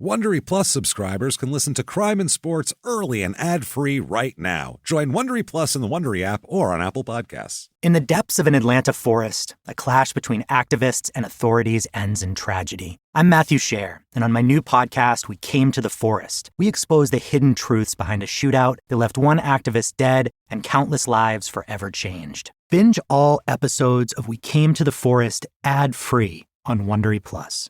Wondery Plus subscribers can listen to Crime and Sports early and ad-free right now. Join Wondery Plus in the Wondery app or on Apple Podcasts. In the depths of an Atlanta forest, a clash between activists and authorities ends in tragedy. I'm Matthew Scher, and on my new podcast, We Came to the Forest, we expose the hidden truths behind a shootout that left one activist dead and countless lives forever changed. Binge all episodes of We Came to the Forest ad-free on Wondery Plus.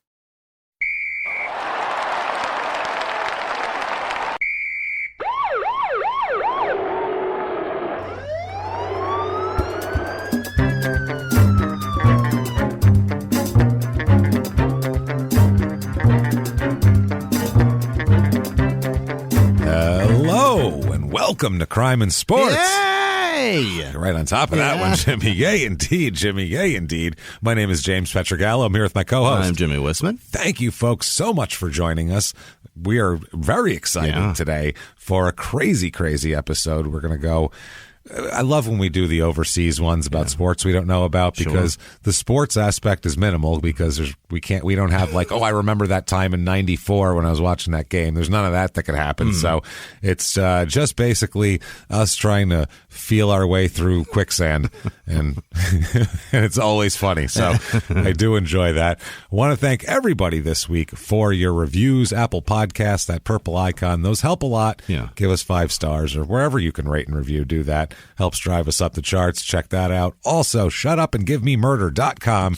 Welcome to Crime and Sports. Yay! Right on top of that one, Jimmie. Yay, indeed, Jimmie. Yay, indeed. My name is James Pietragallo. I'm here with my co-host. I'm Jimmie Whisman. Thank you, folks, so much for joining us. We are very excited today for a crazy, crazy episode. We're going to go... I love when we do the overseas ones about sports we don't know about, because the sports aspect is minimal, because we don't have like, I remember that time in '94 when I was watching that game. There's none of that could happen. So it's just basically us trying to feel our way through quicksand, and and it's always funny. So I do enjoy that. I want to thank everybody this week for your reviews. Apple Podcasts, that purple icon, those help a lot. Give us 5 stars or wherever you can rate and review. Do that. Helps drive us up the charts. Check that out. Also, shutupandgivememurder.com.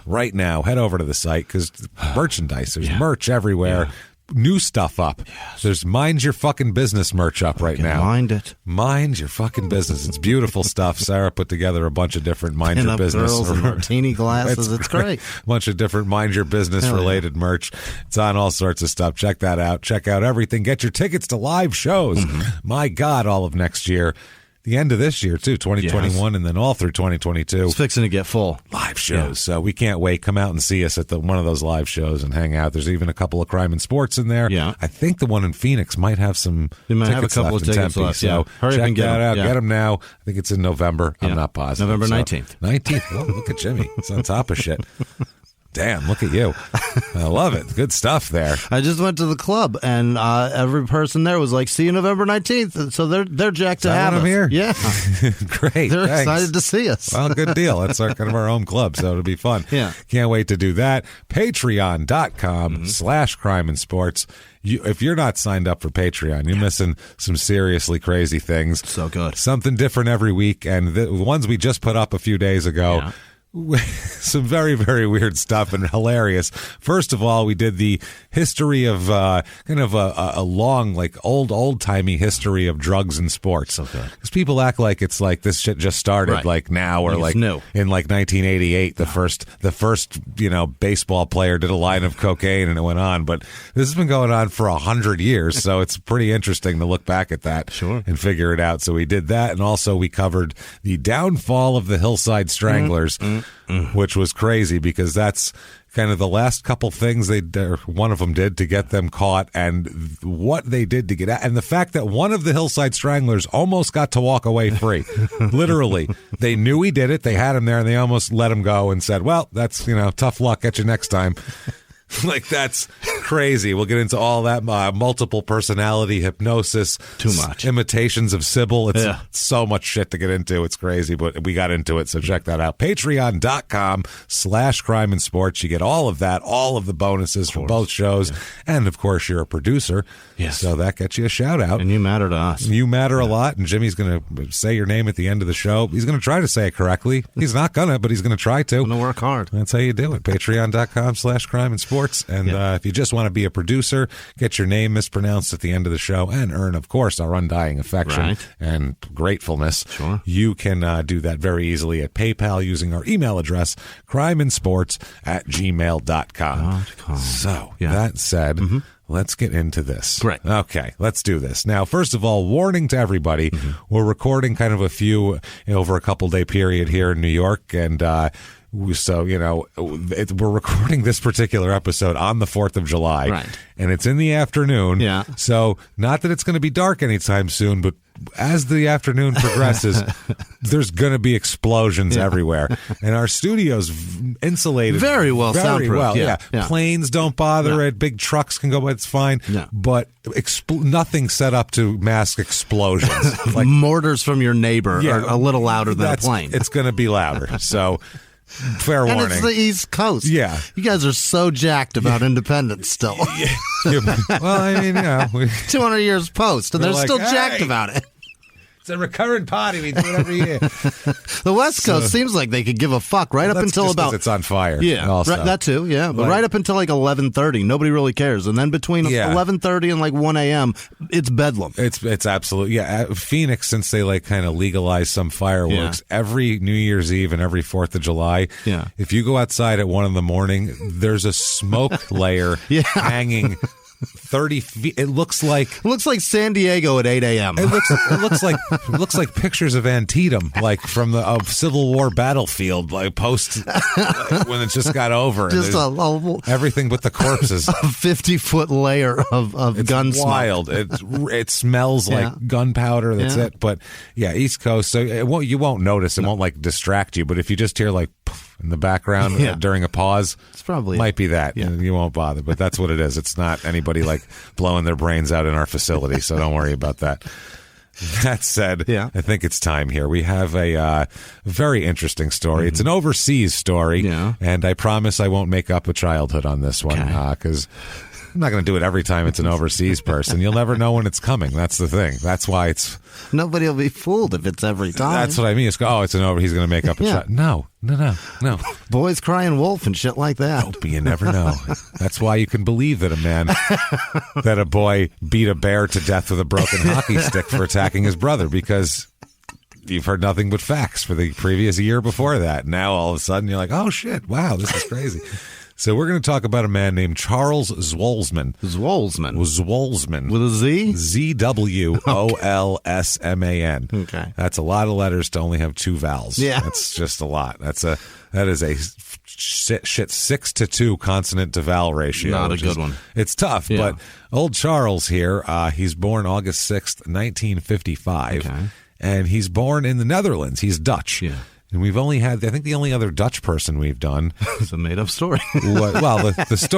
Right now, head over to the site, because merchandise, there's merch everywhere. New stuff up. There's Mind Your Fucking Business merch up right now. Mind it. Mind Your Fucking Business. It's beautiful stuff. Sarah put together a bunch of different Mind Your Business. Girls and martini glasses. It's great. A bunch of different Mind Your Business related merch. It's on all sorts of stuff. Check that out. Check out everything. Get your tickets to live shows. My God, all of next year. The end of this year, too, 2021, and then all through 2022. It's fixing to get full. Live shows. So we can't wait. Come out and see us at one of those live shows and hang out. There's even a couple of Crime and Sports in there. I think the one in Phoenix might have some tickets left in Tempe. So hurry check and get that out. them. Get them now. I think it's in November. I'm not positive. November 19th. 19th. Well, look at Jimmie. He's on top of shit. Damn, look at you. I love it. Good stuff there. I just went to the club, and every person there was like, see you November 19th. So they're jacked to have us. I'm here? Yeah. Great. They're Thanks. excited to see us. Well, good deal. It's kind of our own club, so it'll be fun. Can't wait to do that. Patreon.com/crime and sports. If you're not signed up for Patreon, you're missing some seriously crazy things. So good. Something different every week. And the ones we just put up a few days ago, some very, very weird stuff and hilarious. First of all, we did the history of kind of a long, like old-timey history of drugs in sports. So good. Because people act like it's like this shit just started like now, or like new. In like 1988, the first baseball player did a line of cocaine and it went on. But this has been going on for 100 years, so it's pretty interesting to look back at that and figure it out. So we did that, and also we covered the downfall of the Hillside Stranglers. Which was crazy, because that's kind of the last couple things one of them did to get them caught, and what they did to get out, and the fact that one of the Hillside Stranglers almost got to walk away free. Literally, they knew he did it. They had him there, and they almost let him go and said, "Well, that's tough luck. Get you next time." Like, that's crazy. We'll get into all that. Multiple personality hypnosis. Too much. Imitations of Sybil. It's so much shit to get into. It's crazy, but we got into it, so check that out. Patreon.com/crime and sports. You get all of that, all of the bonuses from both shows. And, of course, you're a producer. So that gets you a shout out. And you matter to us. You matter a lot, and Jimmie's going to say your name at the end of the show. He's going to try to say it correctly. He's not going to, but he's going to try to. I'm going to work hard. That's how you do it. Patreon.com/crime and sports. And if you just want to be a producer, get your name mispronounced at the end of the show, and earn, of course, our undying affection and gratefulness, you can do that very easily at PayPal using our email address, crimeinsports@gmail.com. So, that said, let's get into this. Great. Okay, let's do this. Now, first of all, warning to everybody, we're recording kind of a few over a couple-day period here in New York, and so, we're recording this particular episode on the 4th of July, and it's in the afternoon. So, not that it's going to be dark anytime soon, but as the afternoon progresses, there's going to be explosions everywhere. And our studio's insulated. Very well soundproof. Well, yeah. Planes don't bother it. Big trucks can go, but it's fine. Yeah. But nothing set up to mask explosions. Like mortars from your neighbor are a little louder than a plane. It's going to be louder. So fair warning. And it's the East Coast. Yeah. You guys are so jacked about independence still. Well, I mean, 200 years post, and they're like, still jacked about it. It's a recurrent party. We do it every year. The West Coast seems like they could give a fuck up until about it's on fire. Yeah, also. That too. Yeah, but right up until like 11:30, nobody really cares, and then between 11:30 and like 1 a.m., it's bedlam. It's absolute. Phoenix, since they like kind of legalized some fireworks every New Year's Eve and every 4th of July. Yeah, if you go outside at 1 in, there's a smoke layer hanging 30 feet. It looks like San Diego at 8 a.m. It looks like pictures of Antietam, like from the Civil War battlefield, like post when it just got over. Just everything but the corpses. A 50-foot layer of gun smoke. Wild. It smells like gunpowder. That's it. But East Coast. So you won't notice. It won't like distract you. But if you just hear like in the background during a pause, it's probably might be that. Yeah. You won't bother. But that's what it is. It's not anybody like blowing their brains out in our facility. So don't worry about that. That said, I think it's time here. We have a very interesting story. It's an overseas story, and I promise I won't make up a childhood on this one because I'm not going to do it every time it's an overseas person. You'll never know when it's coming. That's the thing. That's why it's... Nobody will be fooled if it's every time. That's what I mean. It's he's going to make up a child. No. Boys crying wolf and shit like that. Nope, you never know. That's why you can believe that a boy beat a bear to death with a broken hockey stick for attacking his brother, because you've heard nothing but facts for the previous year before that. Now all of a sudden you're like, oh shit, wow, this is crazy. So we're going to talk about a man named Charles Zwolsman. Zwolsman. With a Z? Zwolsman. Okay. That's a lot of letters to only have 2 vowels. Yeah. That's just a lot. That is a 6-to-2 consonant to vowel ratio. Not a good one. It's tough, but old Charles here, he's born August 6th, 1955. Okay. And he's born in the Netherlands. He's Dutch. Yeah. And we've only had, I think the only other Dutch person we've done. It's a made-up story. Just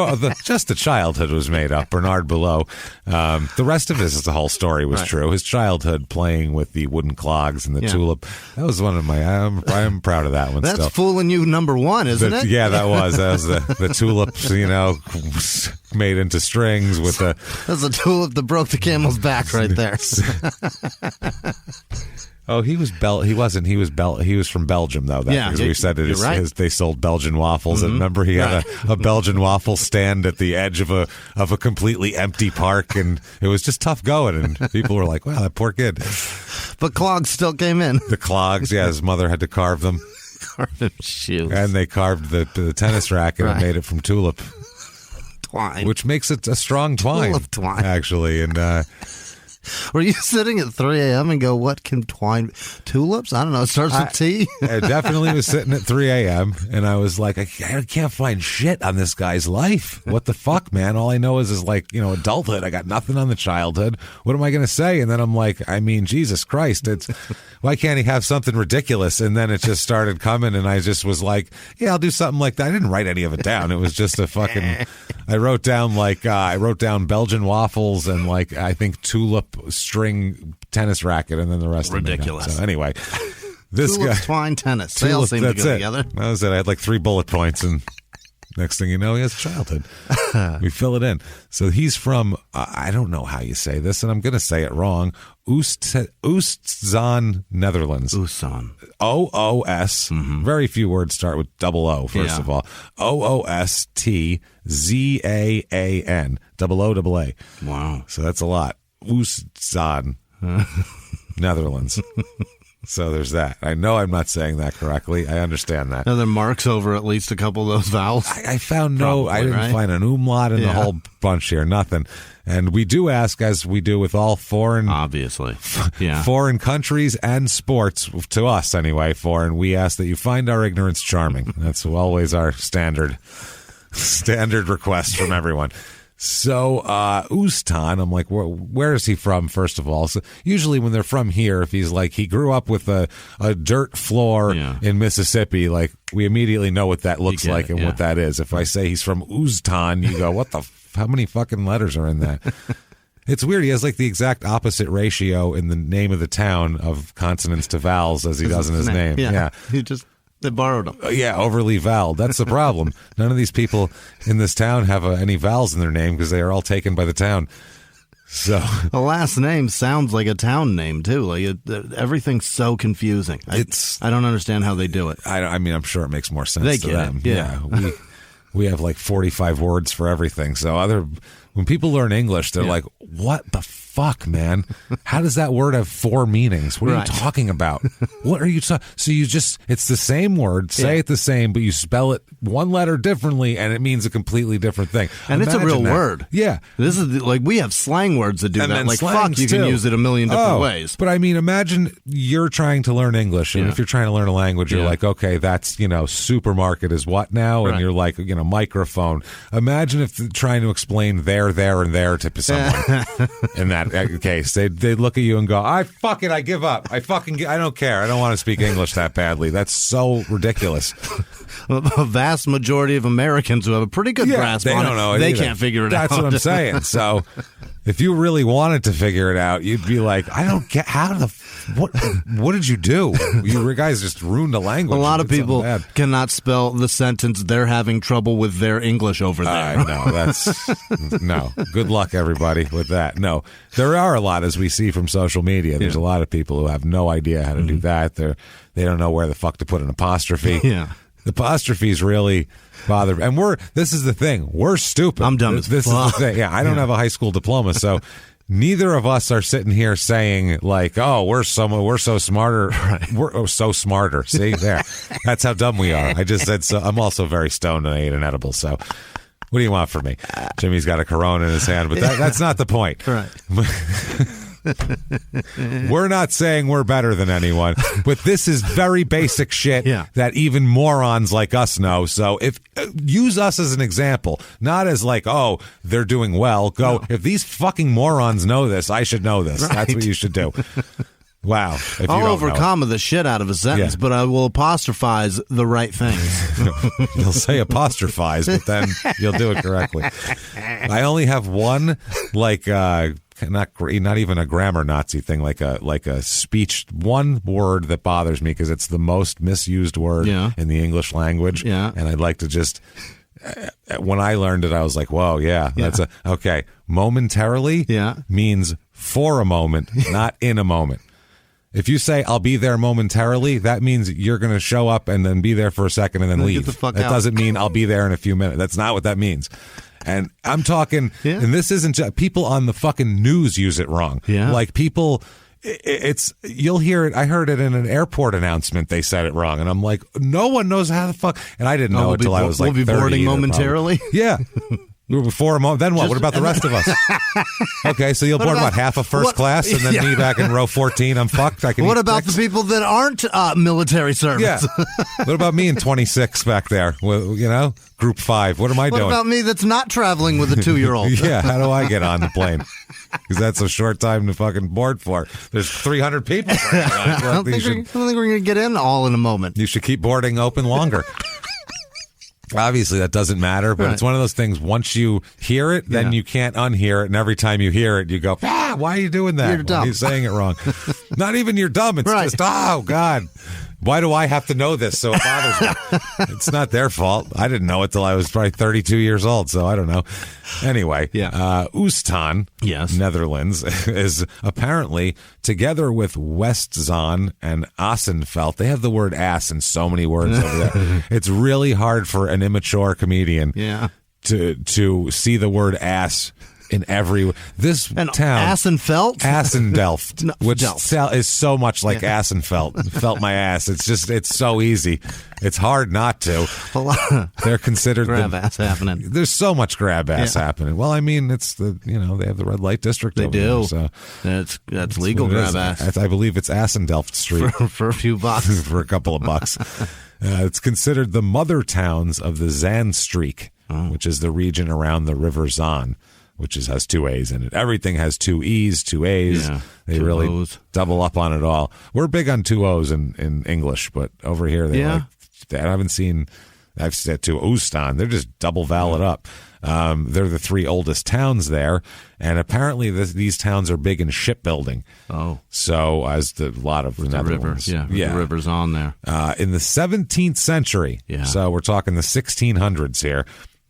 the childhood was made up. Bernard Below. The rest of the whole story was true. His childhood playing with the wooden clogs and the tulip. That was one of my, I'm proud of that one. That's still. fooling you number one, isn't it? Yeah, that was the tulips, made into strings with the. That's a tulip that broke the camel's back right there. Oh, he was He wasn't. He was from Belgium, though. Because we said they sold Belgian waffles, and remember he had a Belgian waffle stand at the edge of a completely empty park, and it was just tough going. And people were like, "Wow, that poor kid." But clogs still came in. The clogs, his mother had to carve them. Carve them shoes, and they carved the tennis racket and made it from tulip twine, which makes it a strong tulip twine, actually, and. Were you sitting at 3 a.m. and go, what can twine? Tulips? I don't know. It starts with T? I definitely was sitting at 3 a.m. and I was like, I can't find shit on this guy's life. What the fuck, man? All I know is adulthood. I got nothing on the childhood. What am I going to say? And then I'm like, Jesus Christ. Why can't he have something ridiculous? And then it just started coming and I just was like, I'll do something like that. I didn't write any of it down. It was just a fucking, I wrote down Belgian waffles and I think tulip string tennis racket, and then the rest ridiculous. So anyway, this tulip, guy twine, tennis. They all seem to go together. That was it. I had 3 bullet points, and next thing you know, he has a childhood. We fill it in. So he's from I don't know how you say this, and I'm going to say it wrong. Oostzaan, Netherlands. Oostzaan. OOS. Mm-hmm. Very few words start with double O, first of all. OOSTZAAN. OOAA. Wow. So that's a lot. Oostzaan, Netherlands. So there's that. I know I'm not saying that correctly. I understand that. Are there marks over at least a couple of those vowels? I found I didn't find an umlaut in the whole bunch here. Nothing. And we do ask, as we do with all foreign, obviously, foreign countries and sports, to us anyway, foreign, we ask that you find our ignorance charming. That's always our standard request from everyone. So, Ustan, I'm like, where is he from, first of all? So usually when they're from here, if he's like, he grew up with a dirt floor in Mississippi, like, we immediately know what that looks like and what that is. If I say he's from Ustan, you go, what the how many fucking letters are in that? It's weird. He has like the exact opposite ratio in the name of the town of consonants to vowels as he does in his name. Yeah. They borrowed them. Overly voweled. That's the problem. None of these people in this town have any vowels in their name because they are all taken by the town. So the last name sounds like a town name too. Like everything's so confusing. I don't understand how they do it. I mean, I'm sure it makes more sense to them. Yeah. We have like 45 words for everything. So when people learn English, they're like, what the fuck, man? How does that word have 4 meanings? What are you talking about? What are you talking? So it's the same word, say it the same, but you spell it one letter differently and it means a completely different thing. And it's a real word. Yeah. This is like, we have slang words that do that. Like fuck, you can use it a million different ways. But I mean, imagine you're trying to learn English, and if you're trying to learn a language, you're like, okay, that's, supermarket is what now? And you're like, microphone. Imagine if trying to explain there, and there to someone in that case. They look at you and go, I give up. I don't care. I don't want to speak English that badly. That's so ridiculous. A vast majority of Americans who have a pretty good grasp on it, don't know it they either. can't figure it out. That's what I'm saying. So if you really wanted to figure it out, you'd be like, I don't get what did you do? You guys just ruined the language. A lot of people cannot spell the sentence, they're having trouble with their English over there. No. Good luck, everybody, with that. No, there are a lot, as we see from social media. There's a lot of people who have no idea how to do that. They don't know where the fuck to put an apostrophe. Yeah. The apostrophes really bother. And this is the thing. We're stupid. I'm dumb as fuck. This is the thing. Yeah, I don't have a high school diploma, so neither of us are sitting here saying like, "Oh, we're so smarter." Right. We're so smarter. See there, that's how dumb we are. I just said so. I'm also very stoned and I ate an edible. So, what do you want from me? Jimmy's got a Corona in his hand, but that's not the point. Right. We're not saying we're better than anyone, but this is very basic shit that even morons like us know. So use us as an example, not as like, oh, they're doing well. If these fucking morons know this, I should know this. Right. That's what you should do. Wow. I'll over-comma the shit out of a sentence, but I will apostrophize the right things. You'll say apostrophize, but then you'll do it correctly. I only have one, like, not even a grammar Nazi thing, like a speech, one word that bothers me because it's the most misused word in the English language. Yeah. And I'd like to just, when I learned it, I was like, whoa, that's okay. Momentarily means for a moment, not in a moment. If you say, I'll be there momentarily, that means you're going to show up and then be there for a second and then leave. That doesn't mean I'll be there in a few minutes. That's not what that means. And I'm talking, and this isn't just, people on the fucking news use it wrong. Yeah. Like people, you'll hear it. I heard it in an airport announcement. They said it wrong. And I'm like, no one knows how the fuck. And I didn't know it until I was like 30. We'll be boarding momentarily? Probably. Yeah. Before a moment, then what? What about the rest of us? Okay, so you'll board half of first class, and then me back in row 14. I'm fucked. What about the people that aren't military service? Yeah. What about me in 26 back there? Group 5. What am I doing? What about me that's not traveling with a 2-year-old? Yeah. How do I get on the plane? Because that's a short time to fucking board for. There's 300 people. I don't think we're going to get in all in a moment. You should keep boarding open longer. Obviously, that doesn't matter, but it's one of those things. Once you hear it, then you can't unhear it. And every time you hear it, you go, why are you doing that? You're dumb. He's saying it wrong. Not even you're dumb. It's just, oh, God. Why do I have to know this? So it bothers me. It's not their fault. I didn't know it till I was probably 32 years old, so I don't know. Anyway, Ustan, Netherlands, is apparently, together with Westzaan and Assenfeld, they have the word ass in so many words over there. It's really hard for an immature comedian to see the word ass in every town. Assendelft, which is so much like Assenfeld. Felt my ass. It's so easy. It's hard not to. They're considered grab ass happening. There's so much grab ass happening. Well, I mean, it's they have the red light district. They do. There, so that's legal grab ass. I believe it's Assendelft Street for a few bucks. For a couple of bucks. It's considered the mother towns of the Zandstreek. which is the region around the River Zan, which has 2 A's in it. Everything has 2 E's, 2 A's. Yeah, they really O's. Double up on it all. We're big on 2 O's in English, but over here I've said to Ustan. They're just double vowel it up. They're the 3 oldest towns there, and apparently these towns are big in shipbuilding. Oh, so as a lot of the Netherlands, the river's on there. In the 17th century, so we're talking the 1600s here.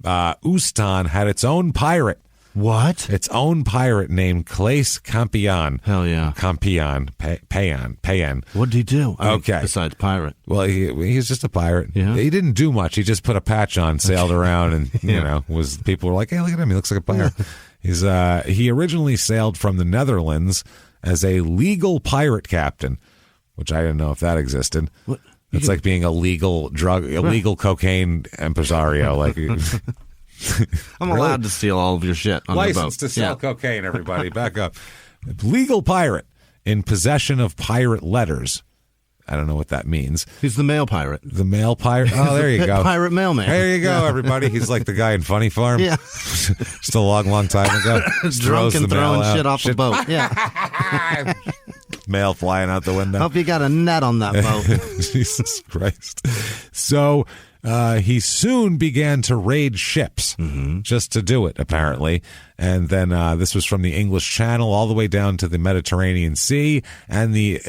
Ustan had its own pirate. What? Its own pirate named Claes Campion. Hell yeah. Campion. Payan. What did he do? Besides pirate. Well, he's just a pirate. Yeah. He didn't do much. He just put a patch on, sailed around, and, people were like, hey, look at him. He looks like a pirate. He originally sailed from the Netherlands as a legal pirate captain, which I didn't know if that existed. What? It's like being a legal cocaine impresario. Like... I'm allowed to steal all of your shit on License the boat. To sell cocaine, everybody. Back up. Legal pirate in possession of pirate letters. I don't know what that means. He's the mail pirate. The mail pirate? Oh, there you go. Pirate mailman. There you go, everybody. He's like the guy in Funny Farm. Yeah. Just a long time ago. Drunk and throwing shit off the boat. Yeah. Mail flying out the window. Hope you got a net on that boat. Jesus Christ. So... he soon began to raid ships just to do it, apparently. And then this was from the English Channel all the way down to the Mediterranean Sea and the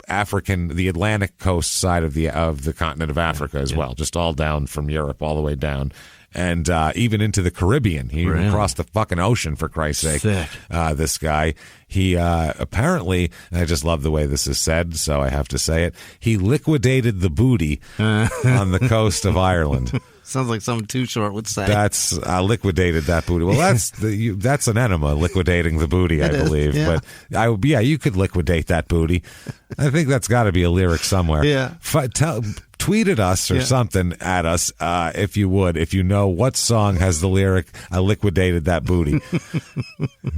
Atlantic coast side of the continent of Africa as well, just all down from Europe all the way down. And even into the Caribbean. He crossed the fucking ocean, for Christ's sake. Sick. This guy. He apparently, and I just love the way this is said, so I have to say it, he liquidated the booty on the coast of Ireland. Sounds like something Too Short would say. That's liquidated that booty. Well, that's an enema, liquidating the booty, I believe. Yeah. But you could liquidate that booty. I think that's got to be a lyric somewhere. Yeah. Tweet at us or something at us if you would, if you know what song has the lyric "I liquidated that booty,"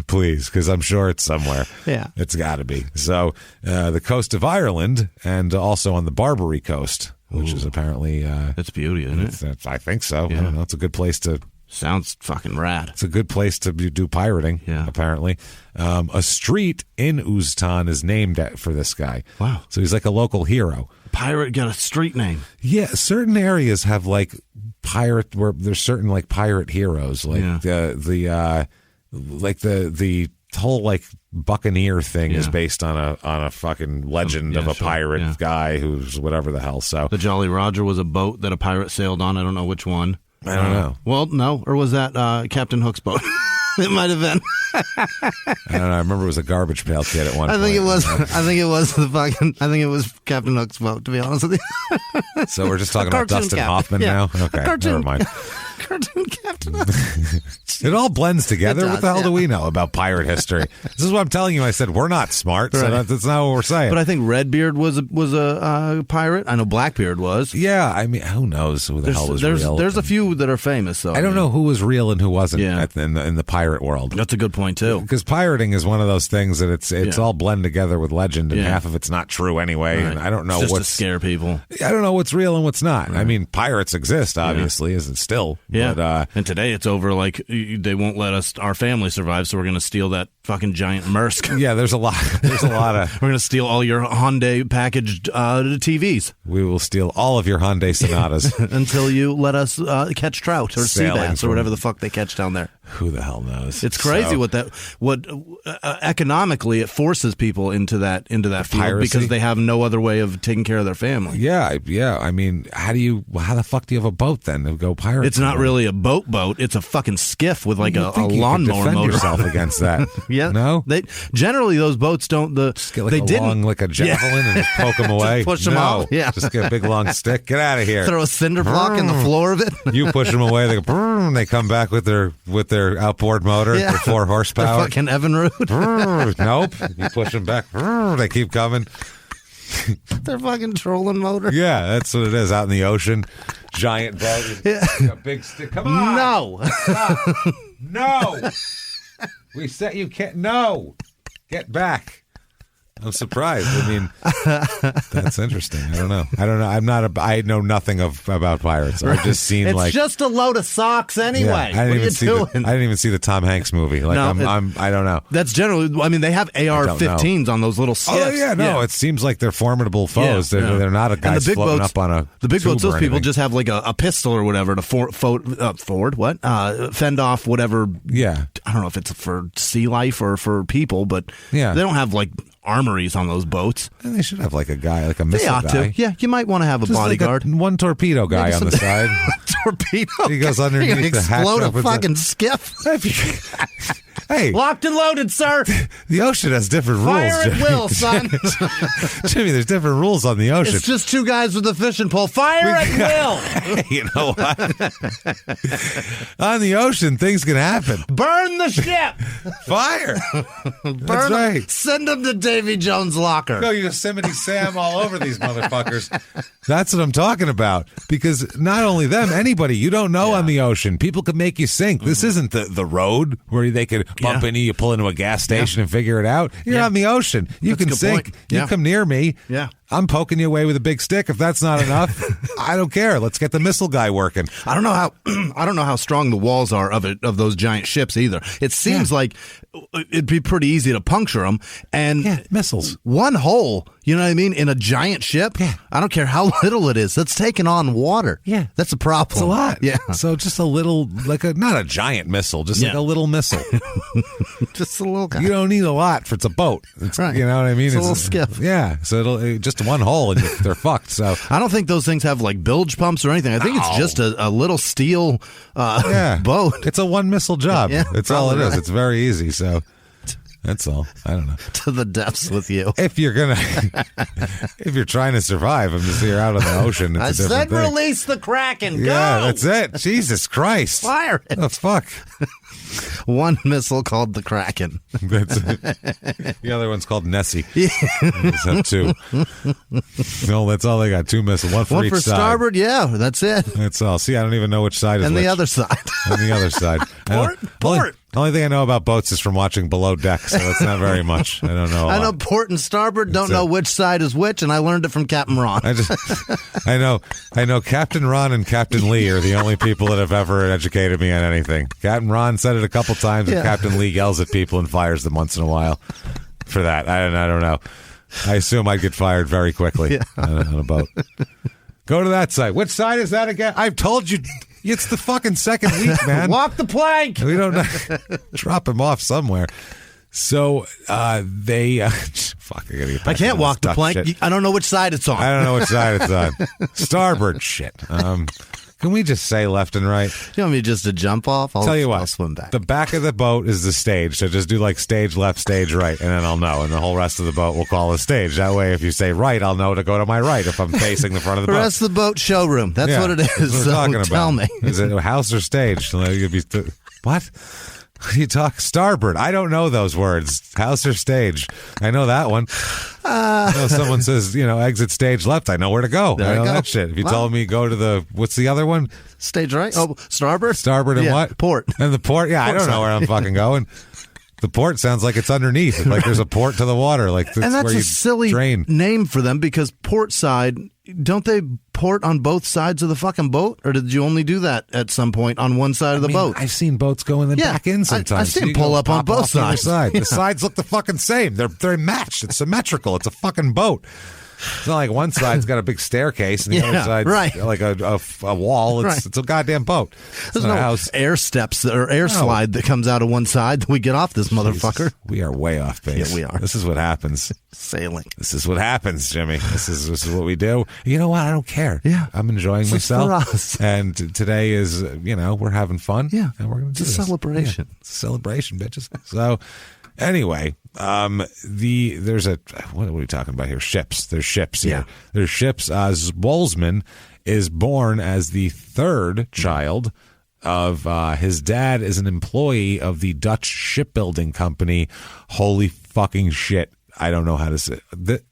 please, because I'm sure it's somewhere. Yeah, it's got to be. So the coast of Ireland and also on the Barbary coast, which is apparently it's beauty, isn't it? I think so. Yeah. I don't know. It's a good place to. Sounds fucking rad. It's a good place to do pirating. Yeah. Apparently, a street in Ustan is named for this guy. Wow. So he's like a local hero. Pirate got a street name. Yeah, certain areas have like pirate where there's certain like pirate heroes, like the whole like buccaneer thing is based on a fucking legend of a pirate guy who's whatever the hell. So the Jolly Roger was a boat that a pirate sailed on. I don't know which one. I don't know. Well, no, or was that Captain Hook's boat? It might have been. I don't know. I remember it was a Garbage Pail Kid at one point. I think it was Captain Hook's boat, to be honest with you. So we're just talking about Dustin Hoffman now? Okay, never mind. Cartoon Captain. It all blends together. What the hell do we know about pirate history? This is what I'm telling you. I said we're not smart, so that's not what we're saying. But I think Redbeard was a pirate. I know Blackbeard was. Yeah, I mean, who knows who the hell was real? There's a few that are famous, though. I don't know who was real and who wasn't in the pirate world. That's a good point, too. Because pirating is one of those things that it's all blend together with legend, and half of it's not true anyway. Right. And I don't know what's to scare people. I don't know what's real and what's not. Right. I mean, pirates exist, obviously, isn't still. Yeah. But, and today it's over like they won't let our family survive, so we're going to steal that fucking giant Maersk. Yeah, there's a lot of we're going to steal all your Hyundai packaged TVs. We will steal all of your Hyundai Sonatas until you let us catch trout or sea bass or whatever the fuck they catch down there. Who the hell knows? It's crazy what economically it forces people into that field piracy? Because they have no other way of taking care of their family. Yeah. I mean, how the fuck do you have a boat then to go pirating? It's not really a boat. It's a fucking skiff with like a lawnmower motor. Yourself against that. Yeah. No. They generally those boats don't. Just get like a javelin and just poke them away. Push them off. Yeah. Just get a big long stick. Get out of here. Throw a cinder block in the floor of it. You push them away. They go. And they come back with their outboard motor, their 4 horsepower. Fucking Evinrude. Nope. You push them back. They keep coming. Their fucking trolling motor. Yeah, that's what it is out in the ocean. Giant boat. Yeah. A big stick. Come on. No. Stop. No. We said you can't. No. Get back. I'm surprised. I mean, that's interesting. I don't know. I know nothing about pirates. I've just seen it's just a load of socks anyway. Yeah, I didn't even see the Tom Hanks movie. Like I don't know. That's generally. I mean, they have AR-15s on those little skiffs. Oh yeah, no. It seems like they're formidable foes. They're not a guy floating up on a. The big boats. Those people just have like a pistol or whatever to fend off whatever. Yeah, I don't know if it's for sea life or for people, but they don't have like armories on those boats. And they should have like a guy, like a missile guy. They ought to. Yeah, you might want to have a bodyguard. Like one torpedo guy on the side. Torpedo. He goes underneath the hatch. Explode a fucking skiff. Hey, locked and loaded, sir. The ocean has different rules. Fire at will, son. Jimmie, there's different rules on the ocean. It's just two guys with a fishing pole. Fire at will. Hey, you know what? On the ocean, things can happen. Burn the ship. Fire. That's right. Send them to Davy Jones' locker. Go Yosemite Sam all over these motherfuckers. That's what I'm talking about. Because not only them, anybody you don't know on the ocean, people could make you sink. This isn't the road where they could bump into you, pull into a gas station and figure it out. You're on the ocean. You can sink. You come near me. Yeah. I'm poking you away with a big stick. If that's not enough, I don't care. Let's get the missile guy working. I don't know how strong the walls are of those giant ships either. It seems like it'd be pretty easy to puncture them. And missiles. One hole, you know what I mean, in a giant ship. Yeah. I don't care how little it is. That's taking on water. Yeah. That's a problem. It's a lot. Yeah. So just a little, not a giant missile, just like a little missile. Just a little guy. You don't need a lot for it's a boat. It's, right. You know what I mean? It's a little skiff. Yeah. So it'll just one hole and they're fucked. So I don't think those things have like bilge pumps or anything. I think it's just a little steel boat. It's a one missile job. Yeah, it's all it is. It's very easy. So that's all. I don't know. To the depths with you. If you're trying to survive, I'm just here out on the ocean. It's I said release the Kraken. Go. Yeah, that's it. Jesus Christ. Fire it. The fuck. One missile called the Kraken. That's it. The other one's called Nessie. Yeah. Have two. No, that's all they got. Two missiles. One for each side. starboard. Yeah, that's it. That's all. See, I don't even know which side is and which. the other side. And the other side. Port. The only thing I know about boats is from watching Below Deck, so it's not very much. I don't know. I know port and starboard. Don't know which side is which, and I learned it from Captain Ron. I know Captain Ron and Captain Lee are the only people that have ever educated me on anything. Captain Ron said it a couple times, and Captain Lee yells at people and fires them once in a while for that. I don't know. I assume I'd get fired very quickly on a boat. Go to that side. Which side is that again? I've told you. It's the fucking second week, man. Walk the plank. We don't know. Drop him off somewhere. So they fuck. I can't walk the plank. Shit. I don't know which side it's on. I don't know which side it's on. Starboard shit. Can we just say left and right? You want me just to jump off? Tell you what, I'll swim back. The back of the boat is the stage, so just do like stage left, stage right, and then I'll know. And the whole rest of the boat we'll call a stage. That way, if you say right, I'll know to go to my right if I'm facing the front of the boat. The rest of the boat showroom. That's what it is. That's what we're talking about. Tell me. Is it a house or stage? What? You talk starboard. I don't know those words. House or stage. I know that one. Someone says, exit stage left. I know where to go. I know that shit. If you told me go to what's the other one? Stage right. Oh, starboard. Starboard and what? Port. And the port. Yeah, I don't know where I'm fucking going. The port sounds like it's underneath. Like there's a port to the water. Like and that's where you a silly drain. Name for them because port side. Don't they port on both sides of the fucking boat, or did you only do that at some point on one side of the boat? I've seen boats go in the back in sometimes. I see them pull up on both sides. The sides look the fucking same. They're matched. It's symmetrical. It's a fucking boat. It's not like one side's got a big staircase and the other side's like a wall. It's a goddamn boat. There's no house. Air steps or air slide that comes out of one side that we get off this motherfucker. We are way off base. Yeah, we are. This is what happens. Sailing. This is what happens, Jimmie. This is what we do. You know what? I don't care. Yeah. I'm enjoying myself. For us. And today is, we're having fun. Yeah. And we're going to do this. It's a celebration. Yeah, it's a celebration, bitches. So anyway, there's what are we talking about here? Ships. There's ships here. Yeah. There's ships. Zwolsman is born as the third child of his dad is an employee of the Dutch shipbuilding company. Holy fucking shit. I don't know how to say it.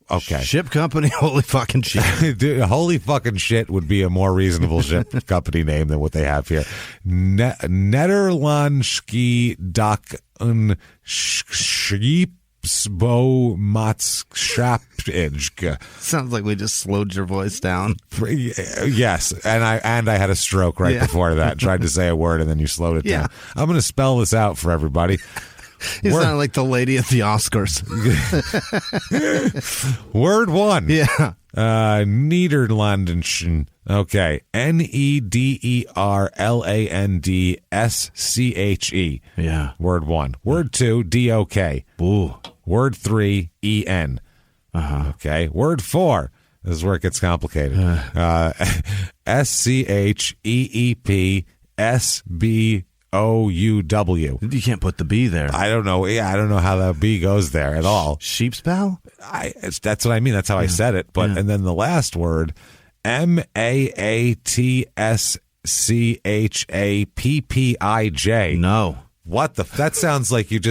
Okay. Ship company, holy fucking shit. Dude, holy fucking shit would be a more reasonable ship company name than what they have here. Nederlandse Dak een Schip Svomotskapij. Sounds like we just slowed your voice down. Yes, and I had a stroke right before that. Tried to say a word and then you slowed it down. I'm going to spell this out for everybody. You sound like the lady at the Oscars. Word 1. Yeah. Nederlandschen. Okay. Nederlandsche. Yeah. Word 1. Word 2, DOK. Ooh. Word 3, EN. Okay. Word 4. This is where it gets complicated. SCHEEPSBOUW. You can't put the B there. I don't know. Yeah, I don't know how that B goes there at all. Sheep's bell? That's what I mean. That's how I said it. But and then the last word, MAATSCHAPPIJ. No. What the? That sounds like you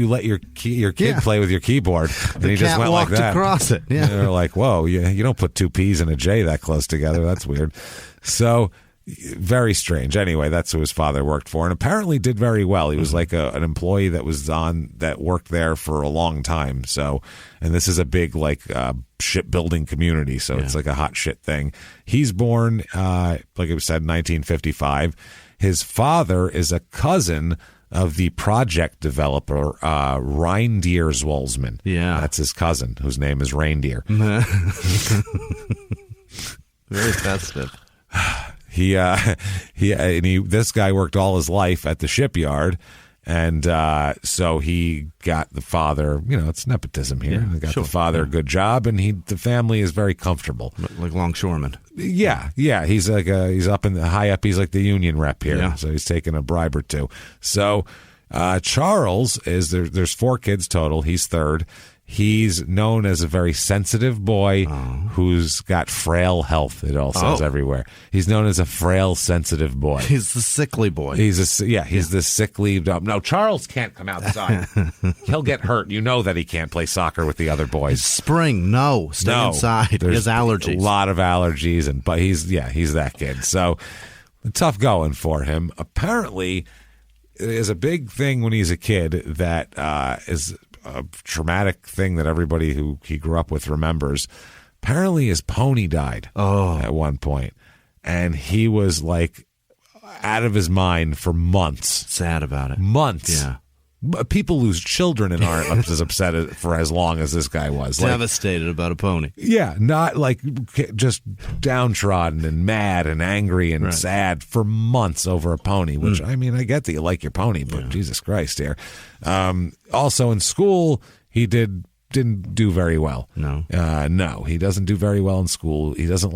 let your kid play with your keyboard and he just went like that. Across it. Yeah. And they're like, whoa, you don't put two P's and a J that close together. That's weird. So. Very strange. Anyway, that's who his father worked for and apparently did very well. He was like an employee that worked there for a long time. So, and this is a big shipbuilding community. So it's like a hot shit thing. He's born, like it said, 1955. His father is a cousin of the project developer, Reindeer Zwolsman. Yeah. That's his cousin, whose name is Reindeer. Very festive. This guy worked all his life at the shipyard, and so he got the father. It's nepotism here. He got the father a good job, and the family is very comfortable, like longshoreman. Yeah. He's he's up in the high up. He's like the union rep here, so he's taking a bribe or two. So Charles is there. There's 4 kids total. He's third. He's known as a very sensitive boy who's got frail health. It all says everywhere. He's known as a frail, sensitive boy. He's the sickly boy. He's the sickly. No, Charles can't come outside. He'll get hurt. You know that he can't play soccer with the other boys. It's spring. Stay inside. He has allergies. A lot of allergies, but he's that kid. So tough going for him. Apparently, there's a big thing when he's a kid that is a traumatic thing that everybody who he grew up with remembers. Apparently his pony died at one point, and he was like out of his mind for months. Sad about it. Months. Yeah. People lose children and aren't as upset for as long as this guy was. Devastated about a pony. Yeah, not like just downtrodden and mad and angry and sad for months over a pony, which, I mean, I get that you like your pony, but Jesus Christ here. Also in school, he didn't do very well. No, he doesn't do very well in school. He doesn't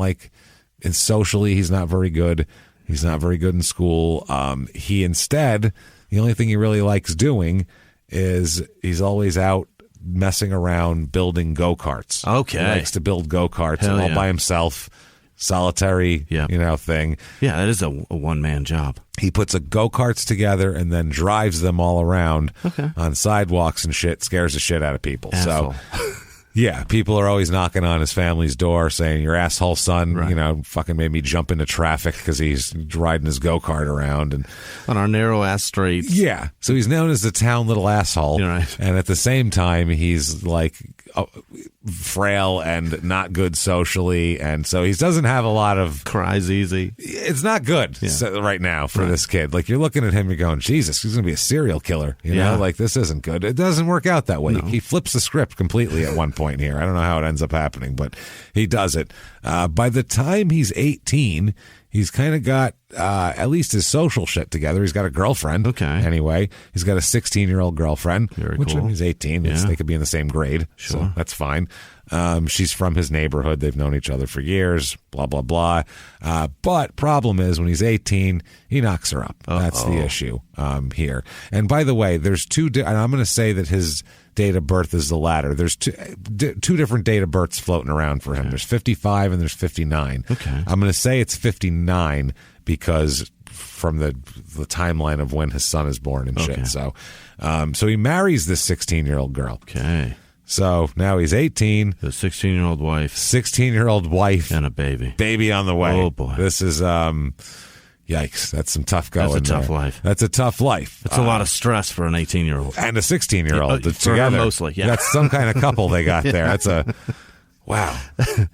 and socially, he's not very good. He's not very good in school. He instead... The only thing he really likes doing is he's always out messing around building go-karts. Okay. He likes to build go-karts all by himself, solitary, thing. Yeah, that is a one-man job. He puts go-karts together and then drives them all around on sidewalks and shit, scares the shit out of people. Asshole. So... Yeah, people are always knocking on his family's door saying, your asshole son, fucking made me jump into traffic because he's riding his go-kart around. And on our narrow-ass streets. Yeah, so he's known as the town little asshole. Right. And at the same time, he's like frail and not good socially. And so he doesn't have a lot of... Cries easy. It's not good right now for this kid. Like, you're looking at him, you're going, Jesus, he's going to be a serial killer. You know, like, this isn't good. It doesn't work out that way. No. He flips the script completely at one point here. I don't know how it ends up happening, but he does it. By the time he's 18, he's kind of got at least his social shit together. He's got a girlfriend. Okay. Anyway, he's got a 16-year-old girlfriend, Very cool. He's 18. Yeah. They could be in the same grade. Sure. So that's fine. She's from his neighborhood. They've known each other for years, blah, blah, blah. But problem is when he's 18, he knocks her up. That's the issue here. And by the way, there's and I'm going to say that his date of birth is the latter. There's two different date of births floating around for him. Okay. There's 55 and there's 59. Okay. I'm going to say it's 59 because from the timeline of when his son is born and shit. So he marries this 16-year-old girl. Okay. So now he's 18. The 16-year-old wife. 16-year-old wife. And a baby. Baby on the way. Oh, boy. This is, Yikes, that's some tough going. That's a tough there. life. That's a tough life. It's a lot of stress for an 18-year-old. And a 16-year-old. For her mostly, yeah. That's some kind of couple they got there. That's a... Wow.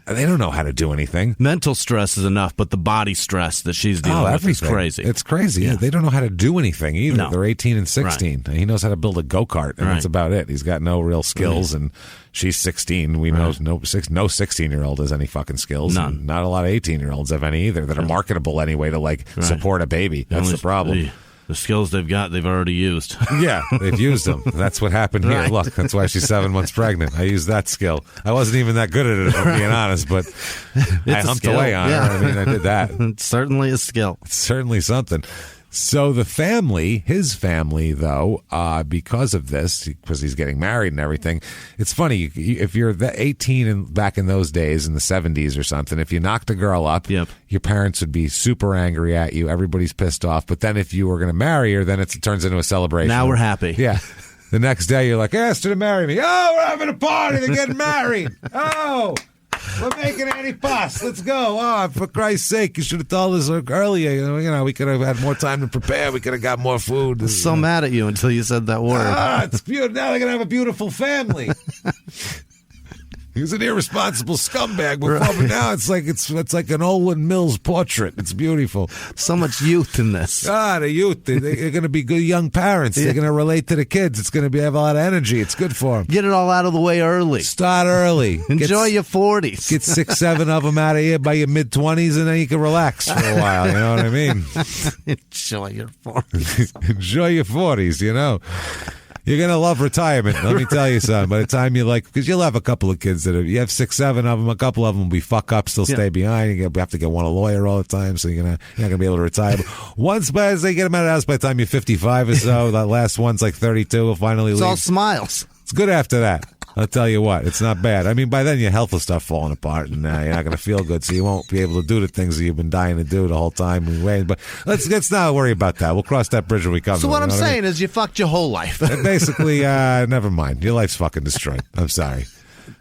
They don't know how to do anything. Mental stress is enough, but the body stress that she's dealing with is crazy. It's crazy. Yeah. They don't know how to do anything either. No. They're 18 and 16. Right. He knows how to build a go-kart, and that's about it. He's got no real skills, and she's 16. We know no 16-year-old has any fucking skills. None. Not a lot of 18-year-olds have any either that are marketable anyway to, support a baby. That's the problem. The skills they've got, they've already used. Yeah, they've used them. That's what happened here. Right. Look, that's why she's 7 months pregnant. I used that skill. I wasn't even that good at it, if I'm being honest, but I humped away on her. I mean, I did that. It's certainly a skill. It's certainly something. So the family, his family, though, because of this, because he's getting married and everything, it's funny, if you're 18 and back in those days, in the 70s or something, if you knocked a girl up, your parents would be super angry at you. Everybody's pissed off. But then if you were going to marry her, then it turns into a celebration. Now we're happy. Yeah. The next day, you're like, asked her to marry me. Oh, we're having a party. They're getting married. Oh. We're making antipasto. Let's go. Oh, for Christ's sake, you should have told us earlier. You know, we could have had more time to prepare. We could have got more food. I was so mad at you until you said that word. It's beautiful. Now they're going to have a beautiful family. He was an irresponsible scumbag before, but now it's like an Olin Mills portrait. It's beautiful. So much youth in this. The youth. They're going to be good young parents. They're going to relate to the kids. It's going to have a lot of energy. It's good for them. Get it all out of the way early. Start early. Enjoy your 40s. Get 6, 7 of them out of here by your mid-20s, and then you can relax for a while. You know what I mean? Enjoy your 40s. Enjoy your 40s, you know. You're going to love retirement, let me tell you something. By the time because you'll have a couple of kids you have 6, 7 of them, a couple of them will be fuck-ups, they'll stay behind. You have to get one a lawyer all the time, so you're not going to be able to retire. But once they get them out of the house by the time you're 55 or so, that last one's like 32, will finally leave. It's all smiles. It's good after that. I'll tell you what, it's not bad. I mean, by then your health will start falling apart, and you're not going to feel good, so you won't be able to do the things that you've been dying to do the whole time. But let's not worry about that. We'll cross that bridge when we come to it. So what I'm saying is you fucked your whole life. Basically, never mind. Your life's fucking destroyed. I'm sorry.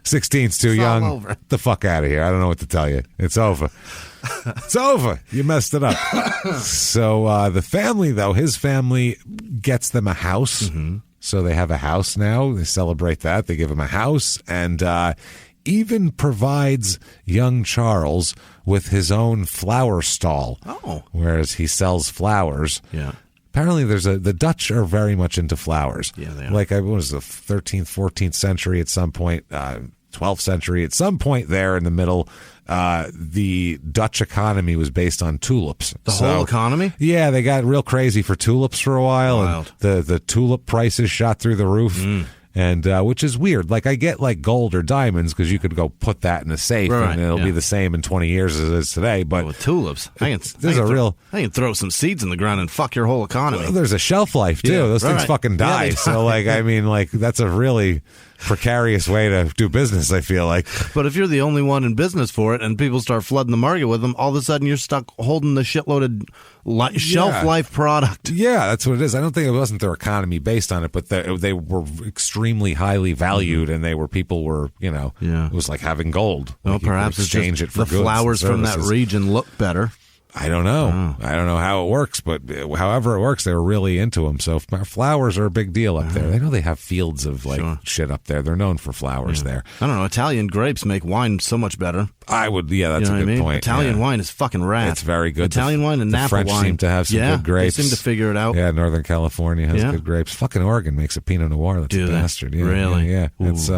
16's too young. All over. Get the fuck out of here. I don't know what to tell you. It's over. It's over. You messed it up. So the family, though, his family gets them a house. Mm-hmm. So they have a house now. They celebrate that. They give him a house and even provides young Charles with his own flower stall. Oh. Whereas he sells flowers. Yeah. Apparently the Dutch are very much into flowers. Yeah, they are. Like, what was the 13th, 14th century at some point, 12th century, at some point there in the middle, the Dutch economy was based on tulips. The whole economy? Yeah, they got real crazy for tulips for a while. Wild. And the tulip prices shot through the roof. And which is weird. Like, I get like gold or diamonds because you could go put that in a safe and it'll be the same in 20 years as it is today. But with tulips, I can throw some seeds in the ground and fuck your whole economy. Well, there's a shelf life too. Those things fucking die. Yeah, so I mean, that's a really precarious way to do business, I feel like. But if you're the only one in business for it and people start flooding the market with them, all of a sudden you're stuck holding the shitload of shelf life product. Yeah, that's what it is. I don't think it wasn't their economy based on it, but they were extremely highly valued, and people were, it was like having gold. Well, perhaps exchange it for the flowers from that region look better. I don't know. I don't know how it works, but however it works, they were really into them. So flowers are a big deal up there. They know they have fields of shit up there. They're known for flowers there. I don't know. Italian grapes make wine so much better. That's a good point. Italian wine is fucking rad. It's very good. Italian wine and Napa wine. The French seem to have some good grapes. They seem to figure it out. Yeah, Northern California has good grapes. Fucking Oregon makes a Pinot Noir. That's a bastard. Yeah, really? Yeah. It's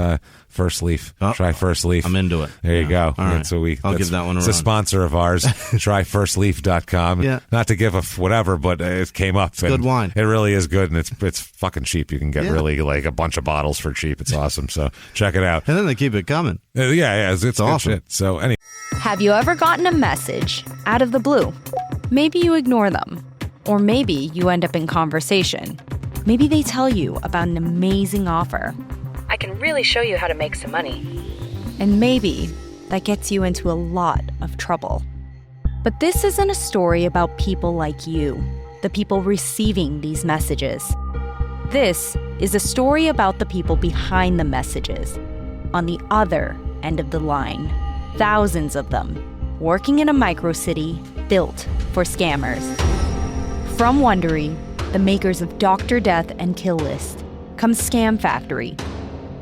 First Leaf. Try First Leaf. I'm into it. There you go. All right. I'll give that one a run. It's a sponsor of ours. TryFirstLeaf.com. Yeah. Not to give whatever, but it came up. It's good wine. It really is good, and it's fucking cheap. You can get really like a bunch of bottles for cheap. It's awesome. So check it out. And then they keep it coming. It's awesome. Shit. So anyway. Have you ever gotten a message out of the blue? Maybe you ignore them. Or maybe you end up in conversation. Maybe they tell you about an amazing offer. I can really show you how to make some money. And maybe that gets you into a lot of trouble. But this isn't a story about people like you, the people receiving these messages. This is a story about the people behind the messages, on the other end of the line. Thousands of them, working in a microcity, built for scammers. From Wondery, the makers of Dr. Death and Kill List, comes Scam Factory,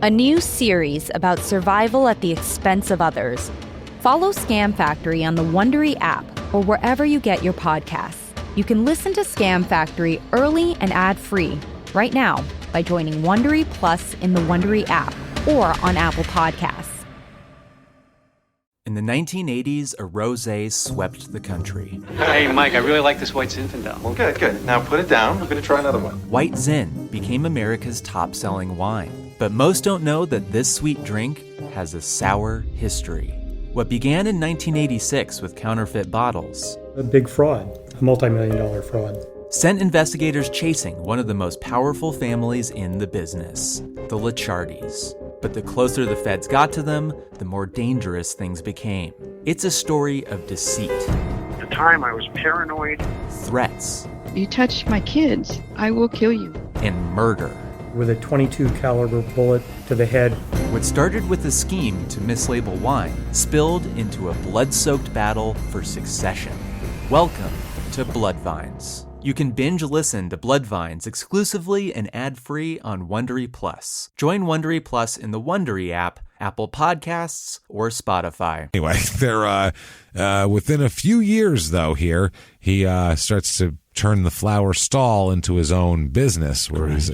a new series about survival at the expense of others. Follow Scam Factory on the Wondery app or wherever you get your podcasts. You can listen to Scam Factory early and ad-free right now by joining Wondery Plus in the Wondery app or on Apple Podcasts. In the 1980s, a rosé swept the country. Hey, Mike, I really like this White Zinfandel. Well, good. Now put it down. We're going to try another one. White Zin became America's top-selling wine. But most don't know that this sweet drink has a sour history. What began in 1986 with counterfeit bottles, a big fraud, a multi-million-dollar fraud, sent investigators chasing one of the most powerful families in the business, the Licciardis. But the closer the feds got to them, the more dangerous things became. It's a story of deceit. At the time, I was paranoid. Threats. You touch my kids, I will kill you. And murder. With a .22 caliber bullet to the head. What started with a scheme to mislabel wine spilled into a blood-soaked battle for succession. Welcome to Bloodvines. You can binge listen to Bloodvines exclusively and ad-free on Wondery Plus. Join Wondery Plus in the Wondery app, Apple Podcasts, or Spotify. Anyway, they're within a few years, though, here, he starts to turn the flower stall into his own business, where he's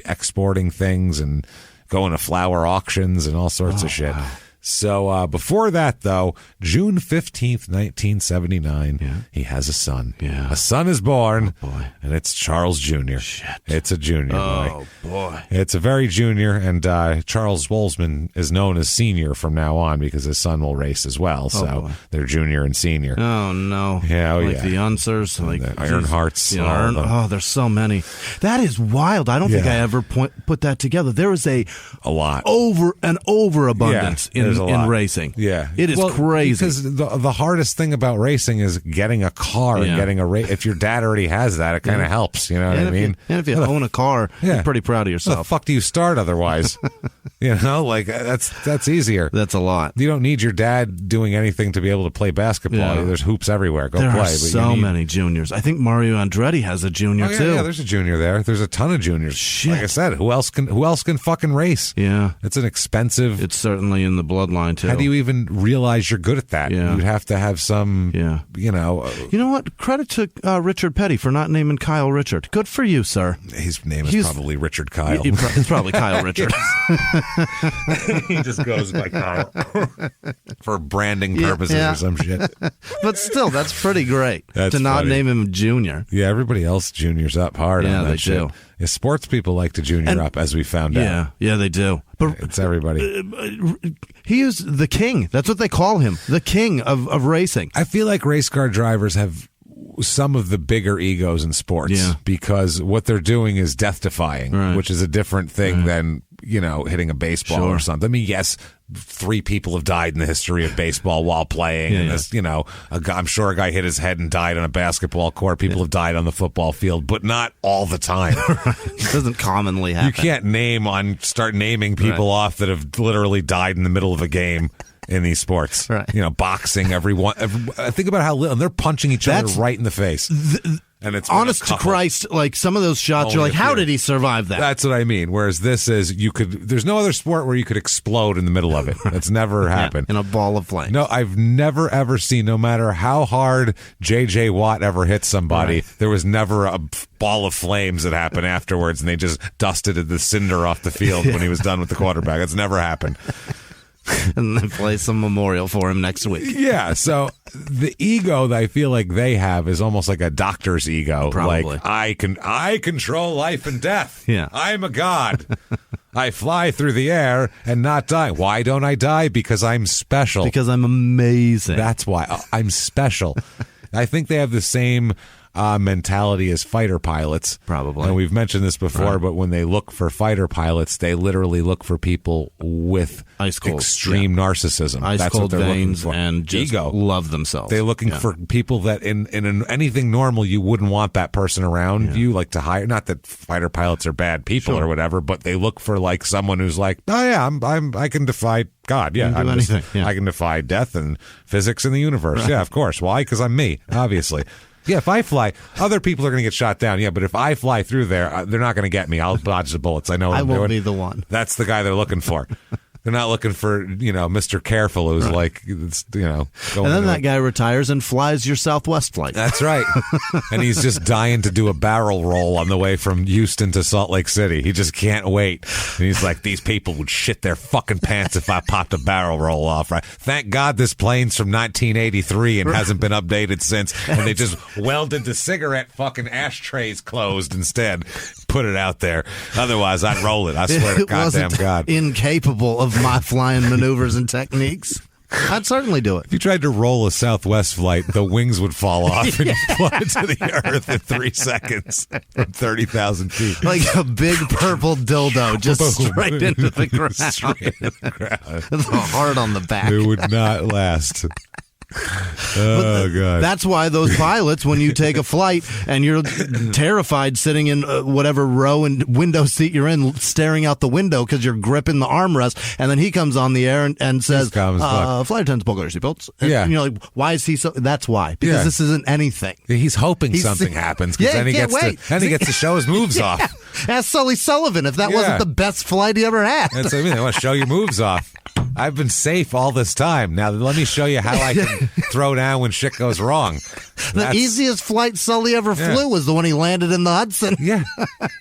exporting things and going to flower auctions and all sorts of shit. Wow. So before that, though, June 15th, 1979, he has a son. Yeah. A son is born, boy. And it's Charles Jr. Shit. It's a junior boy. Oh, boy. It's a very junior, and Charles Zwolsman is known as senior from now on because his son will race as well. So they're junior and senior. Oh, no. Yeah, like the Unsers, like the Ironhearts. There's so many. That is wild. I don't think I ever put that together. There is a lot. overabundance in racing. Yeah. It is crazy. Because the hardest thing about racing is getting a car and getting a race. If your dad already has that, it kind of helps. You know what I mean? And if you own a car, you're pretty proud of yourself. How the fuck do you start otherwise? That's easier. That's a lot. You don't need your dad doing anything to be able to play basketball. Yeah. There's hoops everywhere. Go there play. Are so many juniors. I think Mario Andretti has a junior too. Yeah, there's a junior there. There's a ton of juniors. Shit. Like I said, who else can fucking race? Yeah. It's an expensive. It's certainly in the bloodline too. How do you even realize you're good at that? Yeah. You'd have to have some. Yeah. You know what? Credit to Richard Petty for not naming Kyle Richard. Good for you, sir. His name is probably Richard Kyle. It's probably Kyle Richard. He just goes by Kyle for branding purposes or some shit. But still, that's pretty great to not name him Junior. Yeah, everybody else juniors up hard. Yeah, on that they shit. do. Yeah, sports people like to junior up, as we found out. Yeah, they do. But it's everybody. He is the king. That's what they call him, the king of racing. I feel like race car drivers have some of the bigger egos in sports because what they're doing is death-defying, which is a different thing than hitting a baseball or something. I mean, yes, 3 people have died in the history of baseball while playing. And this, I'm sure a guy hit his head and died on a basketball court. People have died on the football field, but not all the time. It doesn't commonly happen. You can't start naming people off that have literally died in the middle of a game. In these sports, right? Boxing, everyone. Think about how little, and they're punching each other right in the face. And it's honest to Christ, like some of those shots, you're like, how did he survive that? That's what I mean. Whereas this is, there's no other sport where you could explode in the middle of it. That's never happened. In a ball of flames. No, I've never ever seen, no matter how hard J.J. Watt ever hit somebody, there was never a ball of flames that happened afterwards, and they just dusted the cinder off the field when he was done with the quarterback. That's never happened. And then play some memorial for him next week. Yeah, so the ego that I feel like they have is almost like a doctor's ego. Probably. Like, I control life and death. Yeah. I'm a god. I fly through the air and not die. Why don't I die? Because I'm special. Because I'm amazing. That's why. I'm special. I think they have the same mentality as fighter pilots. Probably. And we've mentioned this before, but when they look for fighter pilots, they literally look for people with extreme narcissism. Ice cold veins and just ego. Love themselves. They're looking for people that in anything normal you wouldn't want that person around you, like to hire. Not that fighter pilots are bad people or whatever, but they look for like someone who's like, oh yeah, I can defy God. Yeah, I can defy death and physics in the universe. Right. Yeah, of course. Why? Because I'm me, obviously. Yeah, if I fly, other people are going to get shot down. Yeah, but if I fly through there, they're not going to get me. I'll dodge the bullets. I know what I'm doing. I won't be the one. That's the guy they're looking for. They're not looking for, Mr. Careful who's like, going and then that guy retires and flies your Southwest flight. That's right. And he's just dying to do a barrel roll on the way from Houston to Salt Lake City. He just can't wait. And he's like, these people would shit their fucking pants if I popped a barrel roll off. Right? Thank God this plane's from 1983 and hasn't been updated since. And they just welded the cigarette fucking ashtrays closed instead. Put it out there. Otherwise, I'd roll it. I swear to goddamn God. Incapable of my flying maneuvers and techniques. I'd certainly do it. If you tried to roll a Southwest flight, the wings would fall off and you'd fly to the earth in 3 seconds from 30,000 feet. Like a big purple dildo just straight into the ground. Straight into the ground. Hard on the back. It would not last. Oh, God. That's why those pilots, when you take a flight and you're terrified sitting in whatever row and window seat you're in, staring out the window because you're gripping the armrest, and then he comes on the air and says, flight attendants, buckle your seatbelts. And you're like, why is he so? That's why. Because this isn't anything. He's hoping something happens because then he gets to show his moves off. Ask Sully Sullivan if that wasn't the best flight he ever had. That's what I mean. They want to show your moves off. I've been safe all this time. Now let me show you how I can throw down when shit goes wrong. The easiest flight Sully ever flew was the one he landed in the Hudson. Yeah.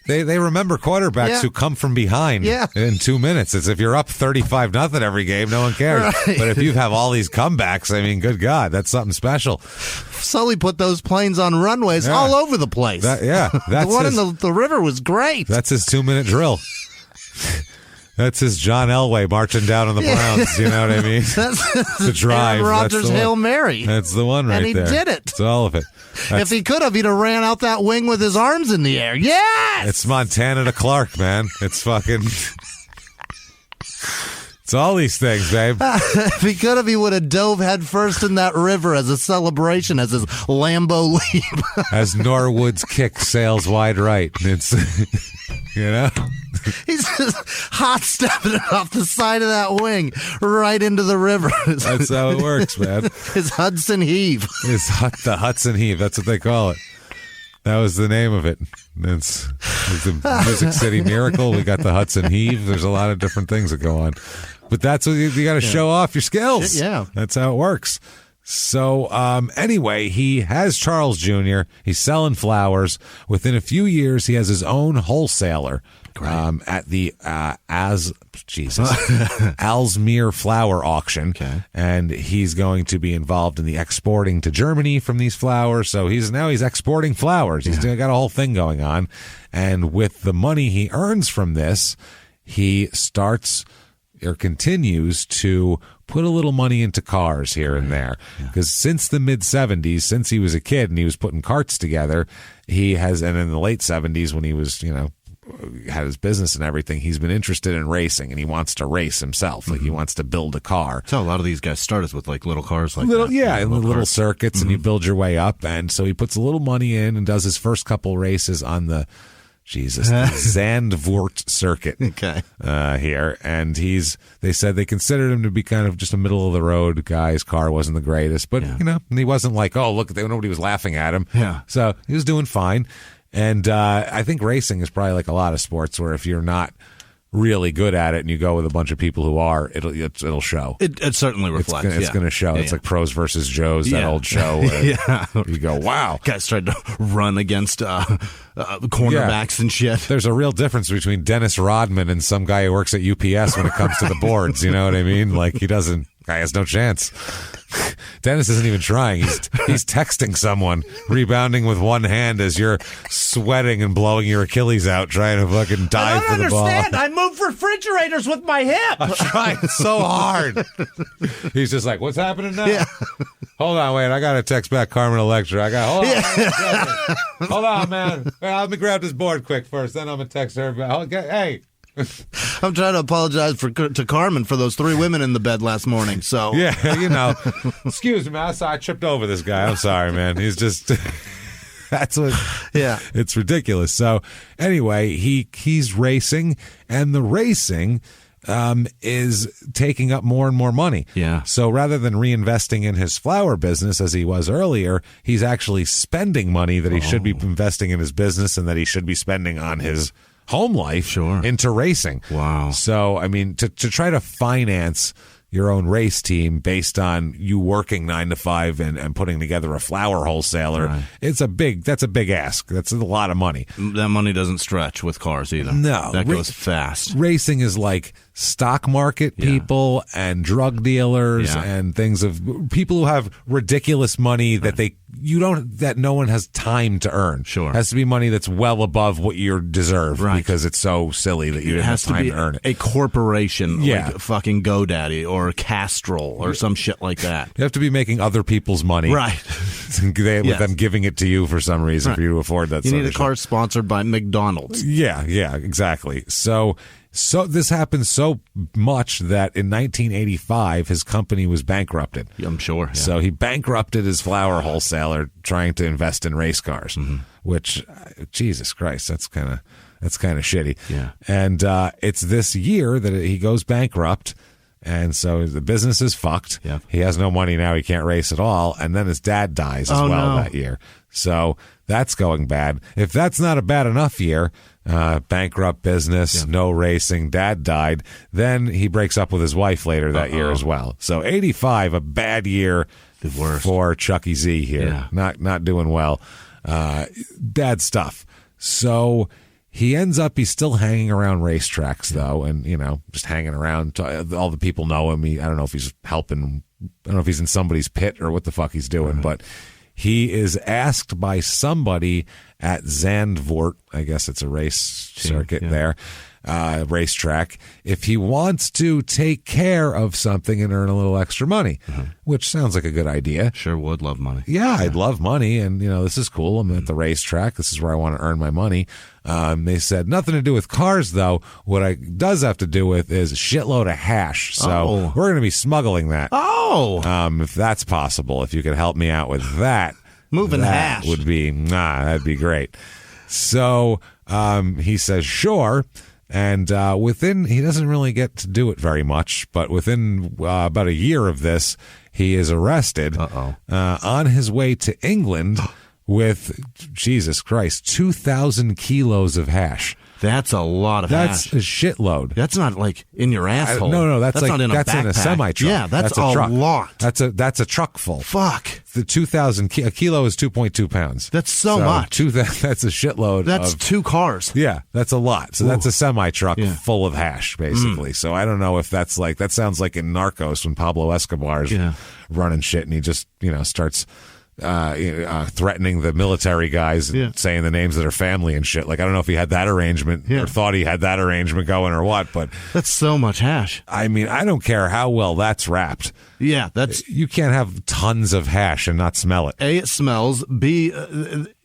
They remember quarterbacks who come from behind in 2 minutes. It's if you're up 35-0 every game, no one cares. Right. But if you have all these comebacks, I mean, good God, that's something special. Sully put those planes on runways all over the place. The one in the river was great. That's his 2-minute drill. That's his John Elway marching down on the Browns. You know what I mean? That's the drive. Aaron Rodgers' Hail Mary. That's the one right there. And he did it. It's all of it. If he could have, he'd have ran out that wing with his arms in the air. Yes! It's Montana to Clark, man. It's fucking... It's all these things, babe. If he could have, he would have dove headfirst in that river as a celebration, as his Lambo leap. As Norwood's kick sails wide right. It's, He's just hot stepping it off the side of that wing right into the river. That's how it works, man. His Hudson Heave. The Hudson Heave. That's what they call it. That was the name of it. It's the Music City Miracle. We got the Hudson Heave. There's a lot of different things that go on. But that's what you got to show off your skills. Yeah. That's how it works. So anyway, he has Charles Jr. He's selling flowers. Within a few years, he has his own wholesaler at the Alsmere flower auction. Okay. And he's going to be involved in the exporting to Germany from these flowers. So he's exporting flowers. He's got a whole thing going on. And with the money he earns from this, he starts or continues to put a little money into cars here and there. Because since the mid-'70s, since he was a kid and he was putting carts together, he has, and in the late 70s when he was, had his business and everything, he's been interested in racing and he wants to race himself. Like he wants to build a car. So a lot of these guys started with like little cars like that. Yeah, little circuits, and you build your way up. And so he puts a little money in and does his first couple races on the Zandvoort circuit here. And they said they considered him to be kind of just a middle of the road guy. His car wasn't the greatest, but and he wasn't like, oh, look, nobody was laughing at him. Yeah. So he was doing fine. And I think racing is probably like a lot of sports where if you're not really good at it and you go with a bunch of people who are, it'll show. It certainly reflects. It's going to show. It's like Pros versus Joes, that old show. You go, wow. Guys tried to run against cornerbacks and shit. There's a real difference between Dennis Rodman and some guy who works at UPS when it comes to the boards. You know what I mean? Like he doesn't Guy has no chance. Dennis isn't even trying. He's texting someone, rebounding with one hand as you're sweating and blowing your Achilles out, trying to fucking dive for the ball. I don't understand. I move refrigerators with my hip. I'm trying so hard. He's just like, what's happening now? Yeah. Hold on, wait. I got to text back Carmen Electra. Hold on, man. Wait, let me grab this board quick first. Then I'm going to text her. Hey. I'm trying to apologize to Carmen for those 3 women in the bed last morning. So yeah, excuse me, man. I tripped over this guy. I'm sorry, man. He's just that's what. Yeah, it's ridiculous. So anyway, he's racing, and the racing is taking up more and more money. Yeah. So rather than reinvesting in his flower business as he was earlier, he's actually spending money that he should be investing in his business and that he should be spending on his home life into racing. Wow. So, I mean, to try to finance your own race team based on you working 9 to 5 and putting together a flower wholesaler, that's a big ask. That's a lot of money. That money doesn't stretch with cars either. No. That goes fast. Racing is like stock market people and drug dealers and things of people who have ridiculous money that that no one has time to earn. Sure. It has to be money that's well above what you deserve because it's so silly that you didn't have time to earn it. A corporation like fucking GoDaddy or Castrol or some shit like that. You have to be making other people's money. Right. With them giving it to you for some reason for you to afford that. You need a car sponsored by McDonald's. Yeah, exactly. So this happened so much that in 1985 his company was bankrupted. I'm sure. Yeah. So he bankrupted his flower wholesaler trying to invest in race cars, which Jesus Christ, that's kind of shitty. Yeah. And it's this year that he goes bankrupt. And so the business is fucked. Yep. He has no money now. He can't race at all. And then his dad dies as that year. So that's going bad. If that's not a bad enough year, bankrupt business, no racing, dad died, then he breaks up with his wife later that year as well. So 85, a bad year for Chucky Z here. Yeah. Not doing well. Bad stuff. So he's still hanging around racetracks, though, and, just hanging around. All the people know him. I don't know if he's helping. I don't know if he's in somebody's pit or what the fuck he's doing, but he is asked by somebody at Zandvoort, I guess it's a race circuit there, racetrack, if he wants to take care of something and earn a little extra money, which sounds like a good idea. Sure would love money. Yeah, I'd love money, and this is cool. I'm at the racetrack. This is where I want to earn my money. They said nothing to do with cars, though. What it does have to do with is a shitload of hash. So we're going to be smuggling that. If that's possible, if you could help me out with that. Moving hash would be that'd be great. So he says sure, and he doesn't really get to do it very much, but within about a year of this, he is arrested on his way to England with, Jesus Christ, 2,000 kilos of hash. That's a lot of hash. That's a shitload. That's not like in your asshole. No, that's like not in that's a backpack. in a semi-truck. Yeah, that's a truck. lot. That's a truck full. Fuck. The 2,000 a kilo is 2.2 pounds. That's so much. That's a shitload. That's 2 cars. Yeah, that's a lot. So that's a semi-truck full of hash, basically. So I don't know if that sounds like in Narcos when Pablo Escobar's running shit and he just starts threatening the military guys, saying the names of their family and shit. Like, I don't know if he had that arrangement or thought he had that arrangement going or what, but that's so much hash. I mean, I don't care how well that's wrapped. Yeah, you can't have tons of hash and not smell it. A, it smells. B,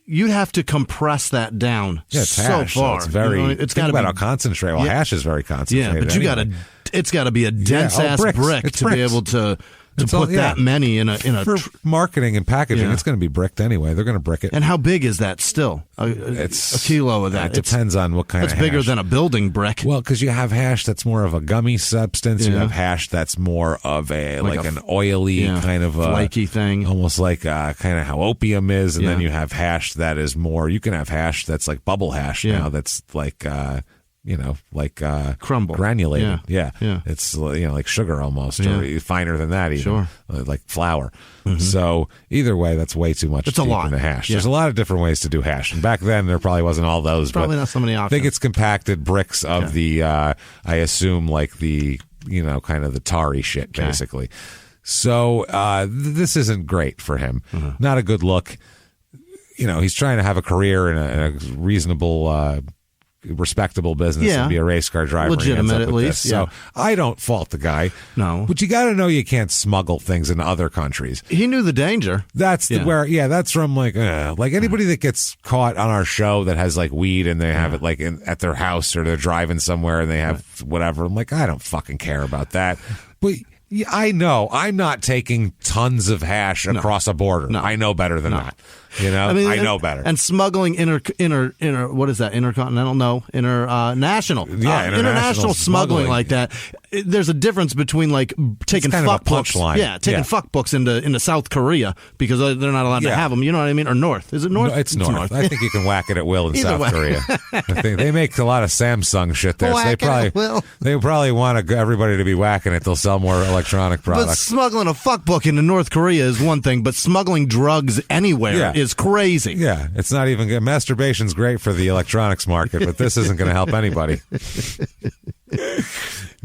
you'd have to compress that down so hash, far. So it's very. It's got to be about how concentrated. Well, hash is very concentrated. Yeah, but it's got to be a dense ass brick to be able to put that many in a for marketing and packaging. It's going to be bricked anyway. They're going to brick it. And how big is that still? It's a kilo of that. It depends on what kind of hash. That's bigger than a building brick. Well, because you have hash that's more of a gummy substance. You have hash that's more of like an oily kind of flaky thing, almost like kind of how opium is. And then you have hash that is more. You can have hash that's like bubble hash now. That's like. Crumble, granulated. Yeah. It's like sugar almost, or finer than that even, like flour. So either way, that's way too much. It's a lot in the hash. There's a lot of different ways to do hash, and back then there probably wasn't all those. Probably not so many options. I think it's compacted bricks of the. I assume like the kind of the tarry shit, basically. So this isn't great for him. Not a good look. He's trying to have a career in a reasonable, respectable business and be a race car driver. Legitimate, at least. So I don't fault the guy. No. But you got to know you can't smuggle things in other countries. He knew the danger. That's that's from like anybody that gets caught on our show that has like weed and they have it like at their house or they're driving somewhere and they have whatever. I'm like, I don't fucking care about that. But I know I'm not taking tons of hash across a border. No. I know better than that. I know better. And smuggling what is that? Intercontinental? No, international. International smuggling like that. There's a difference between like taking fuck books. Taking fuck books into South Korea because they're not allowed to have them. You know what I mean? Or North? Is it North? No, it's North. I think you can whack it at will in South Korea. I think they make a lot of Samsung shit there. So they probably want everybody to be whacking it. They'll sell more electronic products. But smuggling a fuck book into North Korea is one thing, but smuggling drugs anywhere is crazy. Yeah, it's not even good. Masturbation's great for the electronics market, but this isn't going to help anybody.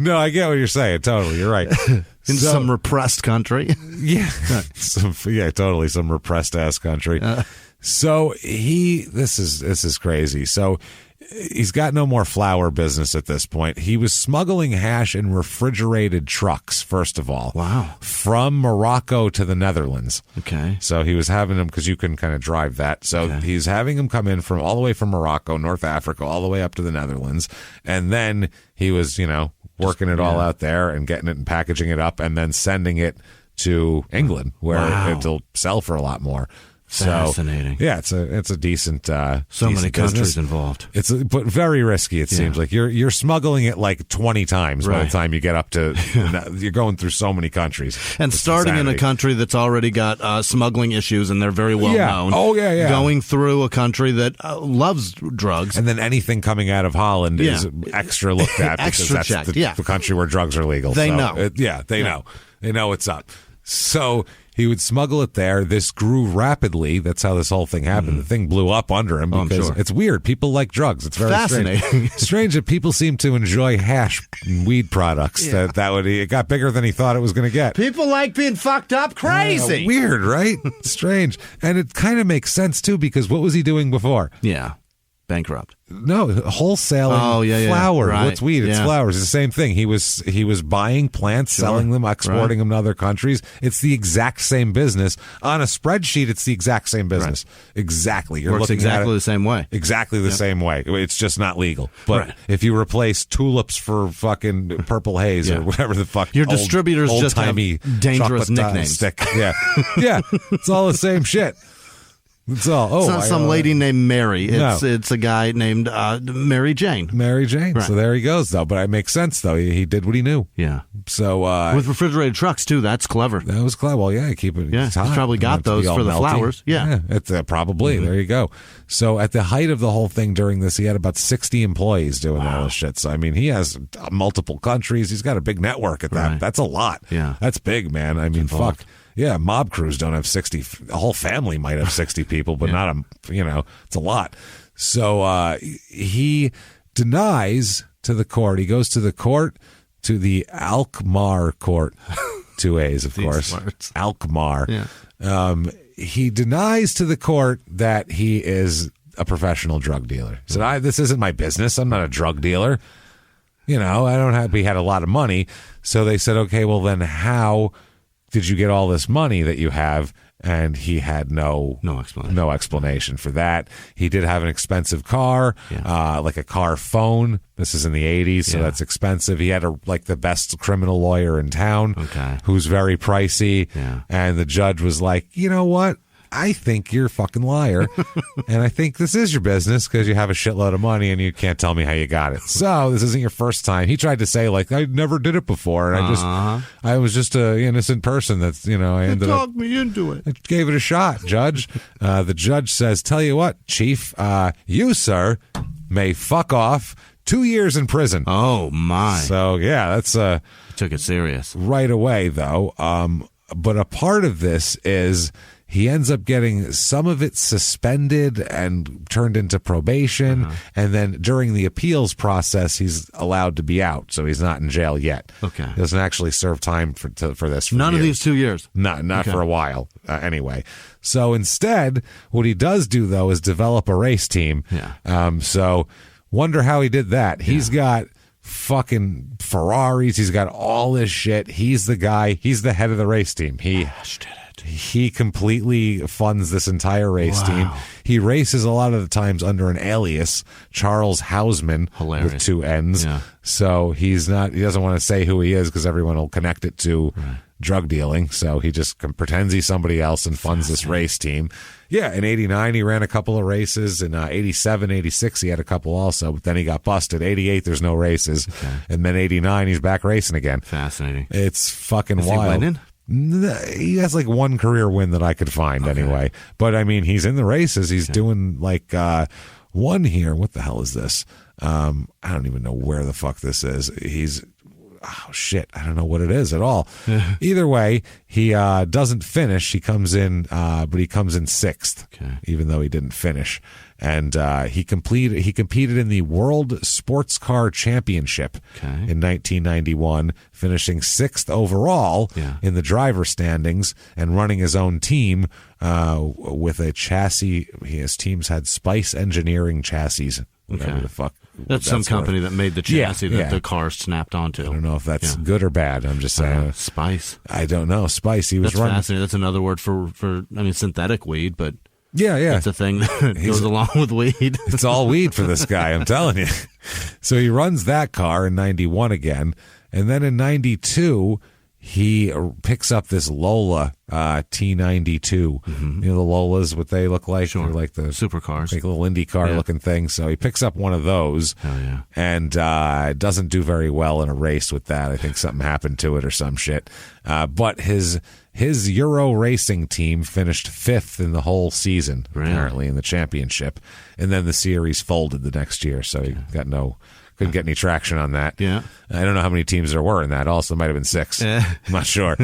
No, I get what you're saying. Totally, you're right. In some repressed country. Yeah, totally, some repressed ass country. So this is crazy. So he's got no more flour business at this point. He was smuggling hash in refrigerated trucks, first of all. Wow. From Morocco to the Netherlands. Okay. So he was having them, because you can kind of drive that. So he's having them come in all the way from Morocco, North Africa, all the way up to the Netherlands. And then he was, working it all out there and getting it and packaging it up and then sending it to England where it'll sell for a lot more. Fascinating. So, it's a decent so decent many countries business involved. But very risky, it seems like. You're smuggling it like 20 times by the time you get up to you're going through so many countries. And starting in a country that's already got smuggling issues and they're very well known. Oh yeah. Going through a country that loves drugs. And then anything coming out of Holland is extra looked at because that's checked. the country where drugs are legal. They know. They know. They know what's up. So he would smuggle it there. This grew rapidly. That's how this whole thing happened. The thing blew up under him because it's weird. People like drugs. It's very fascinating. Strange that people seem to enjoy hash and weed products. It got bigger than he thought it was going to get. People like being fucked up. Crazy. Weird, right? Strange. And it kind of makes sense, too, because what was he doing before? Yeah. Bankrupt. No, wholesaling flour. Right. What's weed? It's flowers. It's the same thing. He was buying plants, selling them, exporting them to other countries. It's the exact same business. On a spreadsheet, it's the exact same business. Right. Exactly. You're Works looking exactly at it the same way. Exactly the same way. It's just not legal. But if you replace tulips for fucking purple haze or whatever the fuck, your distributors just have dangerous nicknames. Stick. Yeah, it's all the same shit. It's all. It's not some lady named Mary. It's a guy named Mary Jane. Mary Jane. Right. So there he goes, though. But it makes sense, though. He did what he knew. Yeah. So with refrigerated trucks too. That's clever. That was clever. Well, keep it. Yeah, it's hot. He's probably got those for the flowers. Yeah. It's probably. Mm-hmm. There you go. So at the height of the whole thing during this, he had about 60 employees doing all this shit. So I mean, he has multiple countries. He's got a big network at that. Right. That's a lot. Yeah. That's big, man. I mean, fuck. Yeah, mob crews don't have 60. A whole family might have 60 people, but not it's a lot. So he denies to the court. He goes to the court, to the Alkmaar court. 2 A's, of course. Words. Alkmaar. Yeah. He denies to the court that he is a professional drug dealer. He said, this isn't my business. I'm not a drug dealer. I don't have, he had a lot of money. So they said, okay, well then how did you get all this money that you have? And he had no explanation for that. He did have an expensive car, like a car phone. This is in the 80s, so that's expensive. He had the best criminal lawyer in town, who's very pricey. Yeah. And the judge was like, you know what? I think you're a fucking liar, and I think this is your business because you have a shitload of money and you can't tell me how you got it. So this isn't your first time. He tried to say I never did it before, and I was just a innocent person that's I ended up talked me into it. I gave it a shot, Judge. The judge says, "Tell you what, Chief, you sir may fuck off. 2 years in prison." Oh my! So that's took it serious right away though. But a part of this is he ends up getting some of it suspended and turned into probation. And then during the appeals process, he's allowed to be out. So he's not in jail yet. Okay. He doesn't actually serve time for this. None of these 2 years? Not for a while, anyway. So instead, what he does do, though, is develop a race team. Yeah. So wonder how he did that. He's got fucking Ferraris. He's got all this shit. He's the guy. He's the head of the race team. He completely funds this entire race team. He races a lot of the times under an alias, Charles Zwolsman, with 2 N's. Yeah. So he doesn't want to say who he is because everyone will connect it to drug dealing. So he just pretends he's somebody else and funds this race team. Yeah, in 89, he ran a couple of races. In 87, 86, he had a couple also, but then he got busted. 88, there's no races. Okay. And then 89, he's back racing again. Fascinating. It's fucking wild. Is he winning? He has like one career win that I could find anyway. But I mean, he's in the races. He's doing like one here. What the hell is this? I don't even know where the fuck this is. Oh shit, I don't know what it is at all. Either way, he doesn't finish. He comes in, but he comes in 6th, even though he didn't finish. And he competed in the World Sports Car Championship in 1991, finishing 6th overall in the driver standings and running his own team with a chassis. His teams had Spice Engineering chassis. Whatever the fuck. That's some company that made the chassis that the car snapped onto. I don't know if that's good or bad. I'm just saying. Spice. I don't know. Spice. He was running. Fascinating. That's another word for synthetic weed, but yeah. That's a thing that goes along with weed. It's all weed for this guy, I'm telling you. So he runs that car in 91 again. And then in 92, he picks up this Lola T92. You know the Lolas, what they look like? Sure. They're like the supercars, like little Indy car looking thing. So he picks up one of those and doesn't do very well in a race with that. I think something happened to it or some shit. But his Euro racing team finished 5th in the whole season, apparently, in the championship. And then the series folded the next year, so he couldn't get any traction on that. Yeah. I don't know how many teams there were in that. Also, might have been 6. I'm not sure.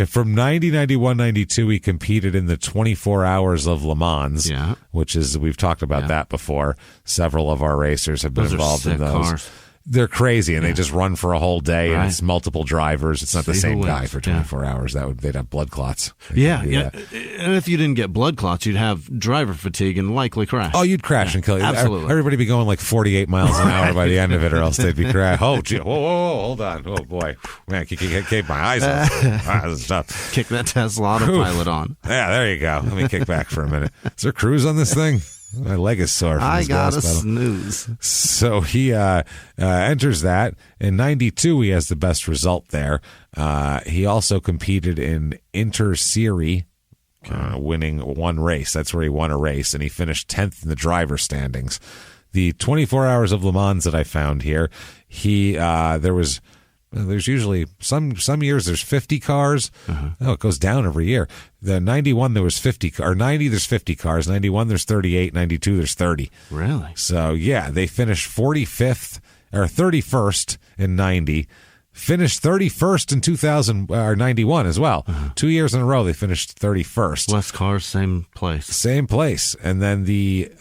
From 90, 91, 92, he competed in the 24 Hours of Le Mans, which is, we've talked about that before. Several of our racers have been involved in those. Cars. They're crazy, and they just run for a whole day, and it's multiple drivers. It's not the same guy for 24 hours. They'd have blood clots. And if you didn't get blood clots, you'd have driver fatigue and likely crash. Oh, you'd crash and kill you. Absolutely. Everybody be going like 48 miles an hour by the end of it, or else they'd be crashed. Oh, gee. Whoa, hold on. Oh, boy. Man, keep my eyes off. This is tough. Kick that Tesla autopilot on. Yeah, there you go. Let me kick back for a minute. Is there cruise on this thing? My leg is sore. I got a snooze. So he enters that. In 92, he has the best result there. He also competed in Inter-Serie, winning one race. That's where he won a race, and he finished 10th in the driver standings. The 24 Hours of Le Mans that I found here, there's usually some years there's 50 cars. Oh, it goes down every year. The 91 there was 50 or 90 there's 50 cars. 91 there's 38. 92 there's 30. Really? So yeah, they finished 45th or 31st in 90. Finished 31st in 2000 or 91 as well. 2 years in a row they finished 31st. Less cars, same place. Same place. And then the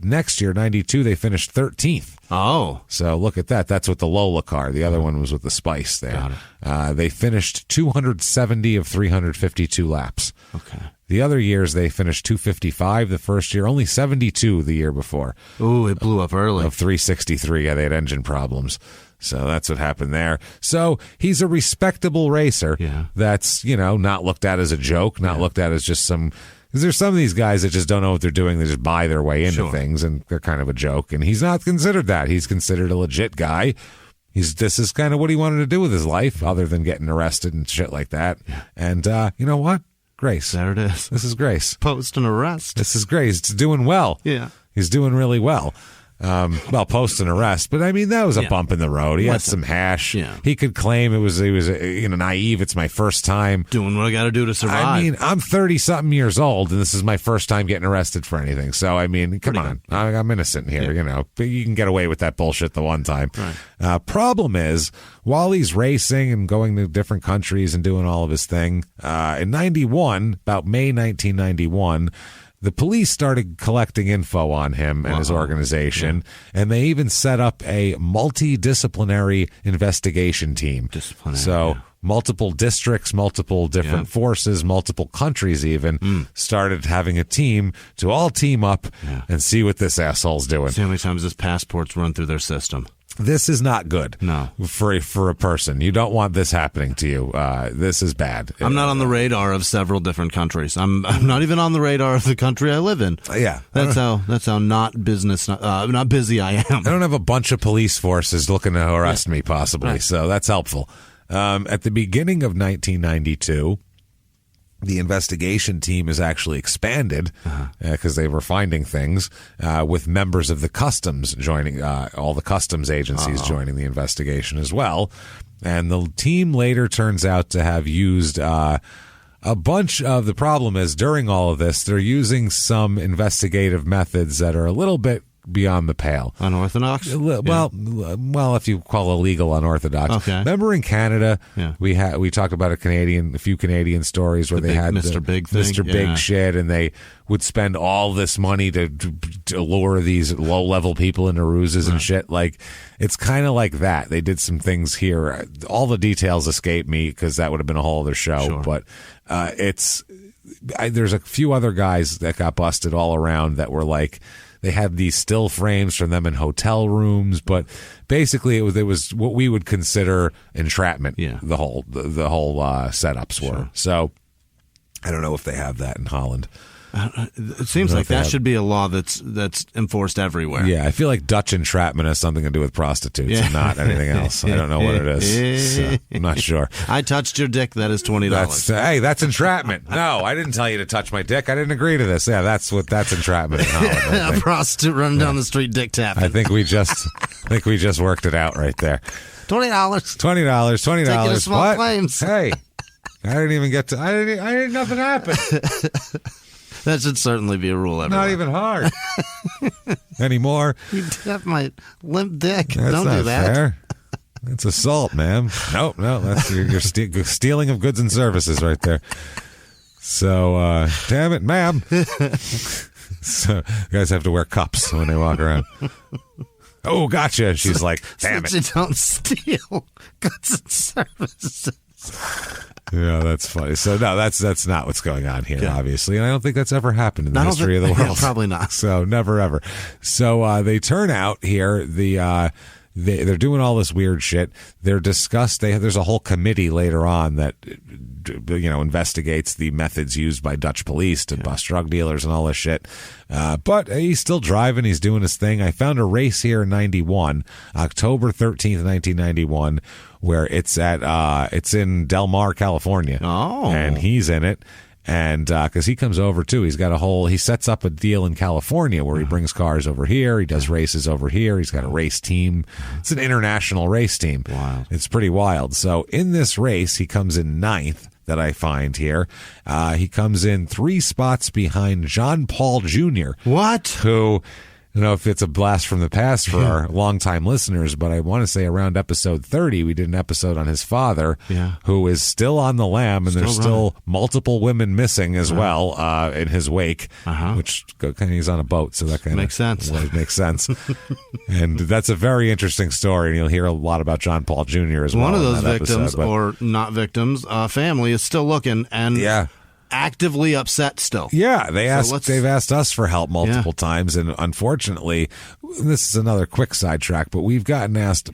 next year, 92, they finished 13th. Oh. So look at that. That's with the Lola car. The other one was with the Spice there. Got it. They finished 270 of 352 laps. Okay. The other years, they finished 255 the first year, only 72 the year before. Ooh, it blew up early. Of 363. Yeah, they had engine problems. So that's what happened there. So he's a respectable racer that's, not looked at as a joke, not looked at as just some... Because there's some of these guys that just don't know what they're doing. They just buy their way into things, and they're kind of a joke. And he's not considered that. He's considered a legit guy. This is kind of what he wanted to do with his life, other than getting arrested and shit like that. Yeah. And you know what? Grace. There it is. This is Grace. Post an arrest. This is Grace. It's doing well. Yeah. He's doing really well. Well, post an arrest, but I mean that was a bump in the road. He had some hash. Yeah. He could claim he was naive. It's my first time doing what I got to do to survive. I mean, I'm 30-something years old, and this is my first time getting arrested for anything. So I mean, come on, I'm innocent here. But you can get away with that bullshit the one time. Right. Problem is, while he's racing and going to different countries and doing all of his thing, in '91, about May 1991. The police started collecting info on him and his organization, and they even set up a multidisciplinary investigation team. Multiple districts, multiple different forces, multiple countries even started having a team to all team up and see what this asshole's doing. See how many times his passports run through their system. This is not good. No. For a person. You don't want this happening to you. This is bad. I'm not on the radar of several different countries. I'm not even on the radar of the country I live in. Yeah. That's how not busy I am. I don't have a bunch of police forces looking to arrest me, possibly. Right. So that's helpful. At the beginning of 1992, the investigation team is actually expanded because they were finding things with members of the customs joining, all the customs agencies joining the investigation as well. And the team later turns out to have used a bunch of the problem is during all of this, they're using some investigative methods that are a little bit beyond the pale. Unorthodox? Well, if you call illegal unorthodox. Okay. Remember in Canada, we talked about a few Canadian stories where they had Mr. Big thing. Mr. Big shit, and they would spend all this money to lure these low-level people into ruses and shit. Like, it's kind of like that. They did some things here. All the details escape me because that would have been a whole other show. Sure. But there's a few other guys that got busted all around that were like, they had these still frames from them in hotel rooms, but basically it was what we would consider entrapment. Yeah. The whole setups were. Sure. So I don't know if they have that in Holland. It seems like that should be a law that's enforced everywhere. Yeah, I feel like Dutch entrapment has something to do with prostitutes and not anything else. I don't know what it is. So I'm not sure. I touched your dick. That is $20. That's entrapment. No, I didn't tell you to touch my dick. I didn't agree to this. Yeah, that's entrapment in Holland. A prostitute running down the street dick tapping. I think we just worked it out right there. $20. $20. Taking a small what? claims. Hey, I didn't even get to. I didn't. Nothing happened. That should certainly be a rule everywhere. Not even hard anymore. You tap my limp dick. That's Don't not do that. fair. That's assault, ma'am. No, that's you're stealing of goods and services right there. So, damn it, ma'am. So, you guys have to wear cups when they walk around. Oh, gotcha. She's like, damn it. You don't steal goods and services. Yeah, that's funny. So no, that's not what's going on here, obviously, and I don't think that's ever happened in the history of the world. Yeah, probably not. So never ever. So they turn out here. They're doing all this weird shit. They're discussed. There's a whole committee later on that investigates the methods used by Dutch police to bust drug dealers and all this shit. But he's still driving. He's doing his thing. I found a race here in '91, October 13th, 1991, where it's in Del Mar, California. Oh, and he's in it. And because he comes over too, he sets up a deal in California where he brings cars over here. He does races over here. He's got a race team. It's an international race team. Wow. It's pretty wild. So in this race, he comes in 9th that I find here. He comes in 3 spots behind John Paul Jr. What? Who, if it's a blast from the past for our longtime listeners, but I want to say around episode 30, we did an episode on his father, who is still on the lam, and there's still multiple women missing as well in his wake, which he's on a boat, so that kind of makes sense. Makes sense. And that's a very interesting story, and you'll hear a lot about John Paul Jr. as well. One of those episode, victims, or not victims, family is still looking, and actively upset still. Yeah, they've asked us for help multiple times, and unfortunately, this is another quick sidetrack, but we've gotten asked.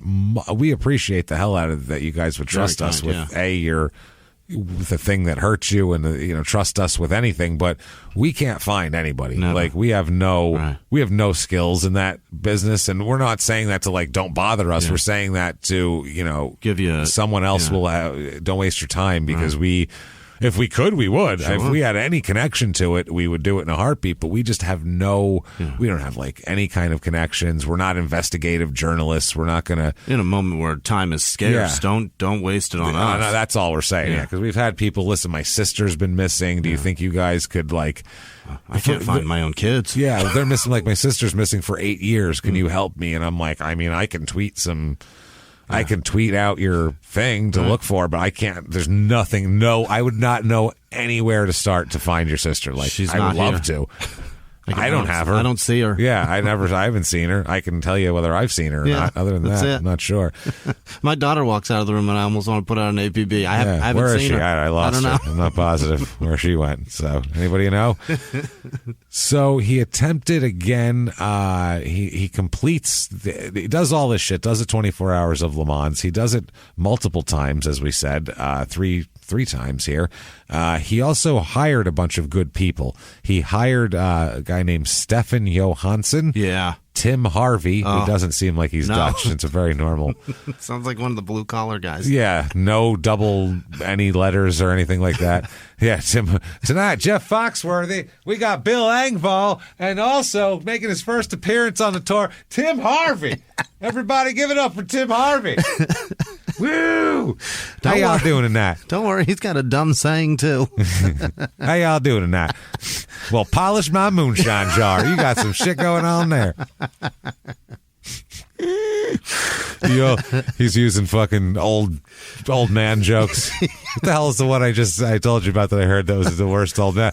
We appreciate the hell out of that you guys would trust us with with the thing that hurts you, and trust us with anything, but we can't find anybody. Never. Like we have no skills in that business, and we're not saying that to don't bother us. We're saying that to give you someone else will don't waste your time, because we If we could, we would. Sure. If we had any connection to it, we would do it in a heartbeat. But we just have we don't have like any kind of connections. We're not investigative journalists. We're not going to. In a moment where time is scarce, don't waste it on us. No, that's all we're saying. Yeah, because we've had people listen. My sister's been missing. Do you think you guys could like? I can't find my own kids. Yeah, they're missing. Like my sister's missing for 8 years. Can you help me? And I'm like, I mean, I can tweet some. I can tweet out your thing to look for, but I can't. There's nothing. No, I would not know anywhere to start to find your sister. Like, she's I not would love here. to. I don't have her. I don't see her. Yeah, I haven't seen her. I can tell you whether I've seen her or not. Other than that, I'm not sure. My daughter walks out of the room and I almost want to put out an APB. I haven't where seen is she? her. I lost her. I'm not positive where she went. So, anybody know? So he attempted again. He completes. He does all this shit. Does it 24 hours of Le Mans. He does it multiple times, as we said. Three times here. He also hired a bunch of good people. He hired a guy named Stefan Johansson. Yeah. Tim Harvey, who doesn't seem like he's Dutch. It's a very normal. Sounds like one of the blue collar guys. Yeah, no double any letters or anything like that. Yeah, Tim. Tonight, Jeff Foxworthy. We got Bill Engvall, and also making his first appearance on the tour, Tim Harvey. Everybody, give it up for Tim Harvey. Woo! How y'all doing tonight? Don't worry, he's got a dumb saying too. How y'all doing tonight? Well, polish my moonshine jar. You got some shit going on there. He's using fucking old man jokes. What the hell is the one I told you about that I heard that was the worst old man?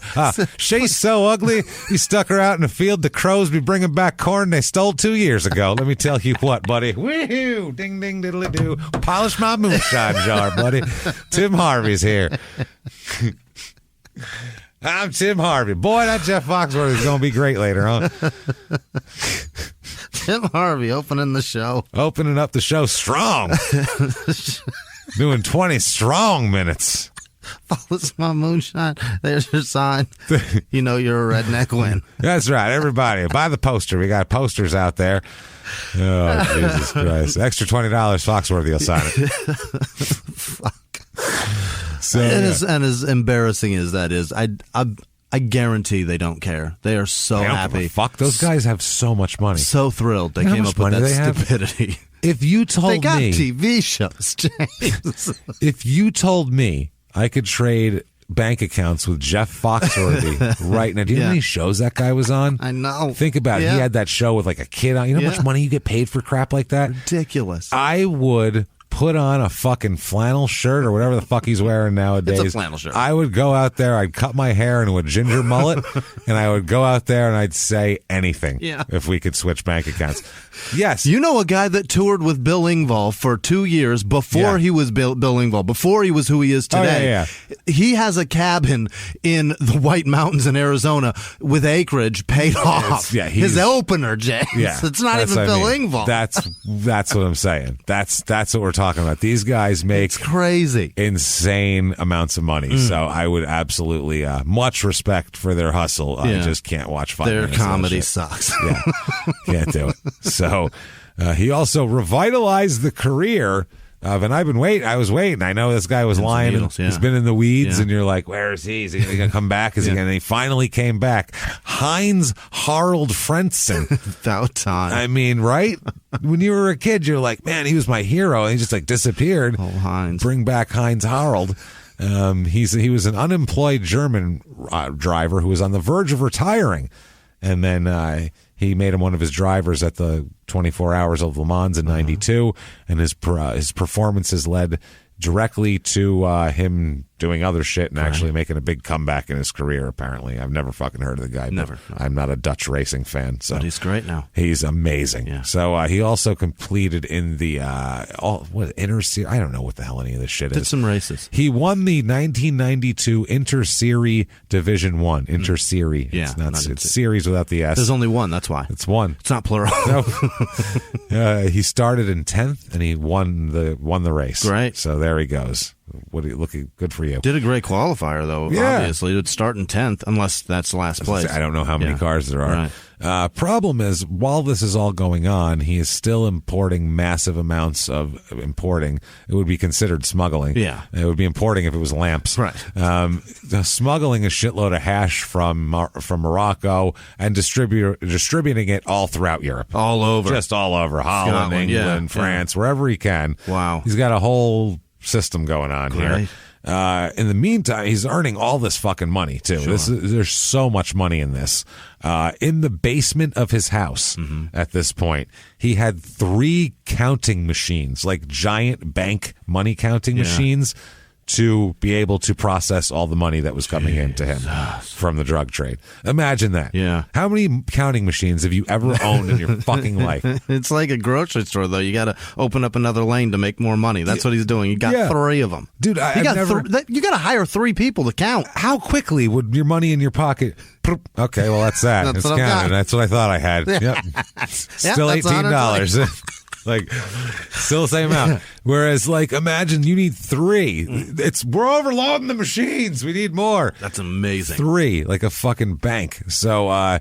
She's so ugly. You stuck her out in the field. The crows be bringing back corn they stole 2 years ago. Let me tell you what, buddy. Woohoo! Ding ding diddly doo. Polish my moonshine jar, buddy. Tim Harvey's here. I'm Tim Harvey. Boy, that Jeff Foxworthy is going to be great later on. Tim Harvey opening the show. Opening up the show strong. Doing 20 strong minutes. Follows my moonshine. There's your sign. You know you're a redneck win. That's right. Everybody, buy the poster. We got posters out there. Oh, Jesus Christ. Extra $20, Foxworthy will sign it. Fuck. So, and as embarrassing as that is, I guarantee they don't care. They are so happy. Fuck, those guys have so much money. So thrilled they came up with that stupidity. If you told me... They got TV shows, James. If you told me I could trade bank accounts with Jeff Foxworthy right now. Do you know how many shows that guy was on? I know. Think about it. He had that show with like a kid on. You know how much money you get paid for crap like that? Ridiculous. I would put on a fucking flannel shirt or whatever the fuck he's wearing nowadays. It's a flannel shirt. I would go out there, I'd cut my hair into a ginger mullet, and I would go out there and I'd say anything if we could switch bank accounts. Yes. You know a guy that toured with Bill Engvall for 2 years before he was Bill Engvall, before he was who he is today. He has a cabin in the White Mountains in Arizona with acreage paid off. His opener, James. Yeah, it's not even Bill Engvall. That's what I'm saying. That's what we're talking about. These guys make crazy, insane amounts of money. So I would absolutely much respect for their hustle. I just can't watch 5 minutes. Their comedy sucks. Yeah, can't do it. So he also revitalized the career of, and I was waiting. I know this guy was lying. He's been in the weeds, and you're like, where is he? Is he going to come back? Is he going to? And he finally came back. Heinz Harald Frentzen. About time. I mean, right? When you were a kid, you're like, man, he was my hero. And he just like disappeared. Oh, Heinz. Bring back Heinz Harald. He was an unemployed German driver who was on the verge of retiring. And then he made him one of his drivers at the 24 Hours of Le Mans in '92, and his performances led directly to him doing other shit and actually making a big comeback in his career, apparently. I've never fucking heard of the guy. Never. I'm not a Dutch racing fan. So. But he's great now. He's amazing. Yeah. So he also completed in the Inter Series. I don't know what the hell any of this shit is. Did some races. He won the 1992 Inter Series Division 1. Inter Series. Yeah. It's series without the S. There's only one. That's why. It's one. It's not plural. No. He started in 10th and he won the race. Great. So there he goes. Looking good for you. Did a great qualifier though. Yeah. Obviously, it would start in 10th unless that's last place. I don't know how many cars there are. Problem is, while this is all going on, he is still importing massive amounts of importing. It would be considered smuggling. Yeah. It would be importing if it was lamps. Right. Smuggling a shitload of hash from Morocco and distributing it all throughout Europe. All over. Just all over. Holland, Scotland, England, France, wherever he can. Wow. He's got a whole system going on here. In the meantime, he's earning all this fucking money too. Sure. There's so much money in this. In the basement of his house at this point, he had 3 counting machines, like giant bank money counting machines, to be able to process all the money that was coming into him from the drug trade. Imagine that. Yeah. How many counting machines have you ever owned in your fucking life? It's like a grocery store, though. You got to open up another lane to make more money. That's what he's doing. You got 3 of them. Dude, you got to hire 3 people to count. How quickly would your money in your pocket... Okay, well, that's that. That's it's what I've counted. got. That's what I thought I had. Yep. Still that's $18. Like, still the same amount. Whereas, like, imagine you need 3. We're overloading the machines. We need more. That's amazing. 3, like a fucking bank. So,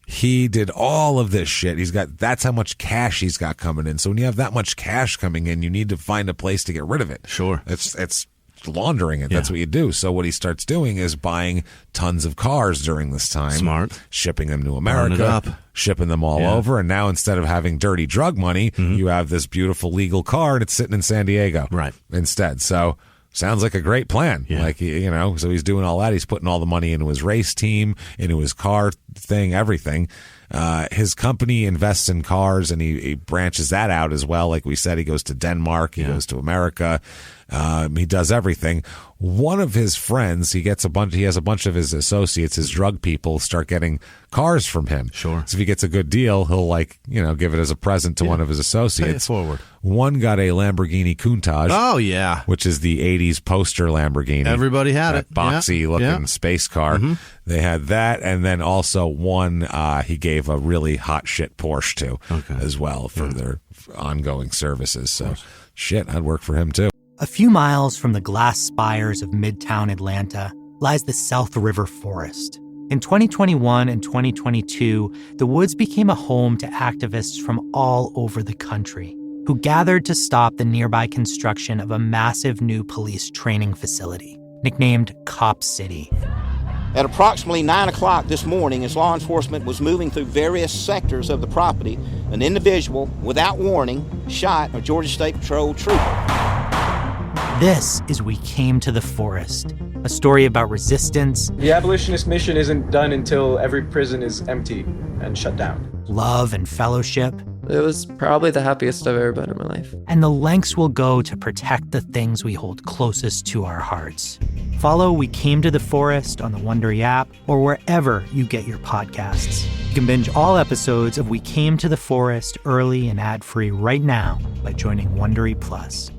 he did all of this shit. That's how much cash he's got coming in. So when you have that much cash coming in, you need to find a place to get rid of it. Sure. It's laundering it. That's what you do. So what he starts doing is buying tons of cars during this time. Smart. Shipping them to Burn it America, up. shipping them all over. And now instead of having dirty drug money, you have this beautiful legal car and it's sitting in San Diego. Right. Instead. So sounds like a great plan. Yeah. Like, so he's doing all that. He's putting all the money into his race team, into his car thing, everything. His company invests in cars and he branches that out as well. Like we said, he goes to Denmark, he goes to America. He does everything. One of his friends, he has a bunch of his associates, his drug people, start getting cars from him. Sure. So if he gets a good deal, he'll give it as a present to one of his associates. Pay it forward. One got a Lamborghini Countach. Oh, yeah. Which is the 80s poster Lamborghini. Everybody had it. Boxy looking space car. They had that. And then also one he gave a really hot shit Porsche to as well for their ongoing services. So shit, I'd work for him too. A few miles from the glass spires of Midtown Atlanta lies the South River Forest. In 2021 and 2022, the woods became a home to activists from all over the country who gathered to stop the nearby construction of a massive new police training facility, nicknamed Cop City. At approximately 9 o'clock this morning, as law enforcement was moving through various sectors of the property, an individual, without warning, shot a Georgia State Patrol trooper. This is We Came to the Forest, a story about resistance. The abolitionist mission isn't done until every prison is empty and shut down. Love and fellowship. It was probably the happiest I've ever been in my life. And the lengths we'll go to protect the things we hold closest to our hearts. Follow We Came to the Forest on the Wondery app or wherever you get your podcasts. You can binge all episodes of We Came to the Forest early and ad-free right now by joining Wondery Plus.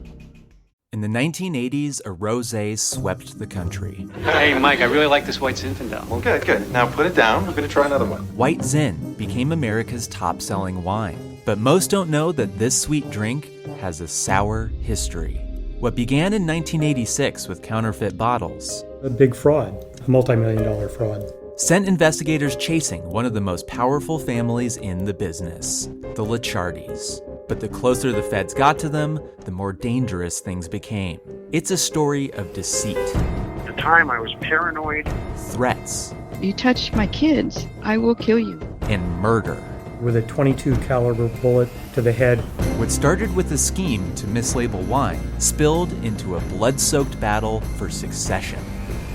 In the 1980s, a rosé swept the country. Hey, Mike, I really like this white Zinfandel. Well, good. Now put it down. We're going to try another one. White Zin became America's top-selling wine. But most don't know that this sweet drink has a sour history. What began in 1986 with counterfeit bottles, A big fraud, a multi-million-dollar fraud, sent investigators chasing one of the most powerful families in the business, the Licciardis. But the closer the feds got to them, the more dangerous things became. It's a story of deceit. At the time, I was paranoid. Threats. You touch my kids, I will kill you. And murder. with a .22 caliber bullet to the head. What started with a scheme to mislabel wine spilled into a blood-soaked battle for succession.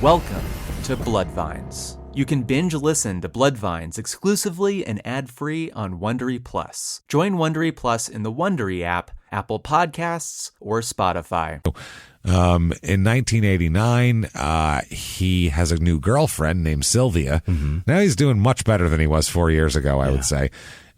Welcome to Bloodvines. You can binge listen to Bloodvines exclusively and ad-free on Wondery Plus. Join Wondery Plus in the Wondery app, Apple Podcasts, or Spotify. In 1989, he has a new girlfriend named Sylvia. Mm-hmm. Now he's doing much better than he was 4 years ago, I would say.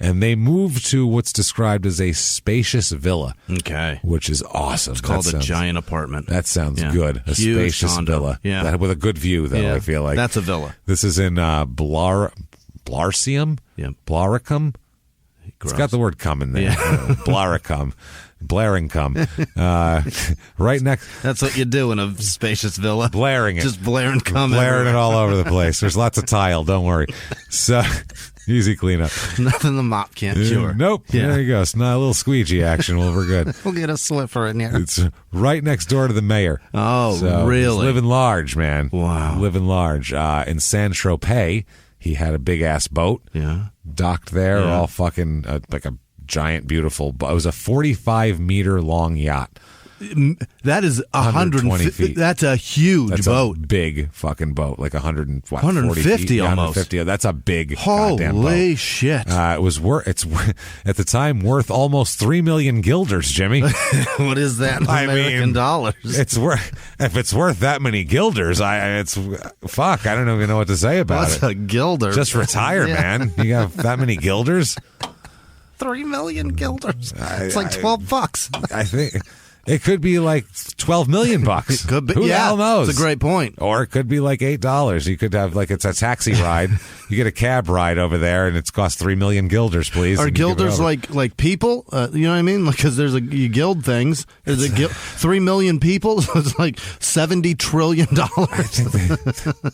And they moved to what's described as a spacious villa. Okay. Which is awesome. It's called a giant apartment. That sounds good. A huge spacious condo. villa. Yeah. With a good view, though, I feel like. That's a villa. This is in Blaricum? Yep. Blaricum? It's got the word cum in there. Yeah. Blaricum. Blaring cum. Right next. That's what you do in a spacious villa. Blaring it. Just blaring cum. Blaring it all over the place. There's lots of tile. Don't worry. So, Easy cleanup. Nothing the mop can't cure. Nope. Yeah. There you go. It's not a little squeegee action. Well, we're good. We'll get a Swiffer in here. It's right next door to the mayor. Oh, so really? He's living large, man. Wow. Living large. In Saint-Tropez, he had a big-ass boat. Yeah. Docked there, all fucking like a giant, beautiful boat. It was a 45-meter long yacht. That is 120 feet. That's a huge boat. A big fucking boat, like 150 150 almost. 150. That's a big goddamn boat. Holy shit! It was it's at the time worth almost 3 million guilders, Jimmy. What is that in American dollars? It's if it's worth that many guilders, it's fuck. I don't even know what to say about What's a guilder? Just retire, man. You got that many guilders? 3 million guilders. It's like $12. I think. It could be like $12 million. It could be. Who the hell knows? It's a great point. Or it could be like $8. You could have it's a taxi ride. You get a cab ride over there, and it's cost 3 million guilders, please. Are guilders like people? You know what I mean? Because you gild things. There's 3 million people. So it's like $70 trillion.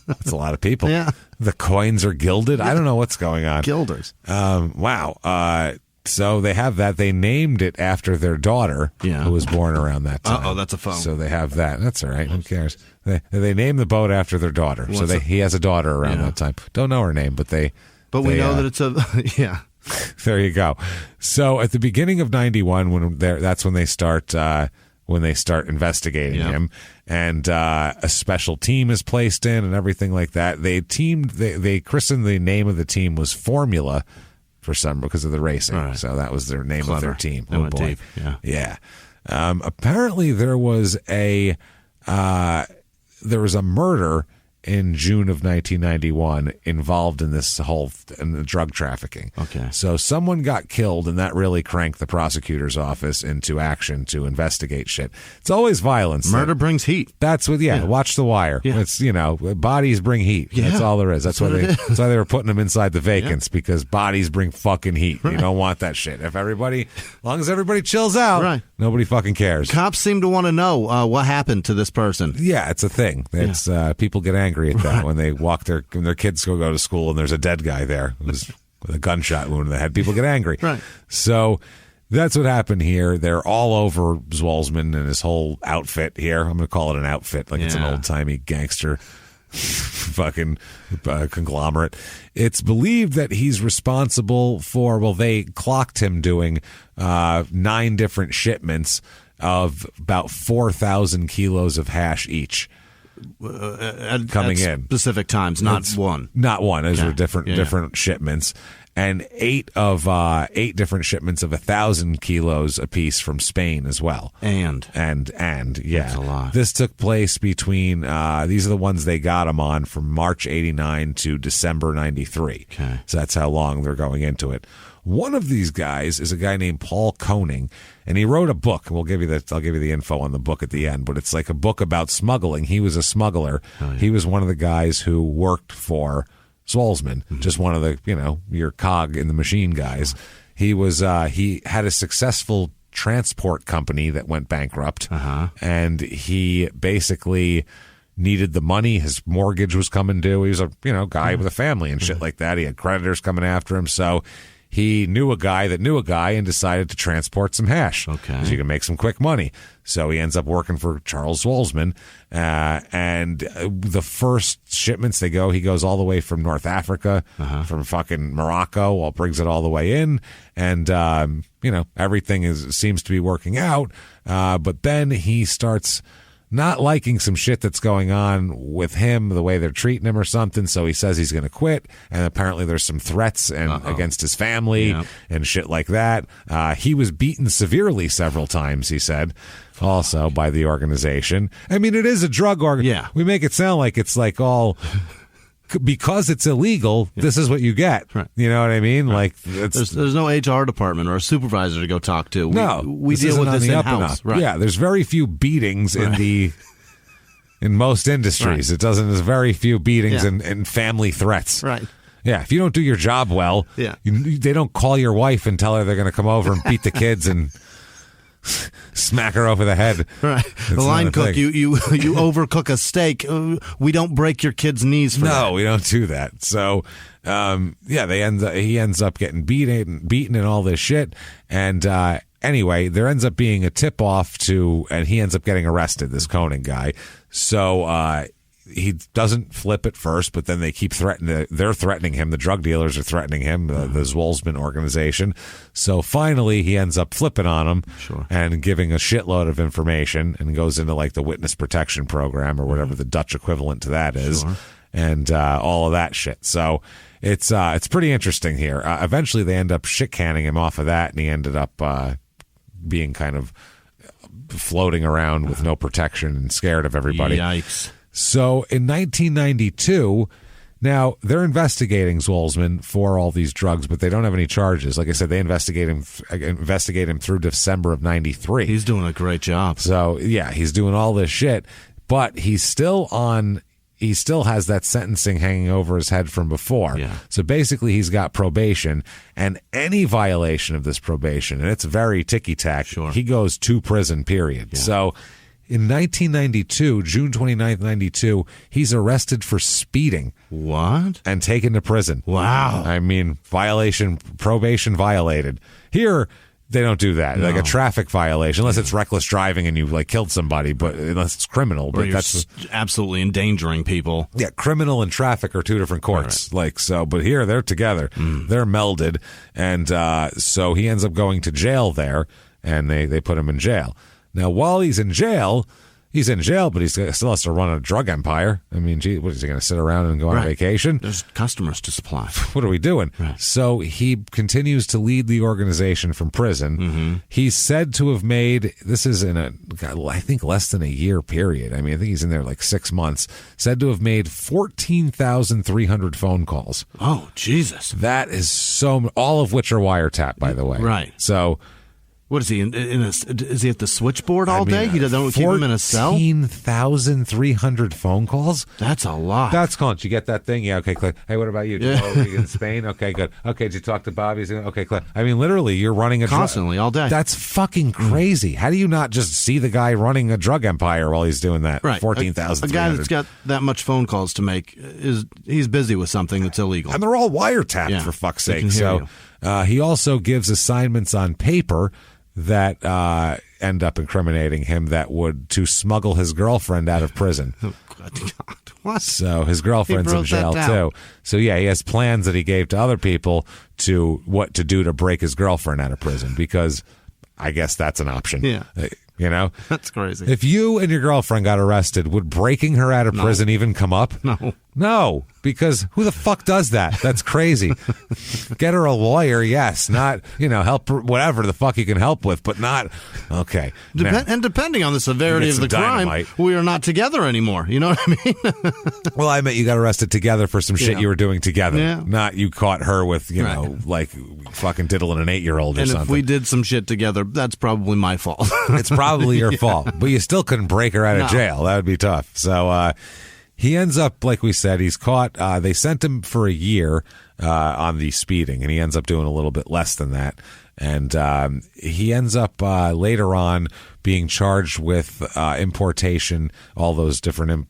That's a lot of people. Yeah. The coins are gilded. I don't know what's going on. Guilders. Wow. So they have that. They named it after their daughter, who was born around that time. Uh-oh, that's a phone. So they have that. That's all right. Who cares? They named the boat after their daughter. He has a daughter around that time. Don't know her name, but we know that it's a yeah. There you go. So at the beginning of '91, that's when they start investigating him, and a special team is placed in and everything like that. They christened the name of the team was Formula. Because of the racing. Right. So that was their name of their team. They went deep. Yeah. Apparently there was a murder in June of 1991 involved in this in the drug trafficking. Okay. So someone got killed, and that really cranked the prosecutor's office into action to investigate shit. It's always violence. Murder brings heat. That's what. Yeah. Watch The Wire. Yeah. It's bodies bring heat. Yeah. That's all there is. That's why they were putting them inside the vacants because bodies bring fucking heat. Right. You don't want that shit. As long as everybody chills out, right. Nobody fucking cares. Cops seem to want to know what happened to this person. Yeah, it's a thing. It's people get angry at that when they walk when their kids go to school and there's a dead guy there with a gunshot wound in the head. People get angry. Right. So that's what happened here. They're all over Zwolsman and his whole outfit here. I'm going to call it an outfit, like it's an old-timey gangster fucking conglomerate. It's believed that he's responsible for, they clocked him doing 9 different shipments of about 4,000 kilos of hash each. Coming in specific times, not one. Those were different shipments, and 8 different shipments of 1,000 kilos apiece from Spain as well. And yeah, that's a lot. This took place between these are the ones they got him on from March '89 to December '93. Okay, so that's how long they're going into it. One of these guys is a guy named Paul Koning, and he wrote a book. I'll give you the info on the book at the end, but it's like a book about smuggling. He was a smuggler. Oh, yeah. He was one of the guys who worked for Zwolsman, just one of the, your cog in the machine guys. He was he had a successful transport company that went bankrupt, and he basically needed the money. His mortgage was coming due. He was a guy with a family and shit like that. He had creditors coming after him, so he knew a guy that knew a guy and decided to transport some hash. Okay. Because you can make some quick money. So he ends up working for Charles Zwolsman. And the first shipments he goes all the way from North Africa, from fucking Morocco, brings it all the way in. And, everything seems to be working out. But then he starts not liking some shit that's going on with him, the way they're treating him or something. So he says he's going to quit. And apparently there's some threats against his family and shit like that. He was beaten severely several times, he said, also by the organization. I mean, it is a drug organization. Yeah. We make it sound like it's like all... Because it's illegal, this is what you get. Right. You know what I mean? Right. Like there's no HR department or a supervisor to go talk to. We deal with this in-house. Right. Yeah, there's very few beatings in most industries. Right. There's very few beatings and family threats. Right. Yeah, if you don't do your job well, they don't call your wife and tell her they're going to come over and beat the kids and smack her over the head. Right. The line cook, you overcook a steak. We don't break your kid's knees for that. No, we don't do that. So, he ends up getting beaten and all this shit. And anyway, there ends up being a tip-off and he ends up getting arrested, this Koenig guy. So he doesn't flip at first, but then they keep they're threatening him. The drug dealers are threatening him, the Zwolsman organization. So finally, he ends up flipping on him and giving a shitload of information and goes into like the witness protection program or whatever the Dutch equivalent to that is. And all of that shit. So it's pretty interesting here. Eventually, they end up shit-canning him off of that, and he ended up being kind of floating around with no protection and scared of everybody. Yikes. So in 1992, now they're investigating Zwolsman for all these drugs, but they don't have any charges. Like I said, they investigate him through December of 93. He's doing a great job. So, yeah, he's doing all this shit, but he still has that sentencing hanging over his head from before. Yeah. So basically he's got probation, and any violation of this probation, and it's very ticky-tack, he goes to prison, period. Yeah. So in 1992, June 29th, 92, he's arrested for speeding. What? And taken to prison. Wow. I mean, probation violated. Here, they don't do that. No. Like a traffic violation, unless it's reckless driving and you like killed somebody, but unless it's criminal. But that's absolutely endangering people. Yeah, criminal and traffic are two different courts. Right. Like so, but here they're together. They're melded, and so he ends up going to jail there, and they put him in jail. Now, while he's in jail, but he still has to run a drug empire. I mean, gee, what is he going to sit around and go on vacation? There's customers to supply. What are we doing? Right. So he continues to lead the organization from prison. Mm-hmm. He's said to have made, this is in I think less than a year period. I mean, I think he's in there like 6 months. Said to have made 14,300 phone calls. Oh, Jesus. That is all of which are wiretapped, by the way. Right. So... What is he is he at the switchboard all day? He don't keep him in a cell? 14,300 phone calls? That's a lot. That's cool. Did you get that thing? Yeah, okay, click. Hey, what about you? Yeah. Oh, you in Spain? Okay, good. Okay, did you talk to Bobby? Okay, click. I mean, literally, you're running a constantly all day. That's fucking crazy. How do you not just see the guy running a drug empire while he's doing that? Right. 14,000. A guy that's got that much phone calls to make he's busy with something that's illegal. And they're all wiretapped, for fuck's sake. So he also gives assignments on paper that end up incriminating him to smuggle his girlfriend out of prison. Oh, God. What? So his girlfriend's in jail too. So yeah, he has plans that he gave to other people to what to do to break his girlfriend out of prison, because I guess that's an option. Yeah. You know? That's crazy. If you and your girlfriend got arrested, would breaking her out of prison even come up? No, because who the fuck does that? That's crazy. Get her a lawyer, yes. Not, help her, whatever the fuck you can help with, but not, okay. And depending on the severity of the crime, we are not together anymore. You know what I mean? Well, I meant you got arrested together for some shit you were doing together. Yeah. Not you caught her with, like fucking diddling an 8-year-old or something. And if we did some shit together, that's probably my fault. It's probably your fault. But you still couldn't break her out of jail. That would be tough. So, he ends up, like we said, he's caught. They sent him for a year on the speeding, and he ends up doing a little bit less than that. And he ends up later on being charged with importation, all those different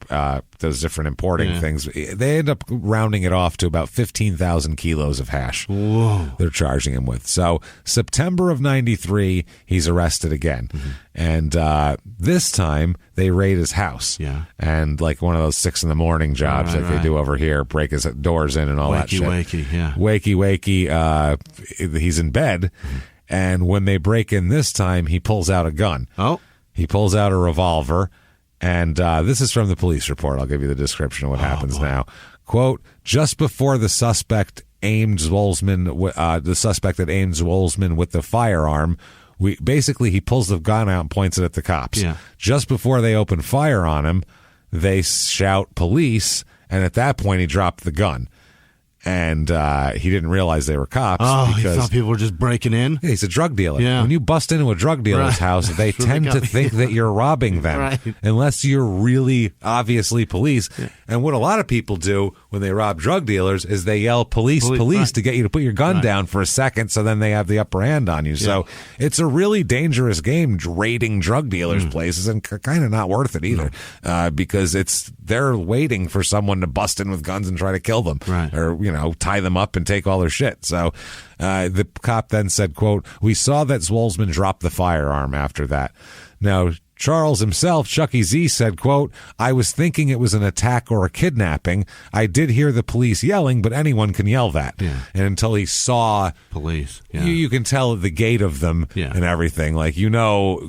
importing things. They end up rounding it off to about 15,000 kilos of hash. Whoa. They're charging him with. So September of 93, he's arrested again. Mm-hmm. And this time they raid his house. Yeah. And like one of those 6 a.m. jobs they do over here, break his doors in and all that shit. Wakey, yeah. Wakey. He's in bed. Mm-hmm. And when they break in this time, he pulls out a gun. Oh. He pulls out a revolver. And this is from the police report. I'll give you the description of what happens now. Quote, just before the suspect aimed Zwolsman with the firearm, he pulls the gun out and points it at the cops. Yeah. Just before they open fire on him, they shout police. And at that point, he dropped the gun. And he didn't realize they were cops. Oh, because he thought people were just breaking in? He's a drug dealer. Yeah. When you bust into a drug dealer's house, they tend to think that you're robbing them, unless you're really obviously police. Yeah. And what a lot of people do when they rob drug dealers is they yell, police, to get you to put your gun down for a second, so then they have the upper hand on you. Yeah. So it's a really dangerous game, raiding drug dealers' places, and kind of not worth it either, because they're waiting for someone to bust in with guns and try to kill them, or tie them up and take all their shit. So the cop then said, quote, "We saw that Zwolsman dropped the firearm after that." Now, Charles himself, Chucky Z, said, quote, "I was thinking it was an attack or a kidnapping. I did hear the police yelling, but anyone can yell that." Yeah. And until he saw police, you can tell at the gait of them and everything. Like,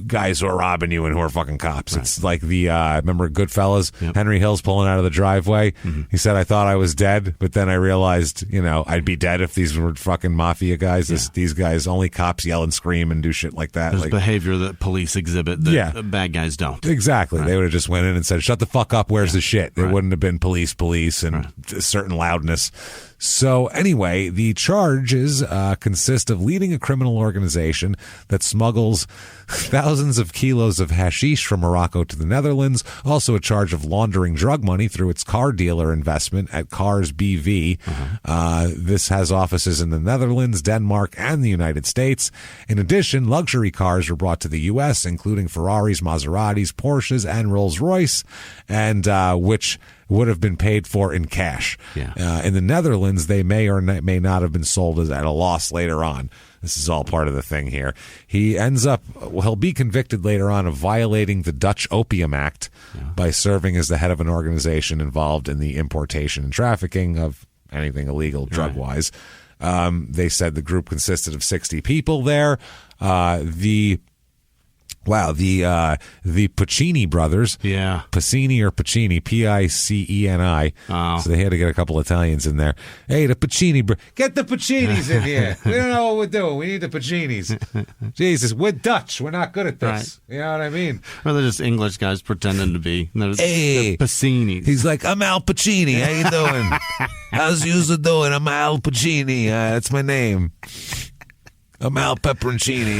guys who are robbing you and who are fucking cops. Right. It's like remember Goodfellas? Yep. Henry Hill's pulling out of the driveway. Mm-hmm. He said, "I thought I was dead, but then I realized, I'd be dead if these were fucking mafia guys." Yeah. These guys, only cops yell and scream and do shit like that. There's behavior that police exhibit that bad guys don't. Exactly. Right. They would have just went in and said, "Shut the fuck up, where's the shit?" There wouldn't have been police, and a certain loudness. So anyway, the charges consist of leading a criminal organization that smuggles thousands of kilos of hashish from Morocco to the Netherlands, also a charge of laundering drug money through its car dealer investment at Cars BV. This has offices in the Netherlands, Denmark, and the United States. In addition, luxury cars were brought to the U.S., including Ferraris, Maseratis, Porsches, and Rolls-Royce, and which would have been paid for in cash. Yeah. In the Netherlands, they may or may not have been sold at a loss later on. This is all part of the thing here. He'll be convicted later on of violating the Dutch Opium Act by serving as the head of an organization involved in the importation and trafficking of anything illegal drug-wise. They said the group consisted of 60 people there. The Pacini brothers. Yeah. Pacini or Pacini, Piceni. Oh. So they had to get a couple Italians in there. Hey, the Pacini get the Pacinis in here. We don't know what we're doing. We need the Pacinis. Jesus, we're Dutch. We're not good at this. Right. You know what I mean? Or they're just English guys pretending to be. They're Pacinis. He's like, "I'm Al Pacini. How you doing? How's you doing? I'm Al Pacini. That's my name. I'm Al Pepperoncini."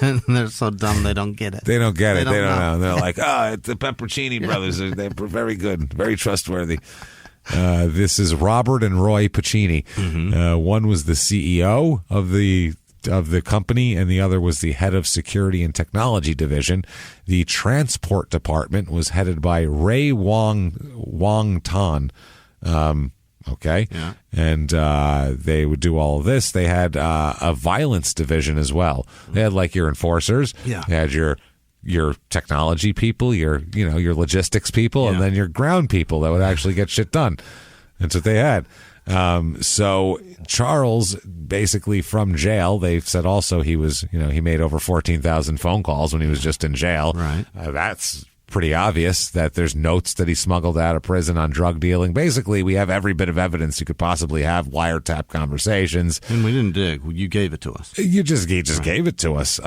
And they're so dumb they don't get it. They don't get it. They don't know. They're like, it's the Pepperoncini brothers. They're very good, very trustworthy. This is Robert and Roy Pacini. Mm-hmm. One was the CEO of the company, and the other was the head of security and technology division. The transport department was headed by Ray Wong Tan. Okay. Yeah. And they would do all of this. They had a violence division as well. They had like your enforcers. Yeah. They had your technology people, your logistics people, and then your ground people that would actually get shit done. That's what they had. So Charles, basically from jail, they said also he was, he made over 14,000 phone calls when he was just in jail. Right. That's pretty obvious that there's notes that he smuggled out of prison on drug dealing. Basically, we have every bit of evidence you could possibly have, wiretap conversations. And we didn't dig. You gave it to us. He just gave it to us.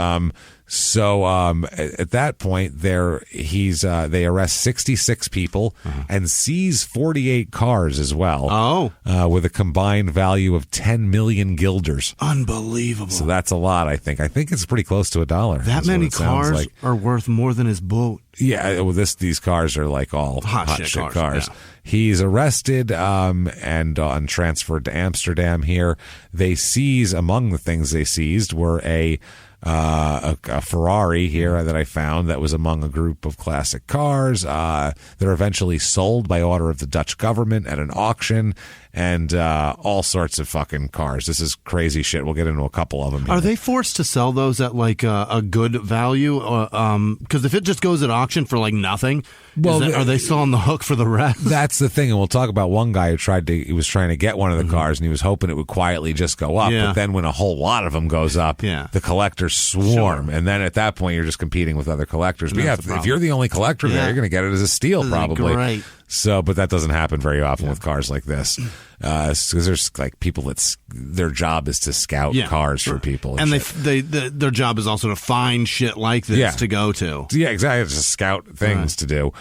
So at that point, they arrest 66 people and seize 48 cars as well. With a combined value of 10 million guilders. Unbelievable. So that's a lot, I think. I think it's pretty close to $1. That many cars are worth more than his boat. Yeah, well, these cars are like all hot shit cars. Yeah. He's arrested and transferred to Amsterdam here. Among the things they seized were a Ferrari here that I found that was among a group of classic cars. They're eventually sold by order of the Dutch government at an auction, and all sorts of fucking cars. This is crazy shit. We'll get into a couple of them here. Are they forced to sell those at like a good value? Because if it just goes at auction for like nothing, are they still on the hook for the rest? That's the thing, and we'll talk about one guy who was trying to get one of the cars, and he was hoping it would quietly just go up. Yeah. But then when a whole lot of them goes up, the collectors swarm, and then at that point you're just competing with other collectors. But if you're the only collector there, you're going to get it as a steal probably. Great. So, but that doesn't happen very often with cars like this. because there's like people their job is to scout cars for people, and their job is also to find shit like this to go to. Yeah, exactly. It's just scout things to do.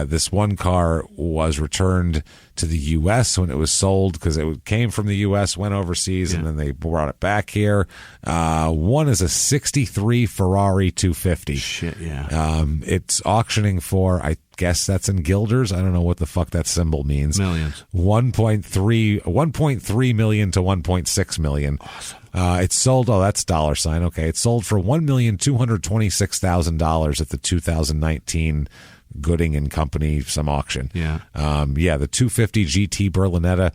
This one car was returned to the U.S. when it was sold because it came from the U.S., went overseas, and then they brought it back here. One is a 63 Ferrari 250. Shit, yeah. It's auctioning for, I guess that's in guilders. I don't know what the fuck that symbol means. Millions. 1.3 million to 1.6 million. Awesome. It's sold. Oh, that's $. Okay, it's sold for $1,226,000 at the 2019 Gooding and Company some auction. Yeah. The 250 GT Berlinetta.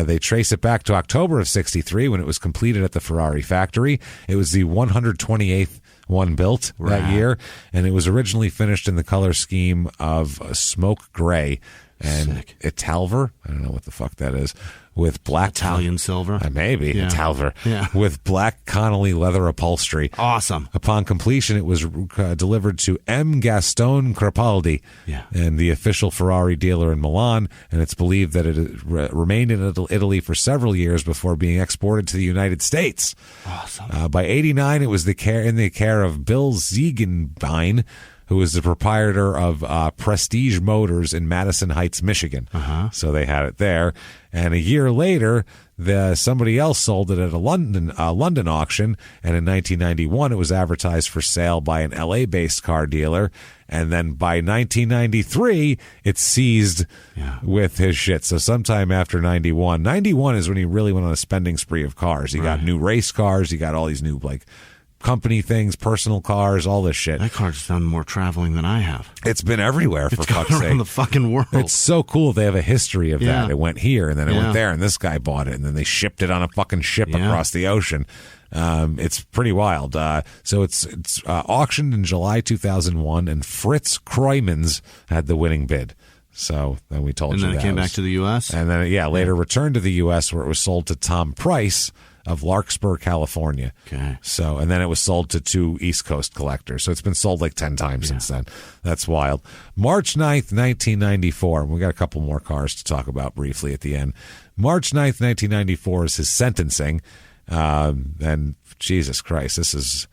They trace it back to October of '63 when it was completed at the Ferrari factory. It was the 128th one built that year, and it was originally finished in the color scheme of smoke gray and Italver. I don't know what the fuck that is. With black Italian silver, maybe Italver, with black Connolly leather upholstery. Awesome. Upon completion, it was delivered to M. Gastone Crepaldi, and the official Ferrari dealer in Milan. And it's believed that it remained in Italy for several years before being exported to the United States. Awesome. By '89, it was in the care of Bill Ziegenbein, who was the proprietor of Prestige Motors in Madison Heights, Michigan. So they had it there. And a year later, somebody else sold it at a London auction. And in 1991, it was advertised for sale by an LA-based car dealer. And then by 1993, it's seized with his shit. So sometime after 91 is when he really went on a spending spree of cars. He got new race cars. He got all these new, company things, personal cars, all this shit. That car's done more traveling than I have. It's been everywhere, for fuck's sake. Around the fucking world. It's so cool. They have a history of that. It went here, and then it went there, and this guy bought it, and then they shipped it on a fucking ship across the ocean. It's pretty wild. So it's auctioned in July 2001, and Fritz Kroimans had the winning bid. So then we told you that. And then it came back to the U.S.? And then, later returned to the U.S., where it was sold to Tom Price of Larkspur, California. Okay. So, and then it was sold to 2 East Coast collectors. So it's been sold 10 times since then. That's wild. March 9th, 1994. We got a couple more cars to talk about briefly at the end. March 9th, 1994 is his sentencing. And Jesus Christ, this is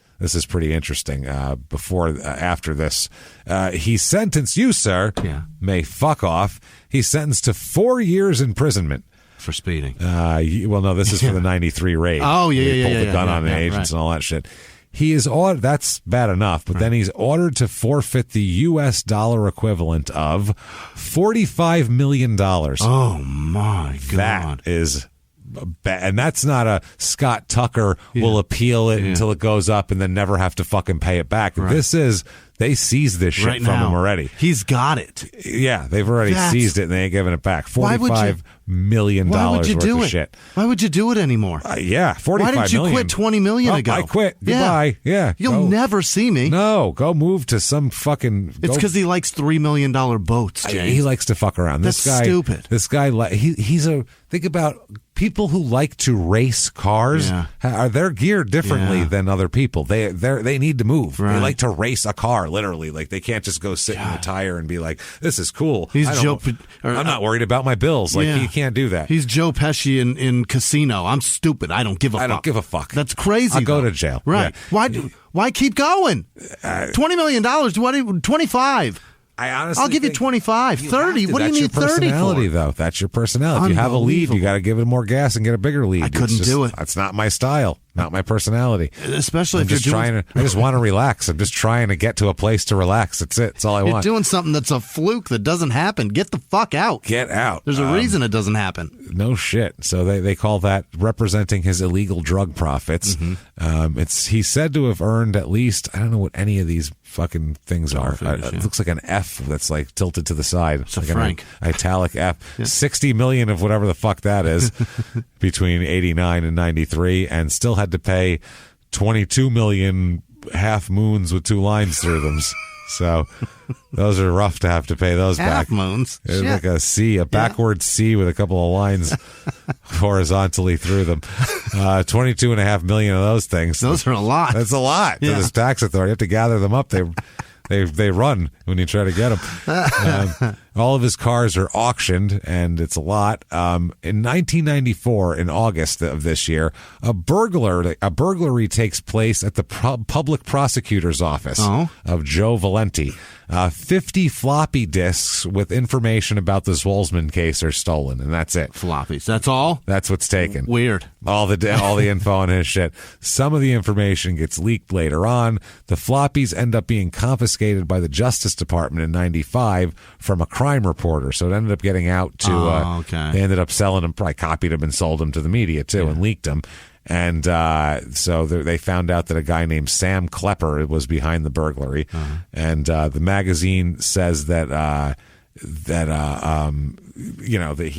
pretty interesting. After this, he sentenced you, sir, may fuck off. He's sentenced to 4 years imprisonment. For speeding. No, this is for the 93 raid. Oh, yeah, He pulled the gun on the agents and all that shit. He is ordered, that's bad enough, but then he's ordered to forfeit the U.S. dollar equivalent of $45 million. Oh, my God. That is bad. And that's not a Scott Tucker will appeal it until it goes up and then never have to fucking pay it back. Right. This is... They seized this shit from him already. He's got it. Yeah, they've already seized it and they ain't giving it back. $45 million worth of shit. Why would you do it anymore? $45 million. Why didn't you quit $20 million ago? I quit. Goodbye. Yeah. You'll never see me. No, go move to some fucking... It's because he likes $3 million boats, James. He likes to fuck around. That's stupid. This guy, he's a... Think about... People who like to race cars they're geared differently than other people. They need to move. Right. They like to race a car, literally. They can't just go sit in the tire and be like, "This is cool." I'm not worried about my bills. You can't do that. He's Joe Pesci in Casino. I'm stupid. I don't give a fuck. I don't give a fuck. That's crazy. I'll go to jail. Right? Yeah. Why keep going? $20 million. What? 25. I'll give you 25, 30. What do you need 30 for? That's your personality, though. That's your personality. If you have a lead, you got to give it more gas and get a bigger lead. I couldn't do it. That's not my style. Not my personality. Especially if I just want to relax. I'm just trying to get to a place to relax. That's it. That's all I want. You're doing something that's a fluke that doesn't happen. Get the fuck out. Get out. There's a reason it doesn't happen. No shit. So they call that representing his illegal drug profits. Mm-hmm. He's said to have earned at least, I don't know what any of these fucking things are. It looks like an F that's tilted to the side. It's a franc. An italic F. 60 million of whatever the fuck that is between 89 and 93, and still had to pay 22 million half moons with 2 lines through them. So those are rough to have to pay those half back. Moons. It's like a C, a backward C with a couple of lines horizontally through them. 22.5 million of those things. Those are a lot. That's a lot to this tax authority. You have to gather them up. They run when you try to get them. All of his cars are auctioned, and it's a lot. In 1994, in August of this year, a burglary takes place at the public prosecutor's office of Joe Valenti. 50 floppy disks with information about the Zwolsman case are stolen, and that's it. Floppies. That's all? That's what's taken. Weird. All the info on his shit. Some of the information gets leaked later on. The floppies end up being confiscated by the Justice Department in 95 from a crime reporter. So it ended up getting out to, they ended up selling them, probably copied them and sold them to the media too, and leaked them. And so they found out that a guy named Sam Klepper was behind the burglary. And the magazine says that he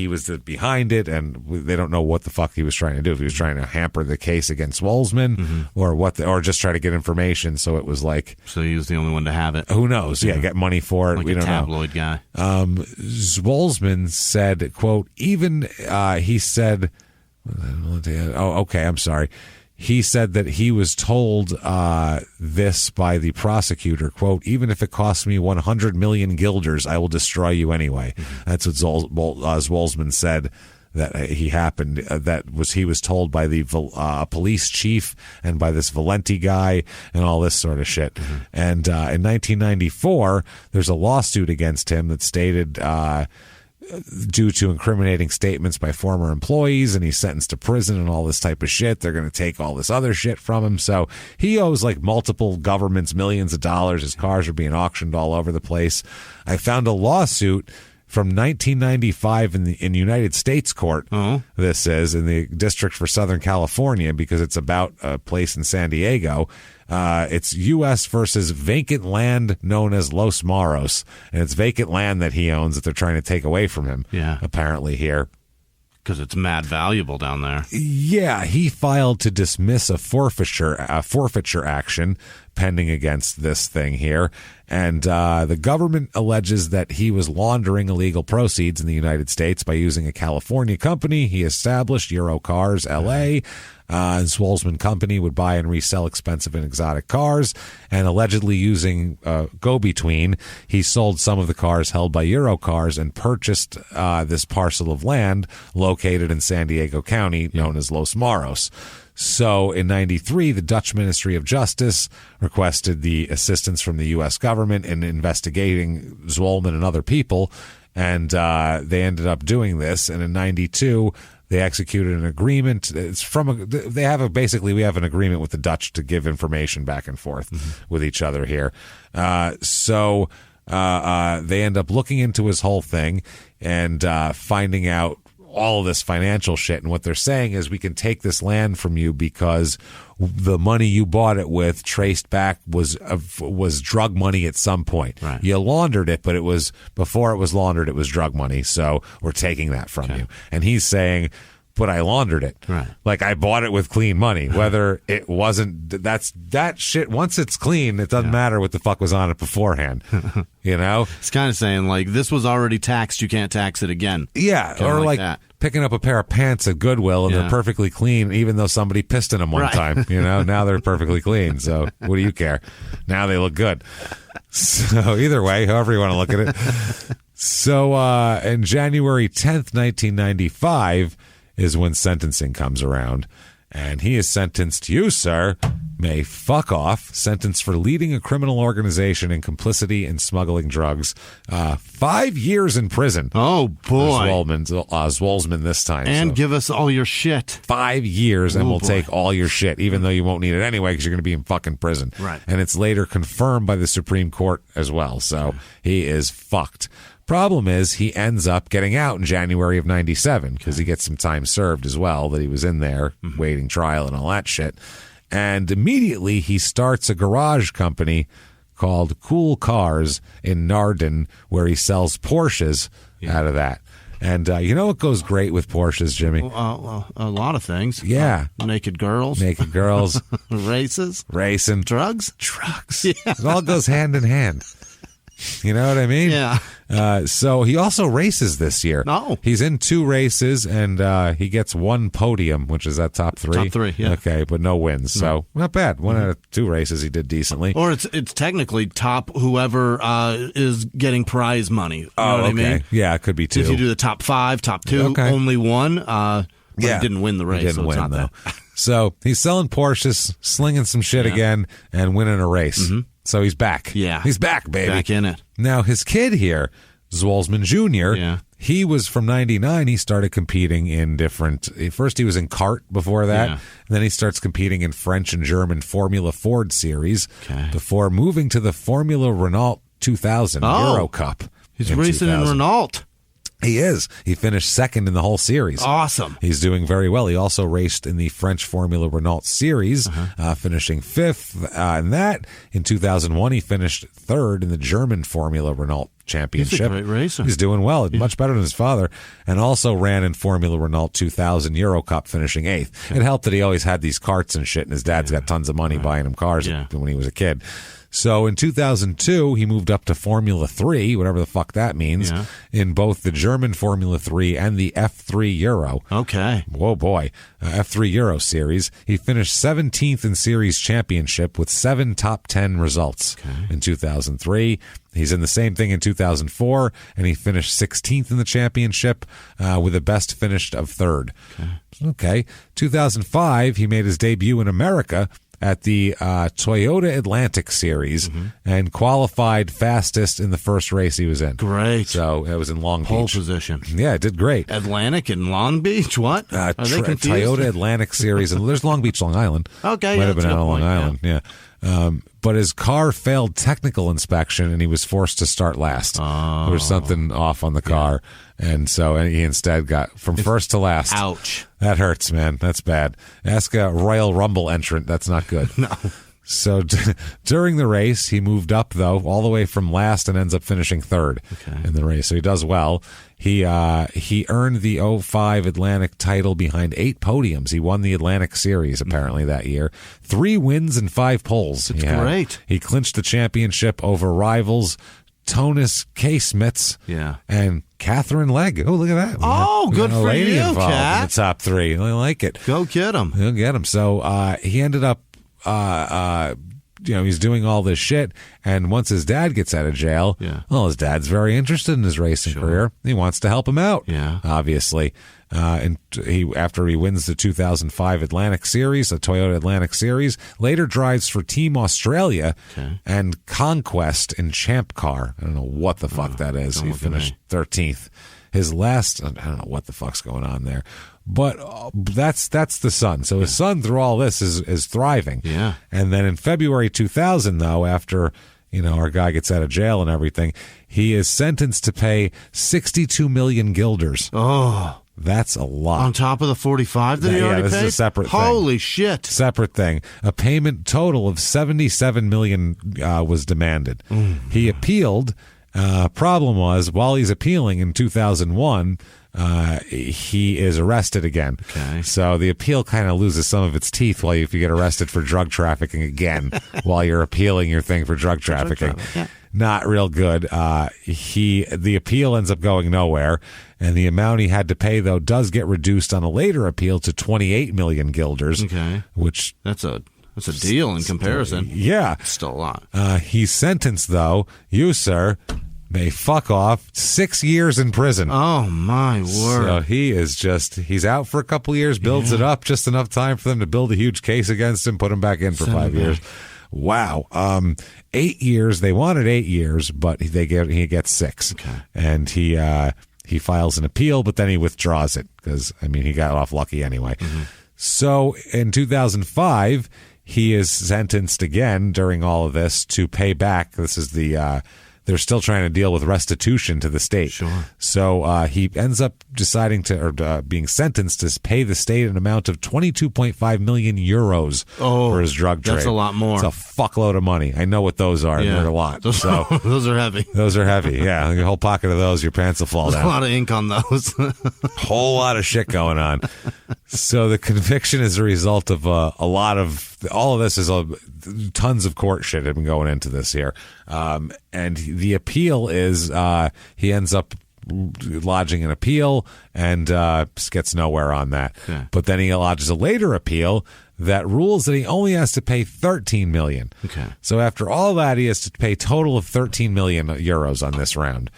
was behind it, and they don't know what the fuck he was trying to do. If he was trying to hamper the case against Zwolsman, or just try to get information. So it was like, so he was the only one to have it. Who knows? Yeah, get money for it. Like we don't tabloid guy. Zwolsman said, "quote even he said." I'm sorry. He said that he was told this by the prosecutor, quote, even if it costs me 100 million guilders, I will destroy you anyway. That's what Zwolsman said that he was told by the police chief and by this Valenti guy and all this sort of shit. And in 1994, there's a lawsuit against him that stated due to incriminating statements by former employees, and he's sentenced to prison and all this type of shit. They're going to take all this other shit from him. So he owes like multiple governments millions of dollars. His cars are being auctioned all over the place. I found a lawsuit from 1995 in United States court. This is in the District for Southern California, because it's about a place in San Diego. It's U.S. versus vacant land known as Los Maros, and it's vacant land that he owns that they're trying to take away from him. Yeah, apparently here. Because it's mad valuable down there. Yeah, he filed to dismiss a forfeiture action pending against this thing here. And the government alleges that he was laundering illegal proceeds in the United States by using a California company he established, Eurocars LA. Zwolsman Company would buy and resell expensive and exotic cars, and allegedly using go-between, he sold some of the cars held by Eurocars and purchased this parcel of land located in San Diego County known as Los Maros. So in 93, the Dutch Ministry of Justice requested the assistance from the U.S. government in investigating Zwolsman and other people, and they ended up doing this. And in 92, they executed an agreement. We have an agreement with the Dutch to give information back and forth with each other here. So they end up looking into his whole thing and finding out all of this financial shit. And what they're saying is, we can take this land from you because the money you bought it with traced back was drug money at some point. Right. You laundered it, but before it was laundered, it was drug money. So we're taking that from you. And he's saying, but I laundered it. Right. Like, I bought it with clean money. Whether it wasn't, that shit, once it's clean, it doesn't matter what the fuck was on it beforehand. You know? It's kind of saying, like, this was already taxed, you can't tax it again. Yeah. Kinda or like that. Picking up a pair of pants at Goodwill and they're perfectly clean, even though somebody pissed in them one time. You know, now they're perfectly clean. So what do you care? Now they look good. So either way, however you want to look at it. So in January 10th, 1995, is when sentencing comes around, and he is sentenced, you, sir, may fuck off, sentenced for leading a criminal organization in complicity in smuggling drugs. 5 years in prison. Oh, boy. Zwolsman this time. And give us all your shit. 5 years, and we'll take all your shit, even though you won't need it anyway because you're going to be in fucking prison. Right. And it's later confirmed by the Supreme Court as well, so he is fucked. Problem is, he ends up getting out in January of 97 because he gets some time served as well, that he was in there waiting trial and all that shit. And immediately he starts a garage company called Cool Cars in Naarden, where he sells Porsches out of that. And you know what goes great with Porsches, Jimmy? A lot of things. Yeah. Naked girls. Races. Racing. Drugs. Yeah. It all goes hand in hand. You know what I mean? Yeah. So he also races this year. Oh. He's in 2 races, and he gets 1 podium, which is that top 3? Top 3, yeah. Okay, but no wins. So not bad. 1 out of 2 races he did decently. Or it's technically top whoever is getting prize money. You know what I mean? Yeah, it could be 2. If you do the top 5, top 2, only 1. He didn't win the race. He didn't so win, it's not though. that. So he's selling Porsches, slinging some shit again, and winning a race. So he's back. Yeah. He's back, baby. Back in it. Now, his kid here, Zwolsman Jr., he was from 99. He started competing in different. First, he was in kart before that. And then he starts competing in French and German Formula Ford series before moving to the Formula Renault 2000 Euro Cup. He's racing in Renault. He is. He finished 2nd in the whole series. Awesome. He's doing very well. He also raced in the French Formula Renault series, finishing 5th in that. In 2001, he finished 3rd in the German Formula Renault Championship. He's a great racer. He's doing well, much better than his father, and also ran in Formula Renault 2000 Euro Cup, finishing 8th. It helped that he always had these karts and shit, and his dad's got tons of money buying him cars when he was a kid. So in 2002, he moved up to Formula 3, whatever the fuck that means, in both the German Formula 3 and the F3 Euro. Okay. Whoa, boy. F3 Euro series. He finished 17th in series championship with 7 top 10 results in 2003. He's in the same thing in 2004, and he finished 16th in the championship with a best finished of 3rd. Okay. 2005, he made his debut in America at the Toyota Atlantic Series and qualified fastest in the first race he was in. Great. So it was in Long Beach. Pole position. Yeah, it did great. Atlantic and Long Beach? What? Are they confused? Toyota Atlantic Series. And there's Long Beach, Long Island. Okay. Might have been out of Long Island. Yeah. But his car failed technical inspection, and he was forced to start last. There was something off on the car, and so he instead got from first to last. Ouch. That hurts, man. That's bad. Ask a Royal Rumble entrant. That's not good. No. So during the race, he moved up, though, all the way from last and ends up finishing 3rd in the race. So he does well. He earned the 05 Atlantic title behind 8 podiums. He won the Atlantic Series, apparently, that year. 3 wins and 5 poles. That's great. He clinched the championship over rivals Tonis K-Smits and Catherine Legg. Oh, look at that. Oh, good for lady you, involved Cat. in the top 3. I like it. Go get him. He'll get him. So he ended up, he's doing all this shit. And once his dad gets out of jail, well, his dad's very interested in his racing career. He wants to help him out, obviously. And after he wins the 2005 Atlantic Series, the Toyota Atlantic Series, later drives for Team Australia and Conquest in Champ Car. I don't know what the fuck that is. He finished 13th. His last, I don't know what the fuck's going on there. But that's the son. So his son, through all this, is thriving. Yeah. And then in February 2000, though, after our guy gets out of jail and everything, he is sentenced to pay 62 million guilders. Oh. That's a lot. On top of the 45 that he already paid? This is a separate thing. Holy shit. Separate thing. A payment total of 77 million was demanded. He appealed. Problem was, while he's appealing in 2001, he is arrested again. Okay. So the appeal kind of loses some of its teeth if you get arrested for drug trafficking again while you're appealing your thing for drug trafficking. Not real good. The appeal ends up going nowhere, and the amount he had to pay, though, does get reduced on a later appeal to 28 million guilders. Okay. Which that's a deal in comparison. Yeah. It's still a lot. He's sentenced, though, you, sir, may fuck off 6 years in prison. Oh, my word. So he's out for a couple years, builds it up, just enough time for them to build a huge case against him, put him back in for 5 years. Wow. 8 years. They wanted 8 years, but he gets 6. Okay. And he files an appeal, but then he withdraws it because, he got off lucky anyway. So in 2005, he is sentenced again during all of this to pay back. This is they're still trying to deal with restitution to the state. Sure. So he ends up deciding being sentenced to pay the state an amount of 22.5 million euros for his drug trade. That's a lot more. It's a fuckload of money. I know what those are. Yeah. They're a lot. Those are heavy. Those are heavy. Yeah. A whole pocket of those, your pants will fall There's down. a lot of ink on those. Whole lot of shit going on. So the conviction is a result of a lot of all of this is tons of court shit had been going into this here. And the appeal is he ends up lodging an appeal and gets nowhere on that. Yeah. But then he lodges a later appeal that rules that he only has to pay 13 million. Okay. So after all that, he has to pay a total of 13 million euros on this round,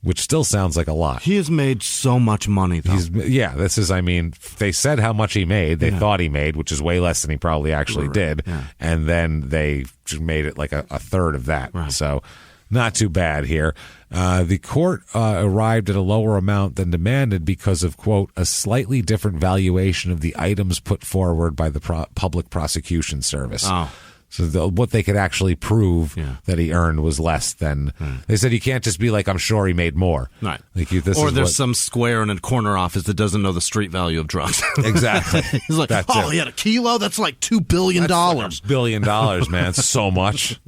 which still sounds like a lot. He has made so much money, though. They said how much he made. They thought he made, which is way less than he probably actually did. Yeah. And then they made it like a third of that. Right. So not too bad here. The court arrived at a lower amount than demanded because of, quote, a slightly different valuation of the items put forward by the public prosecution service. Oh. So what they could actually prove that he earned was less than. They said you can't just be like, I'm sure he made more. Right. Like there's some square in a corner office that doesn't know the street value of drugs. Exactly. He's like, he had a kilo? That's like $2 billion. That's like $1 billion, man. It's so much.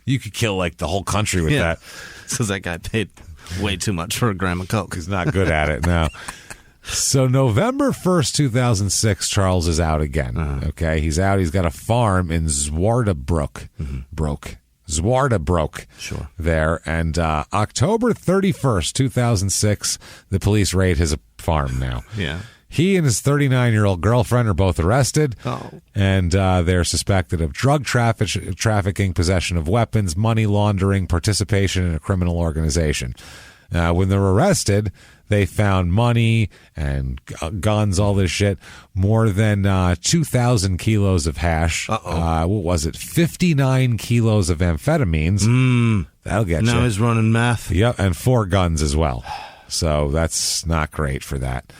You could kill like the whole country with that. Because that guy paid way too much for a gram of coke. He's not good at it now. So November 1st, 2006, Charles is out again. Okay, he's out. He's got a farm in Zwaardebroek. Zwaardebroek. Sure. There. And October 31st, 2006, the police raid his farm now. Yeah. He and his 39-year-old girlfriend are both arrested, Oh. and they're suspected of drug trafficking, possession of weapons, money laundering, participation in a criminal organization. When they're arrested, they found money and guns, all this shit, more than 2,000 kilos of hash. What was it? 59 kilos of amphetamines. That'll get you. Now he's running meth. Yep, and 4 guns as well. So that's not great for that.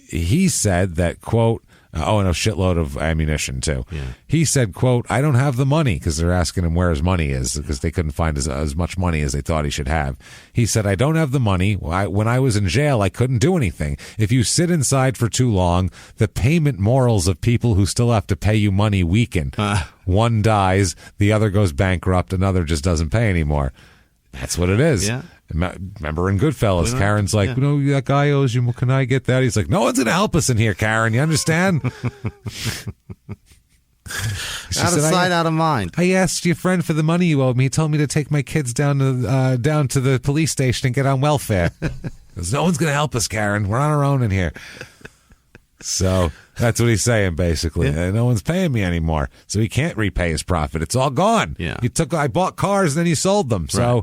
He said that, quote, and a shitload of ammunition, too. Yeah. He said, quote, I don't have the money, because they're asking him where his money is, because they couldn't find as much money as they thought he should have. He said, I don't have the money. When I was in jail, I couldn't do anything. If you sit inside for too long, the payment morals of people who still have to pay you money weaken. One dies, the other goes bankrupt, another just doesn't pay anymore. That's what it is. Yeah. Remember in Goodfellas, Karen's like, that guy owes you. Can I get that? He's like, no one's going to help us in here, Karen. You understand? Out of sight, out of mind. I asked your friend for the money you owed me. He told me to take my kids down to the police station and get on welfare. Because no one's going to help us, Karen. We're on our own in here. So that's what he's saying, basically. Yeah. No one's paying me anymore. So he can't repay his profit. It's all gone. Yeah. I bought cars and then you sold them. So. Right.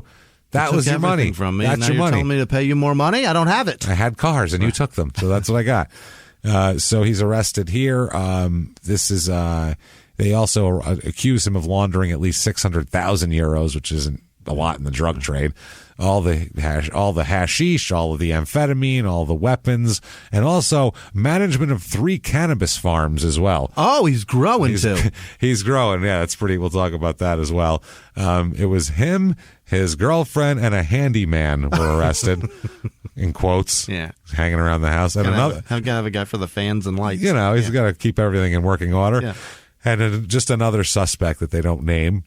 That was your money from me. That's now your you're money. telling me to pay you more money? I don't have it. I had cars and you took them, so that's what I got. So he's arrested here. They also accuse him of laundering at least 600,000 euros, which isn't a lot in the drug trade. All the hashish, all of the amphetamine, all the weapons, and also management of 3 cannabis farms as well. Oh, he's growing too. He's growing. Yeah, that's pretty. We'll talk about that as well. It was him, his girlfriend, and a handyman were arrested, in quotes. Yeah, hanging around the house. And I've got to have a guy for the fans and lights. He's got to keep everything in working order. Yeah. And just another suspect that they don't name.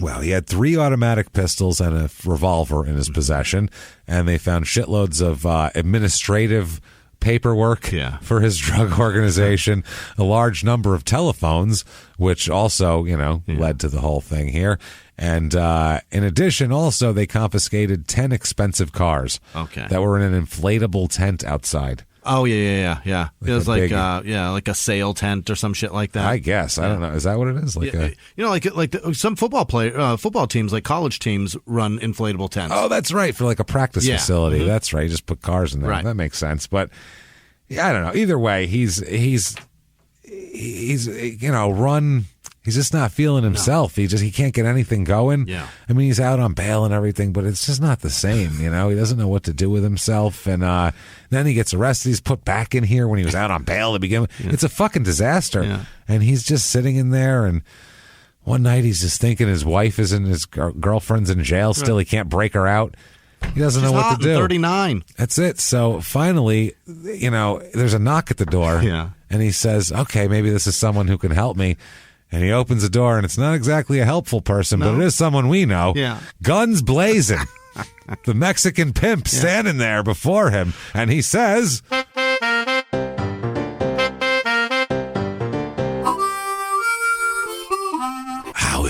Well, he had 3 automatic pistols and a revolver in his possession, and they found shitloads of administrative paperwork for his drug organization, a large number of telephones, which also, led to the whole thing here. And in addition, also, they confiscated 10 expensive cars that were in an inflatable tent outside. Oh, yeah. It was like big, like a sail tent or some shit like that. I guess. I don't know. Is that what it is? Some football teams, like college teams, run inflatable tents. Oh, that's right. For like a practice facility. Mm-hmm. That's right. You just put cars in there. Right. That makes sense. But I don't know. Either way, he's run. He's just not feeling himself. No. He can't get anything going. Yeah. I mean, he's out on bail and everything, but it's just not the same. He doesn't know what to do with himself. And then he gets arrested. He's put back in here when he was out on bail to begin with. Yeah. It's a fucking disaster. Yeah. And he's just sitting in there. And one night he's just thinking his wife is in his girlfriend's in jail still. He can't break her out. He doesn't know what to do. 39. That's it. So finally, there's a knock at the door. Yeah. And he says, okay, maybe this is someone who can help me. And he opens the door, and it's not exactly a helpful person, but it is someone we know. Yeah. Guns blazing. The Mexican pimp standing there before him. And he says...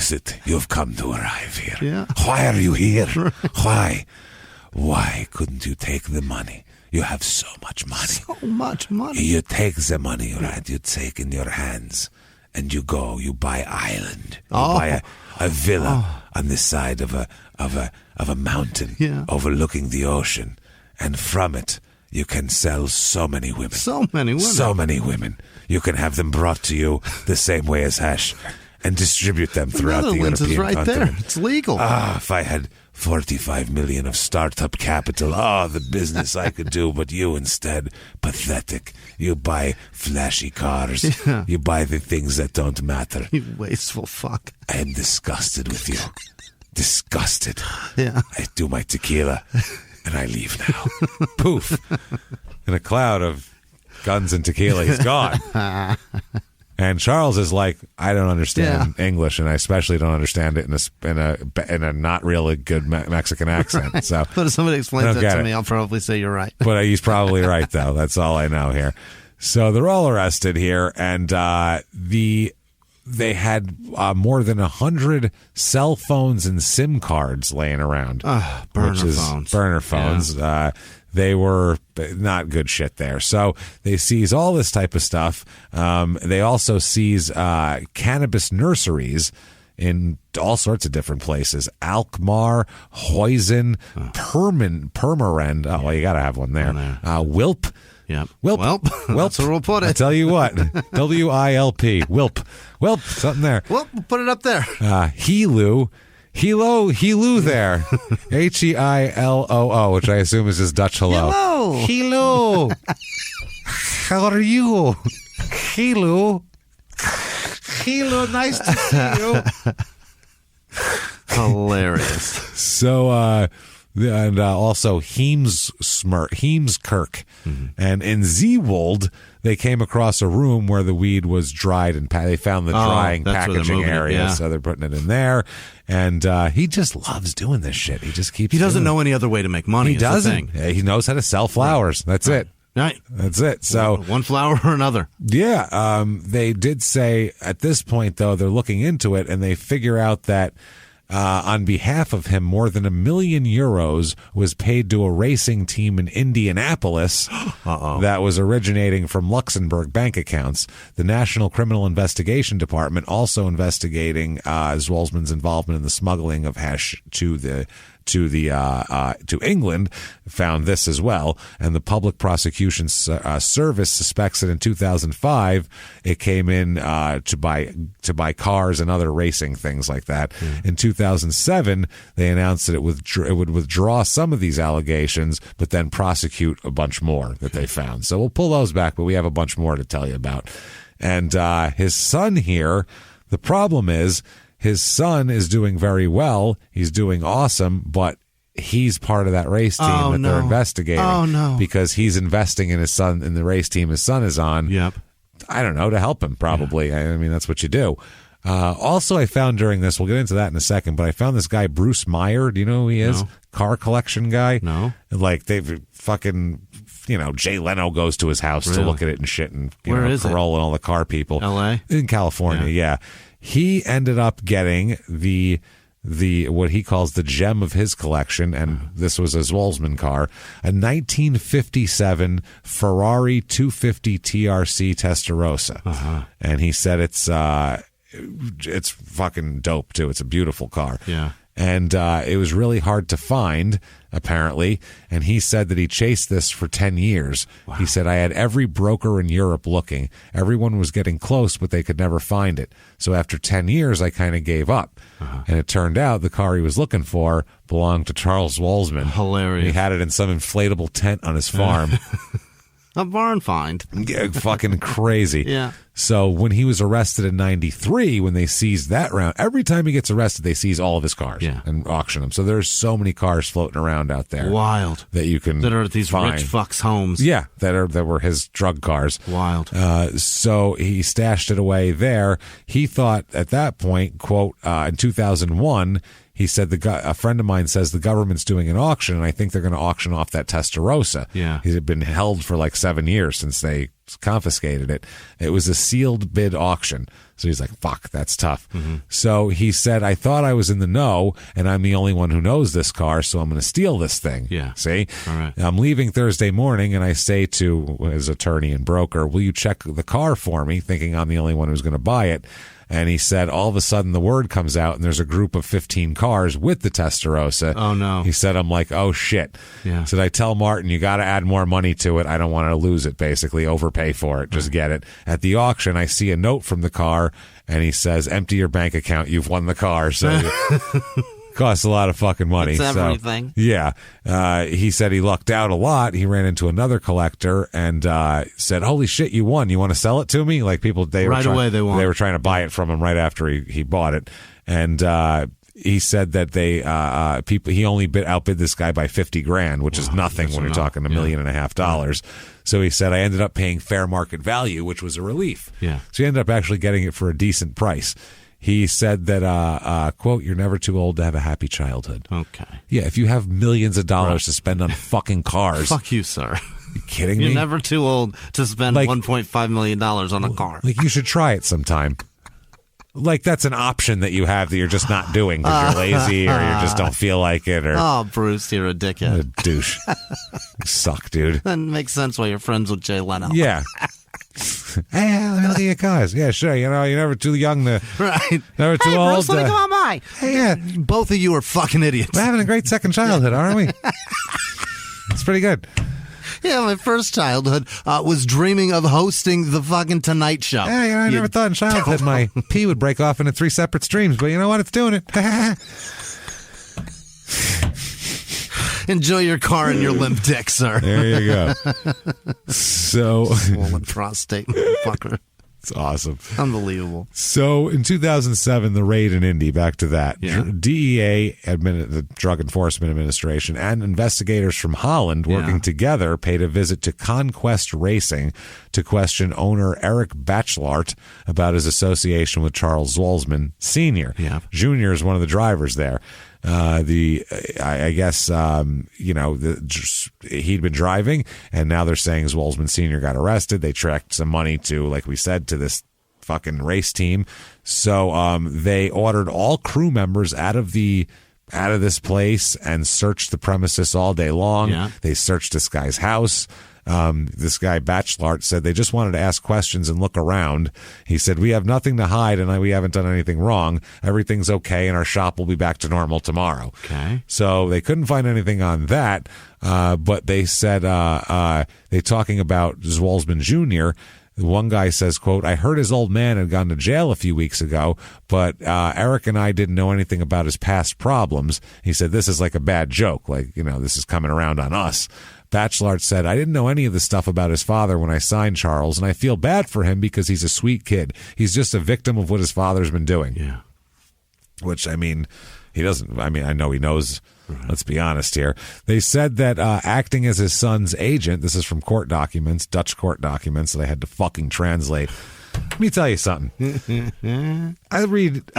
is it you've come to arrive here? Yeah. Why are you here? Why? Why couldn't you take the money? You have so much money. So much money. You take the money, right? You take in your hands, and you go. You buy island. You buy a villa on the side of a mountain overlooking the ocean, and from it you can sell so many women. So many women. So many women. You can have them brought to you the same way as hash, and distribute them throughout the Netherlands European is right continent. there. It's legal. If I had 45 million of startup capital, the business I could do, but you instead, pathetic. You buy flashy cars. Yeah. You buy the things that don't matter. You wasteful fuck. I am disgusted with you. Disgusted. Yeah. I do my tequila, and I leave now. Poof. In a cloud of guns and tequila, he's gone. And Charles is like, I don't understand English, and I especially don't understand it in a not really good Mexican accent. So, but if somebody explains that to me, I'll probably say you're right. But he's probably right, though. That's all I know here. So they're all arrested here, and they had more than 100 cell phones and SIM cards laying around. Burner phones. Yeah. They were not good shit there. So they seize all this type of stuff. They also seize cannabis nurseries in all sorts of different places. Alkmaar, Huizen, Purmerend. Oh, well, you got to have one there. Wilp. Yeah. Wilp. That's where we'll put it. I tell you what. W-I-L-P. Wilp. Something there. Well, we'll put it up there. Helu there. H-E-I-L-O-O, which I assume is just Dutch hello. Hello. How are you? Hello, nice to see you. Hilarious. So, and also Heemskirk. Mm-hmm. And in Zeewold, they came across a room where the weed was dried, and they found the drying packaging area, so they're putting it in there. And he just loves doing this shit. He just keeps. He doesn't know any other way to make money. He doesn't. He knows how to sell flowers. That's it. Right. That's it. So one flower or another. Yeah. They did say at this point, though, they're looking into it, and they figure out that on behalf of him, more than €1 million was paid to a racing team in Indianapolis that was originating from Luxembourg bank accounts. The National Criminal Investigation Department, also investigating Zwolsman's involvement in the smuggling of hash to England, found this as well. And the Public Prosecution Service suspects that in 2005 it came in to buy cars and other racing things like that. In 2007, they announced that it would withdraw some of these allegations, but then prosecute a bunch more that they found. So we'll pull those back, but we have a bunch more to tell you about. And his son here, the problem is, his son is doing very well. He's doing awesome, but he's part of that race team they're investigating. Oh, no. Because he's investing in his son, in the race team his son is on. Yep. I don't know, to help him, probably. Yeah. I mean, that's what you do. Also, I found during this, we'll get into that in a second, but I found this guy, Bruce Meyer. Do you know who he is? No. Car collection guy. No. Like, they've fucking, Jay Leno goes to his house to look at it and shit, and, Where is Corolla and all the car people. L.A.? In California, yeah. He ended up getting the what he calls the gem of his collection, and this was a Zwolsman car, a 1957 Ferrari 250 TRC Testarossa. And he said it's fucking dope too. It's a beautiful car. Yeah. And it was really hard to find, apparently. And he said that he chased this for 10 years. Wow. He said, I had every broker in Europe looking. Everyone was getting close, but they could never find it. So after 10 years, I kind of gave up. And it turned out the car he was looking for belonged to Charles Zwolsman. Hilarious. He had it in some inflatable tent on his farm. A barn find. Yeah, fucking crazy. Yeah. So when he was arrested in 93, when they seized that round, every time he gets arrested, they seize all of his cars and auction them. So there's so many cars floating around out there. Wild. That you can that are at these find. rich fucks' homes. Yeah, that were his drug cars. Wild. So he stashed it away there. He thought at that point, quote, in 2001, he said a friend of mine says the government's doing an auction, and I think they're going to auction off that Testarossa. Yeah. He's been held for like 7 years since they confiscated it. It was a sealed bid auction. So he's like, fuck, that's tough. Mm-hmm. So he said, I thought I was in the know, and I'm the only one who knows this car, so I'm going to steal this thing. Yeah. See? All right. I'm leaving Thursday morning, and I say to his attorney and broker, will you check the car for me, thinking I'm the only one who's going to buy it? And he said, all of a sudden, the word comes out, and there's a group of 15 cars with the Testarossa. Oh, no. He said, I'm like, oh, shit. Yeah. So I tell Martin, you got to add more money to it. I don't want to lose it, basically, overpay for it. Just get it. At the auction, I see a note from the car, and he says, empty your bank account. You've won the car. So costs a lot of fucking money. It's everything. So, yeah. He said he lucked out a lot. He ran into another collector and said, holy shit, you won. You want to sell it to me? Like people, they were trying to buy it from him right after he bought it. And he said that he only outbid this guy by $50,000, which is nothing when you're talking $1.5 million. So he said, I ended up paying fair market value, which was a relief. Yeah. So he ended up actually getting it for a decent price. He said that, quote, you're never too old to have a happy childhood. Okay. Yeah, if you have millions of dollars to spend on fucking cars. Fuck you, sir. You kidding me? You're never too old to spend $1.5 million on a car. Like, you should try it sometime. Like, that's an option that you have that you're just not doing because you're lazy or you just don't feel like it. Or oh, Bruce, you're a dickhead. A douche. You suck, dude. That makes sense why you're friends with Jay Leno. Yeah. Hey, let me look at your cars. Yeah, sure. You know, you're never too young to. Right. Never too old. Bruce, let me go on by. Hey, yeah. Both of you are fucking idiots. We're having a great second childhood, aren't we? It's pretty good. Yeah, my first childhood was dreaming of hosting the fucking Tonight Show. Yeah, I never thought in childhood my pee would break off into 3 separate streams, but you know what? It's doing it. Enjoy your car and your limp dick, sir. There you go. So swollen prostate, fucker. It's awesome. Unbelievable. So in 2007, the raid in Indy, back to that. Yeah. DEA, the Drug Enforcement Administration, and investigators from Holland working together paid a visit to Conquest Racing to question owner Eric Bachelart about his association with Charles Zwolsman Sr. Yeah. Jr. is one of the drivers there. He'd been driving, and now they're saying Zwolsman Sr. got arrested. They tracked some money to, like we said, to this fucking race team. So they ordered all crew members out of this place and searched the premises all day long. Yeah. They searched this guy's house. This guy Bachelart said they just wanted to ask questions and look around. He said, we have nothing to hide and we haven't done anything wrong. Everything's okay and our shop will be back to normal tomorrow. Okay. So they couldn't find anything on that. But they said, they talking about Zwolsman Jr. One guy says, quote, I heard his old man had gone to jail a few weeks ago, but Eric and I didn't know anything about his past problems. He said, this is like a bad joke. Like, this is coming around on us. Bachelart said, I didn't know any of the stuff about his father when I signed Charles, and I feel bad for him because he's a sweet kid. He's just a victim of what his father's been doing. Yeah. Which, he doesn't, I know he knows. Right. Let's be honest here. They said that acting as his son's agent, this is from court documents, Dutch court documents that I had to fucking translate. Let me tell you something. I read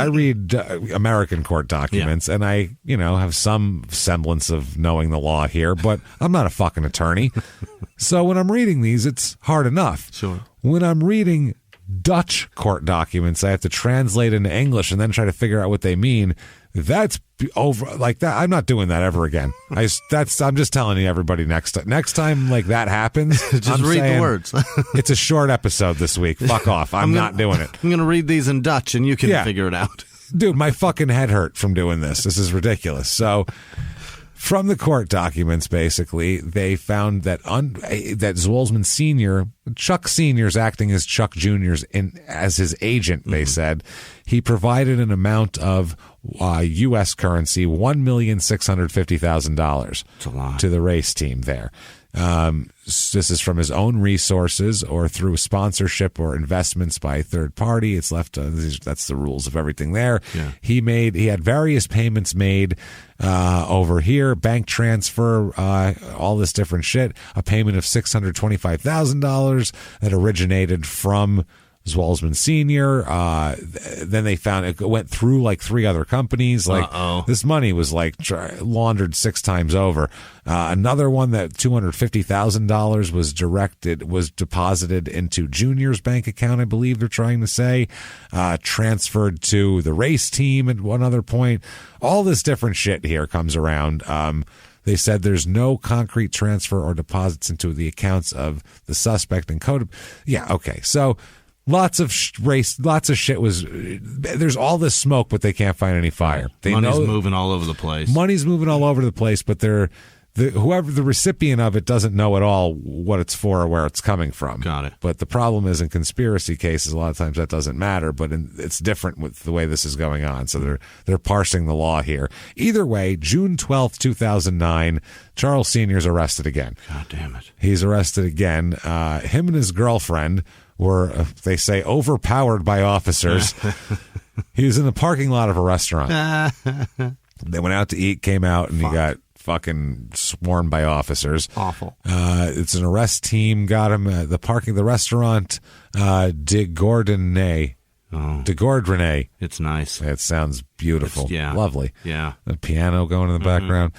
American court documents, and I, have some semblance of knowing the law here, but I'm not a fucking attorney. So when I'm reading these, it's hard enough. Sure. When I'm reading Dutch court documents, I have to translate into English and then try to figure out what they mean. That's over like that. I'm not doing that ever again. I'm just telling you, everybody, next time like that happens, just read the words. It's a short episode this week. Fuck off. I'm not doing it. I'm going to read these in Dutch and you can figure it out. Dude, my fucking head hurt from doing this. This is ridiculous. So from the court documents, basically, they found that that Zwolsman Sr., Chuck Sr.'s acting as Chuck Jr.'s as his agent, they said. He provided an amount of U.S. currency, $1,650,000 to the race team there. This is from his own resources or through sponsorship or investments by a third party. It's left. That's the rules of everything there. Yeah. He had various payments made over here, bank transfer, all this different shit. A payment of $625,000 that originated from Zwolsman Sr. Then they found it went through like 3 other companies. Like this money was like laundered 6 times over. Another one that $250,000 was deposited into Junior's bank account, I believe they're trying to say, transferred to the race team at one other point. All this different shit here comes around. They said there's no concrete transfer or deposits into the accounts of the suspect and code. Yeah, okay. So lots of shit was. There's all this smoke, but they can't find any fire. Money's moving all over the place. Money's moving all over the place, but whoever the recipient of it doesn't know at all what it's for or where it's coming from. Got it. But the problem is in conspiracy cases, a lot of times that doesn't matter, but it's different with the way this is going on. So they're parsing the law here. Either way, June 12th, 2009, Charles Sr. is arrested again. God damn it. He's arrested again. Him and his girlfriend were, they say, overpowered by officers. He was in the parking lot of a restaurant. They went out to eat, came out, and he got fucking swarmed by officers. Awful. It's an arrest team got him at the restaurant de Gordonay. De Gordonay. It's nice. It sounds beautiful. Lovely. Yeah. The piano going in the background.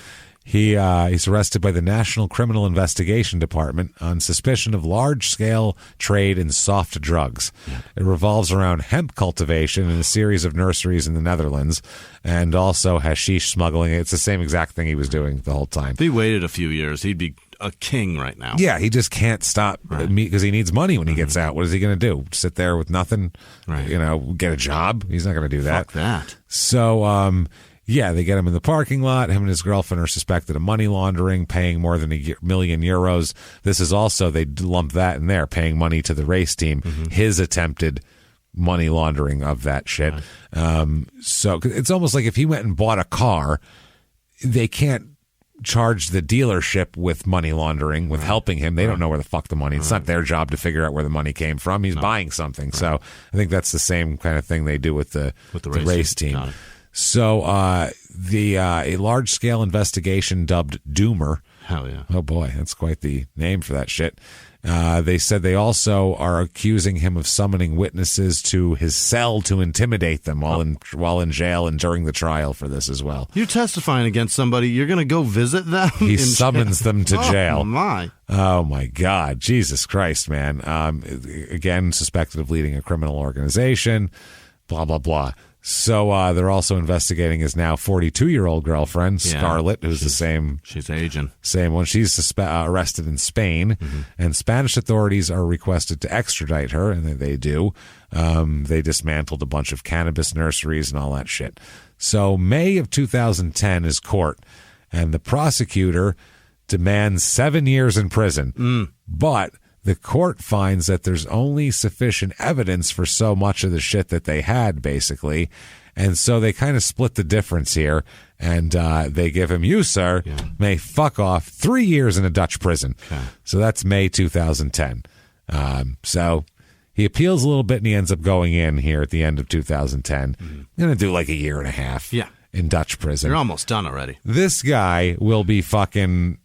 He's arrested by the National Criminal Investigation Department on suspicion of large-scale trade in soft drugs. Yeah. It revolves around hemp cultivation in a series of nurseries in the Netherlands and also hashish smuggling. It's the same exact thing he was doing the whole time. If he waited a few years, he'd be a king right now. Yeah, he just can't stop because he needs money when he gets out. What is he going to do? Sit there with nothing? Right. Get a job? He's not going to do that. Fuck that. So, yeah, they get him in the parking lot. Him and his girlfriend are suspected of money laundering, paying more than €1 million. This is also, they lump that in there, paying money to the race team. His attempted money laundering of that shit. Right. So it's almost like if he went and bought a car, they can't charge the dealership with money laundering, with helping him. They don't know where the fuck the money. It's not their job to figure out where the money came from. He's buying something. So I think that's the same kind of thing they do with the race team. So a large-scale investigation dubbed Doomer. Hell yeah. Oh, boy, that's quite the name for that shit. They said they also are accusing him of summoning witnesses to his cell to intimidate them while in jail and during the trial for this as well. You're testifying against somebody. You're going to go visit them? He summons them to jail. Oh, my. Oh, my God. Jesus Christ, man. Again, suspected of leading a criminal organization. Blah, blah, blah. So they're also investigating his now 42-year-old girlfriend, Scarlett, who's the same. She's aging. Same one. She's arrested in Spain, and Spanish authorities are requested to extradite her, and they do. They dismantled a bunch of cannabis nurseries and all that shit. So May of 2010 is court, and the prosecutor demands 7 years in prison. But the court finds that there's only sufficient evidence for so much of the shit that they had, basically. And so they kind of split the difference here, and they give him, you, sir, may fuck off 3 years in a Dutch prison. Okay. So that's May 2010. So he appeals a little bit, and he ends up going in here at the end of 2010. Going to do like 1.5 years in Dutch prison. You're almost done already. This guy will be fucking...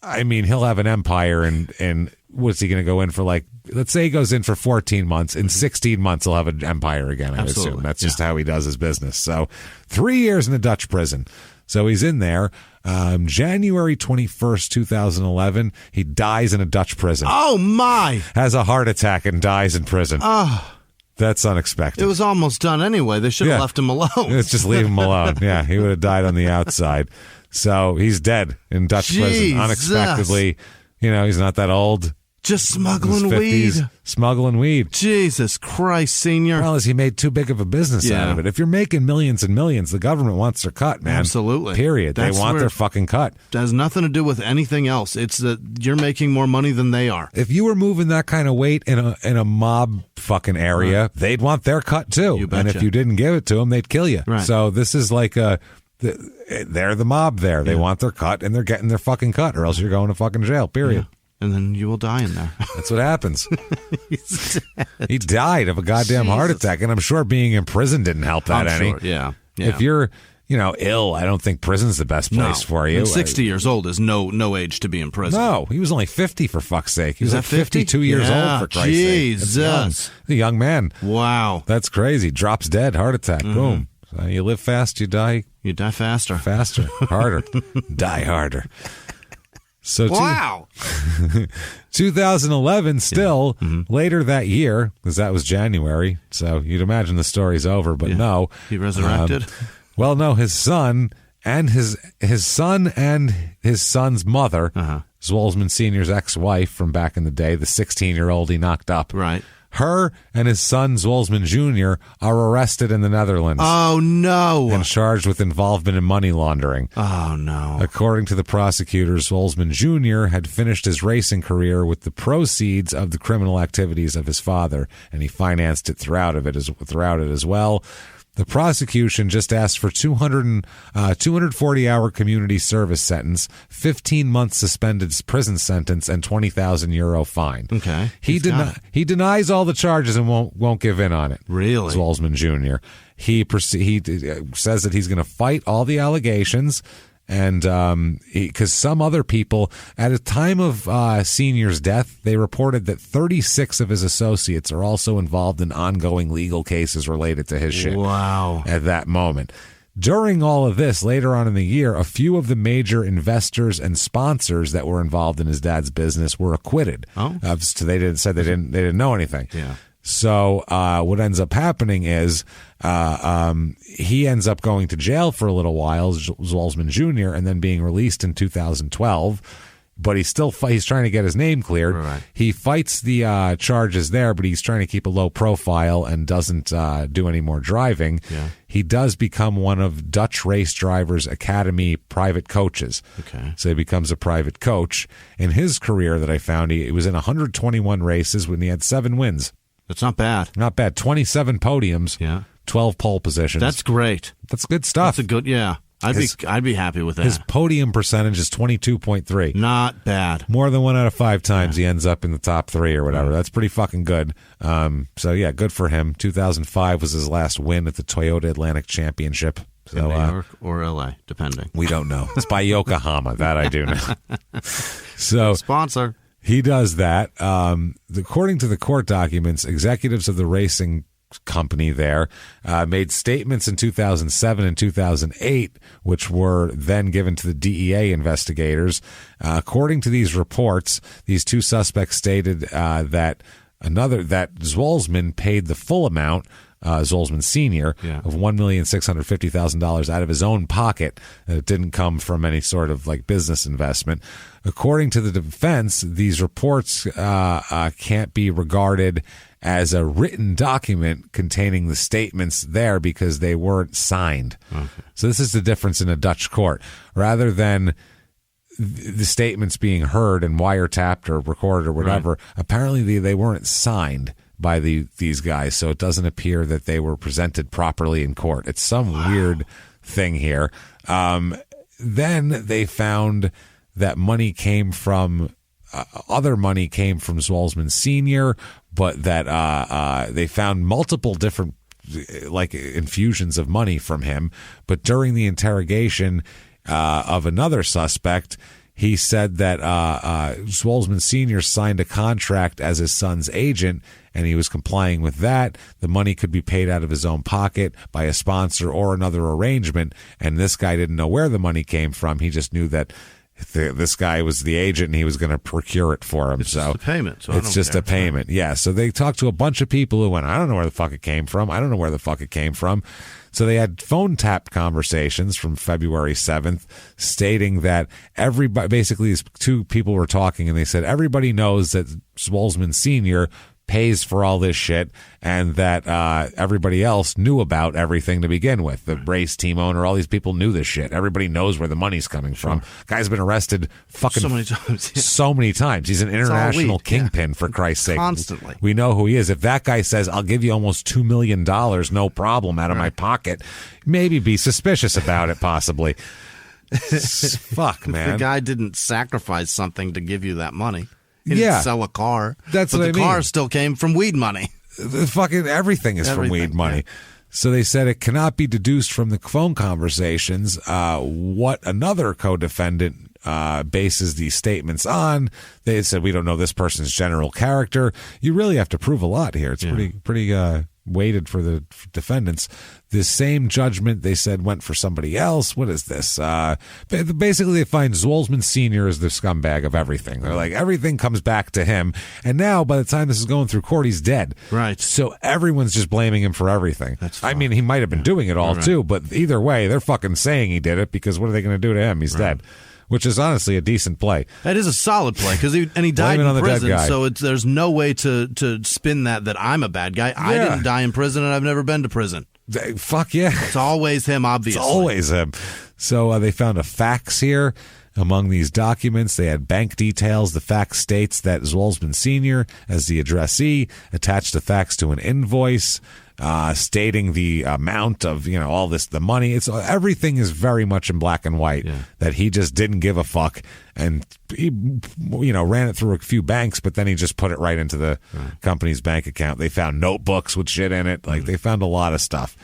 I mean, he'll have an empire, and what's he going to go in for? Like, let's say he goes in for 14 months. In 16 months, he'll have an empire again, I assume. That's just how he does his business. So 3 years in a Dutch prison. So he's in there. January 21st, 2011, he dies in a Dutch prison. Oh, my! Has a heart attack and dies in prison. Oh. That's unexpected. It was almost done anyway. They should have left him alone. Let's just leave him alone. Yeah, he would have died on the outside. So he's dead in Dutch prison unexpectedly. He's not that old. Just smuggling weed. Smuggling weed. Jesus Christ, Senior. Well, he made too big of a business out of it. If you're making millions and millions, the government wants their cut, man. Absolutely. Period. They want their fucking cut. It has nothing to do with anything else. It's that you're making more money than they are. If you were moving that kind of weight in a mob fucking area, they'd want their cut too. You betcha. And if you didn't give it to them, they'd kill you. Right. So this is like they're the mob there. They want their cut, and they're getting their fucking cut, or else you're going to fucking jail, period. Yeah. And then you will die in there. That's what happens. He died of a goddamn heart attack, and I'm sure being in prison didn't help that any. Sure. Yeah. If you're ill, I don't think prison's the best place for you. And 60 years old is no age to be in prison. No, he was only 50 for fuck's sake. He was Is like that 50? 52 years old for Christ's sake. Jesus. A young man. Wow. That's crazy. Drops dead, heart attack, boom. So you live fast, you die. You die faster. Faster, harder. Die harder. So wow. 2011, still later that year, because that was January. So you'd imagine the story's over, but no. He resurrected? Well, no, his son and his son's mother, Zwolsman Sr.'s ex-wife from back in the day, the 16-year-old he knocked up. Right. Her and his son, Zwolsman Jr., are arrested in the Netherlands. Oh, no. And charged with involvement in money laundering. Oh, no. According to the prosecutors, Zwolsman Jr. had finished his racing career with the proceeds of the criminal activities of his father, and he financed it throughout it as well. The prosecution just asked for 240-hour community service sentence, 15-month suspended prison sentence, and €20,000 fine. Okay. He denies all the charges and won't give in on it. Really? Zwolsman Jr. He says that he's going to fight all the allegations. And because some other people, at a time of Senior's death, they reported that 36 of his associates are also involved in ongoing legal cases related to his shit. Wow. At that moment. During all of this, later on in the year, a few of the major investors and sponsors that were involved in his dad's business were acquitted. Oh. So they didn't know anything. Yeah. So what ends up happening is he ends up going to jail for a little while, Zwolsman Jr., and then being released in 2012. But he's trying to get his name cleared. Right. He fights the charges there, but he's trying to keep a low profile and doesn't do any more driving. Yeah. He does become one of Dutch Race Drivers Academy private coaches. Okay. So he becomes a private coach. In his career that I found, he was in 121 races when he had 7 wins. That's not bad. Not bad. 27 podiums. Yeah. 12 pole positions. That's great. That's good stuff. That's a good, yeah. I'd be happy with that. His podium percentage is 22.3. Not bad. More than 1 out of 5 times he ends up in the top 3 or whatever. That's pretty fucking good. So yeah, good for him. 2005 was his last win at the Toyota Atlantic Championship. So, in New York or L.A., depending. We don't know. It's by Yokohama. That I do know. So sponsor. He does that. According to the court documents, executives of the racing company there made statements in 2007 and 2008, which were then given to the DEA investigators. According to these reports, these 2 suspects stated that Zwolsman paid the full amount, Zwolsman Sr., of $1,650,000 out of his own pocket. It didn't come from any sort of business investment. According to the defense, these reports can't be regarded as a written document containing the statements there because they weren't signed. Okay. So this is the difference in a Dutch court. Rather than the statements being heard and wiretapped or recorded or whatever, apparently they weren't signed by these guys, so it doesn't appear that they were presented properly in court. It's some weird thing here. Then they found that money came from other money came from Zwolsman Sr., but that they found multiple different infusions of money from him. But during the interrogation of another suspect, he said that Zwolsman Sr. signed a contract as his son's agent, and he was complying with that. The money could be paid out of his own pocket by a sponsor or another arrangement, and this guy didn't know where the money came from. He just knew that this guy was the agent and he was going to procure it for him. It's just a payment. So it's just a payment. Yeah. So they talked to a bunch of people who went, I don't know where the fuck it came from. I don't know where the fuck it came from. So they had phone tap conversations from February 7th stating that everybody, basically these 2 people were talking and they said, everybody knows that Zwolsman Sr. pays for all this shit and that everybody else knew about everything to begin with. The race team owner, all these people knew this shit. Everybody knows where the money's coming from. Guy's been arrested fucking so many times. Yeah. So many times. He's an international kingpin, for Christ's sake. Constantly. We know who he is. If that guy says, I'll give you almost $2 million, no problem, out of my pocket, maybe be suspicious about it, possibly. Fuck, man. The guy didn't sacrifice something to give you that money. He didn't sell a car. That's but what I the mean. car still came from weed money. Fucking everything is from weed money. Yeah. So they said it cannot be deduced from the phone conversations what another co-defendant bases these statements on. They said, we don't know this person's general character. You really have to prove a lot here. It's pretty weighted for the defendants. This same judgment, they said, went for somebody else. What is this? Basically, they find Zwolsman Sr. is the scumbag of everything. They're like, everything comes back to him. And now, by the time this is going through court, he's dead. Right. So everyone's just blaming him for everything. I mean, he might have been doing it all, too, but either way, they're fucking saying he did it because what are they going to do to him? He's dead. Which is honestly a decent play. That is a solid play because he died in prison, so there's no way to spin that I'm a bad guy. I didn't die in prison, and I've never been to prison. Fuck yeah. It's always him, obviously. It's always him. So they found a fax here. Among these documents, they had bank details. The fax states that Zwolsman Sr., as the addressee, attached the fax to an invoice stating the amount of, all this, the money. It's everything is very much in black and white, that he just didn't give a fuck. And he, ran it through a few banks, but then he just put it right into the company's bank account. They found notebooks with shit in it. Like, they found a lot of stuff.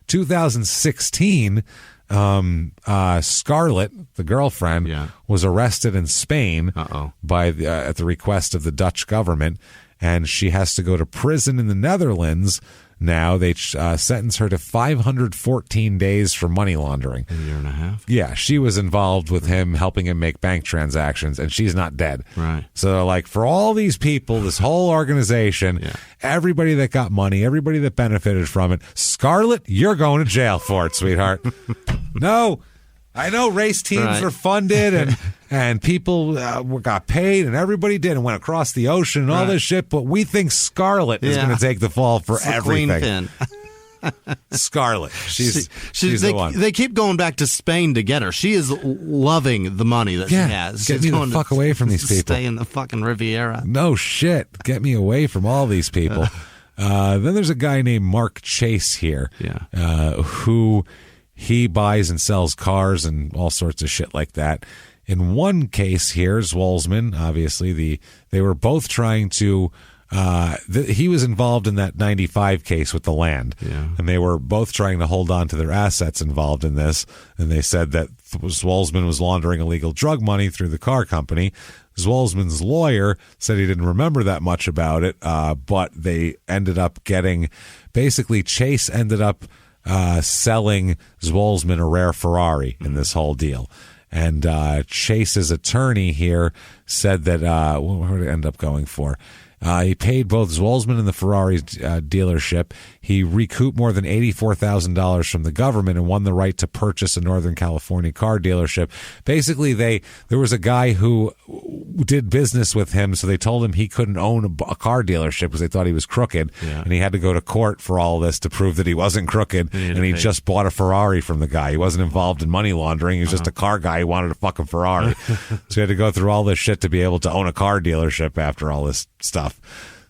2016, Scarlett, the girlfriend, was arrested in Spain by at the request of the Dutch government, and she has to go to prison in the Netherlands. Now they sentenced her to 514 days for money laundering. A year and a half? Yeah, she was involved with him, helping him make bank transactions, and she's not dead. Right. So, like, for all these people, this whole organization, everybody that got money, everybody that benefited from it, Scarlett, you're going to jail for it, sweetheart. No, I know race teams were funded and people got paid and everybody did and went across the ocean and all this shit, but we think Scarlett is going to take the fall for everything. Scarlett, she's the one. They keep going back to Spain to get her. She is loving the money that she has. Get me the fuck away from these people. Stay in the fucking Riviera. No shit. Get me away from all these people. Then there's a guy named Mark Chase here, who he buys and sells cars and all sorts of shit like that. In one case here, Zwolsman, obviously, they were both trying to. He was involved in that 95 case with the land, and they were both trying to hold on to their assets involved in this. And they said that Zwolsman was laundering illegal drug money through the car company. Zwolsman's lawyer said he didn't remember that much about it, but they ended up getting. Basically, Chase ended up selling Zwolsman a rare Ferrari in this whole deal. And Chase's attorney here said that what did it end up going for? He paid both Zwolsman and the Ferrari dealership. He recouped more than $84,000 from the government and won the right to purchase a Northern California car dealership. Basically, there was a guy who did business with him, so they told him he couldn't own a car dealership because they thought he was crooked, and he had to go to court for all of this to prove that he wasn't crooked, and he just bought a Ferrari from the guy. He wasn't involved in money laundering. He was just a car guy who wanted a fucking Ferrari. So he had to go through all this shit to be able to own a car dealership after all this stuff.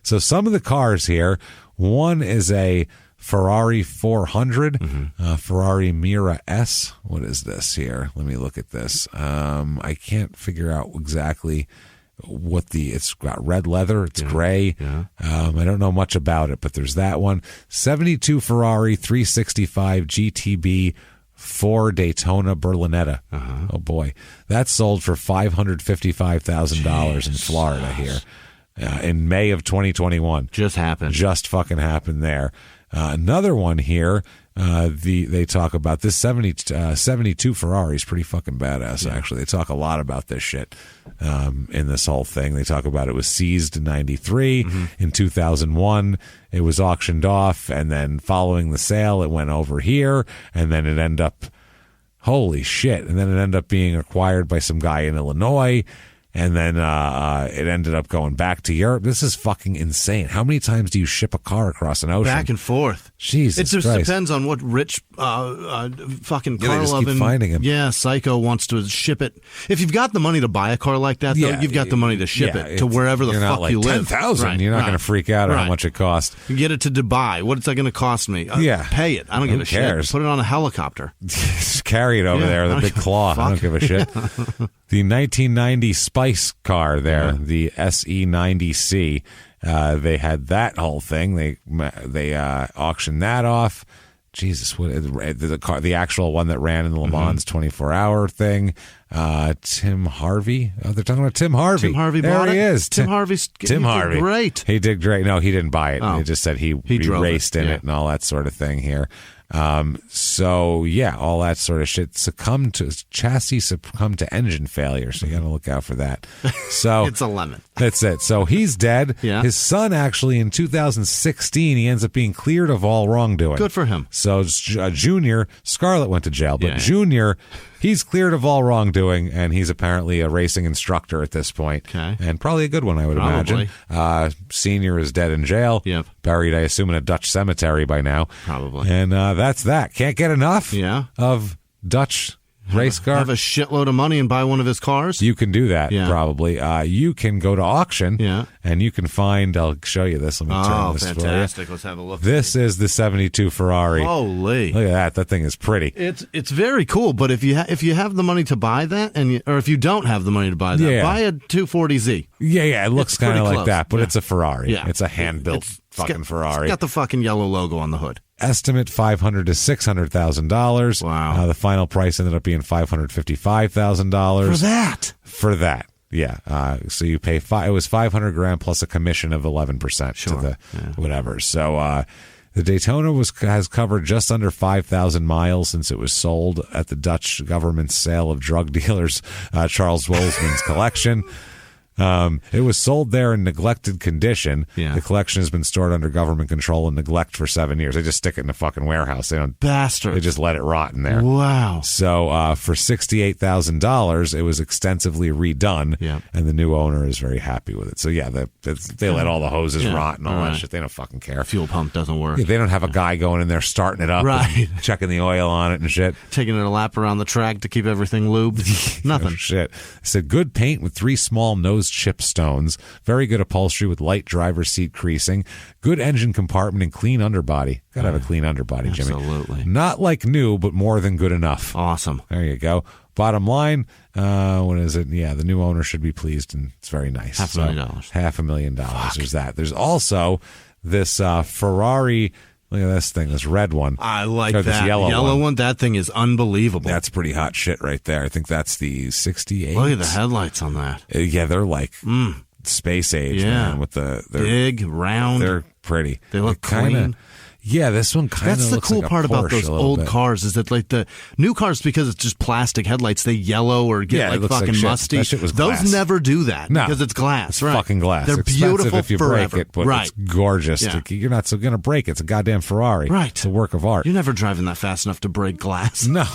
So some of the cars here, one is a Ferrari 400, Ferrari Mira S. What is this here? Let me look at this. I can't figure out exactly what it's got red leather. It's gray. I don't know much about it, but there's that one. 72 Ferrari 365 GTB 4 Daytona Berlinetta. Oh boy. That sold for $555,000 in Florida here. In May of 2021. Just happened. Just fucking happened there. Another one here, they talk about this 72 Ferrari is pretty fucking badass, actually. They talk a lot about this shit in this whole thing. They talk about it was seized in 93. In 2001, it was auctioned off, and then following the sale, it went over here, and then it ended up, holy shit, and then it ended up being acquired by some guy in Illinois. And then it ended up going back to Europe. This is fucking insane. How many times do you ship a car across an ocean? Back and forth. Jesus It just Christ. depends on what rich fucking car they just keep loving finding him. psycho wants to ship it. If you've got the money to buy a car like that, though, you've got the money to ship it to wherever the fuck you live. 10,000. You're not going to freak out at how much it costs. You get it to Dubai. What's that going to cost me? Pay it. I don't give a cares? shit. Put it on a helicopter. Just carry it over there with a big claw. I don't give a shit. The 1990 Spice car there, the SE90C, they had that whole thing. They auctioned that off. Jesus, what the actual one that ran in the Le Mans 24-hour thing. Tim Harvey. Oh, they're talking about Tim Harvey. Tim Harvey there bought he it? is. Tim Harvey. Great. He did great. No, he didn't buy it. Oh. He just said he drove raced in it and all that sort of thing here. So yeah, all that sort of shit. Chassis succumbed to engine failure. So you got to look out for that. So it's a lemon. That's it. So he's dead. Yeah. His son actually in 2016, he ends up being cleared of all wrongdoing. Good for him. So Junior, Scarlett went to jail, but Junior, he's cleared of all wrongdoing, and he's apparently a racing instructor at this point. Okay. And probably a good one, I would imagine. Senior is dead in jail. Yep. Buried, I assume, in a Dutch cemetery by now. Probably. And that's that. Can't get enough of Dutch race car. Have a shitload of money and buy one of his cars? You can do that, probably. You can go to auction, and you can find, I'll show you this. Let me turn this fantastic. for you. Let's have a look. This is the 72 Ferrari. Holy. Look at that. That thing is pretty. It's very cool, but if you have the money to buy that, or if you don't have the money to buy that, buy a 240Z. Yeah, it looks kind of like that, but it's a Ferrari. Yeah. It's a hand-built fucking Ferrari. It's got the fucking yellow logo on the hood. Estimate $500,000 to $600,000. Wow. The final price ended up being $555,000 for that. Yeah. So you pay it was $500,000 plus a commission of 11% to the whatever. So the Daytona has covered just under 5,000 miles since it was sold at the Dutch government's sale of drug dealers Charles Zwolsman's collection. It was sold there in neglected condition. Yeah. The collection has been stored under government control and neglect for 7 years. They just stick it in a fucking warehouse. They don't. Bastards. They just let it rot in there. Wow. So for $68,000, it was extensively redone, and the new owner is very happy with it. So yeah, they let all the hoses rot and all that shit. They don't fucking care. Fuel pump doesn't work. They don't have a guy going in there starting it up, and checking the oil on it and shit, taking it a lap around the track to keep everything lubed. Nothing. Oh, shit. It said good paint with 3 small nose chip stones, very good upholstery with light driver's seat creasing, good engine compartment and clean underbody. Gotta have a clean underbody, Jimmy. Absolutely. Not like new, but more than good enough. Awesome. There you go. Bottom line, what is it? Yeah, the new owner should be pleased, and it's very nice. $500,000. $500,000. There's that. There's also this Ferrari. Look at this thing, this red one. I like that. This yellow one. That thing is unbelievable. That's pretty hot shit right there. I think that's the 68. Look at the headlights on that. Yeah, they're like space age, man. With they're big, round. They're pretty. They look clean. Yeah, this one kind of looks like That's the cool part about those old bit. cars is that like the new cars, because it's just plastic headlights, they yellow or get like fucking musty. That shit was glass. Those never do that because it's glass. It's right. fucking glass. They're expensive beautiful if you forever. break it, but it's gorgeous. Yeah. You're not so going to break it. It's a goddamn Ferrari. Right. It's a work of art. You're never driving that fast enough to break glass. No.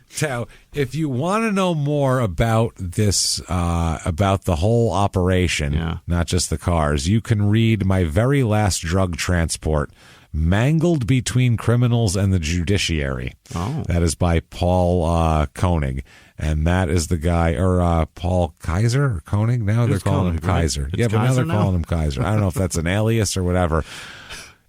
So, if you want to know more about this, about the whole operation, not just the cars, you can read My Very Last Drug Transport, Mangled Between Criminals and the Judiciary. Oh. That is by Paul Koenig. And that is the guy, or Paul Kaiser or Koenig? Now they're calling him Kaiser. Right? Yeah, but now they're calling him Kaiser. I don't know if that's an alias or whatever.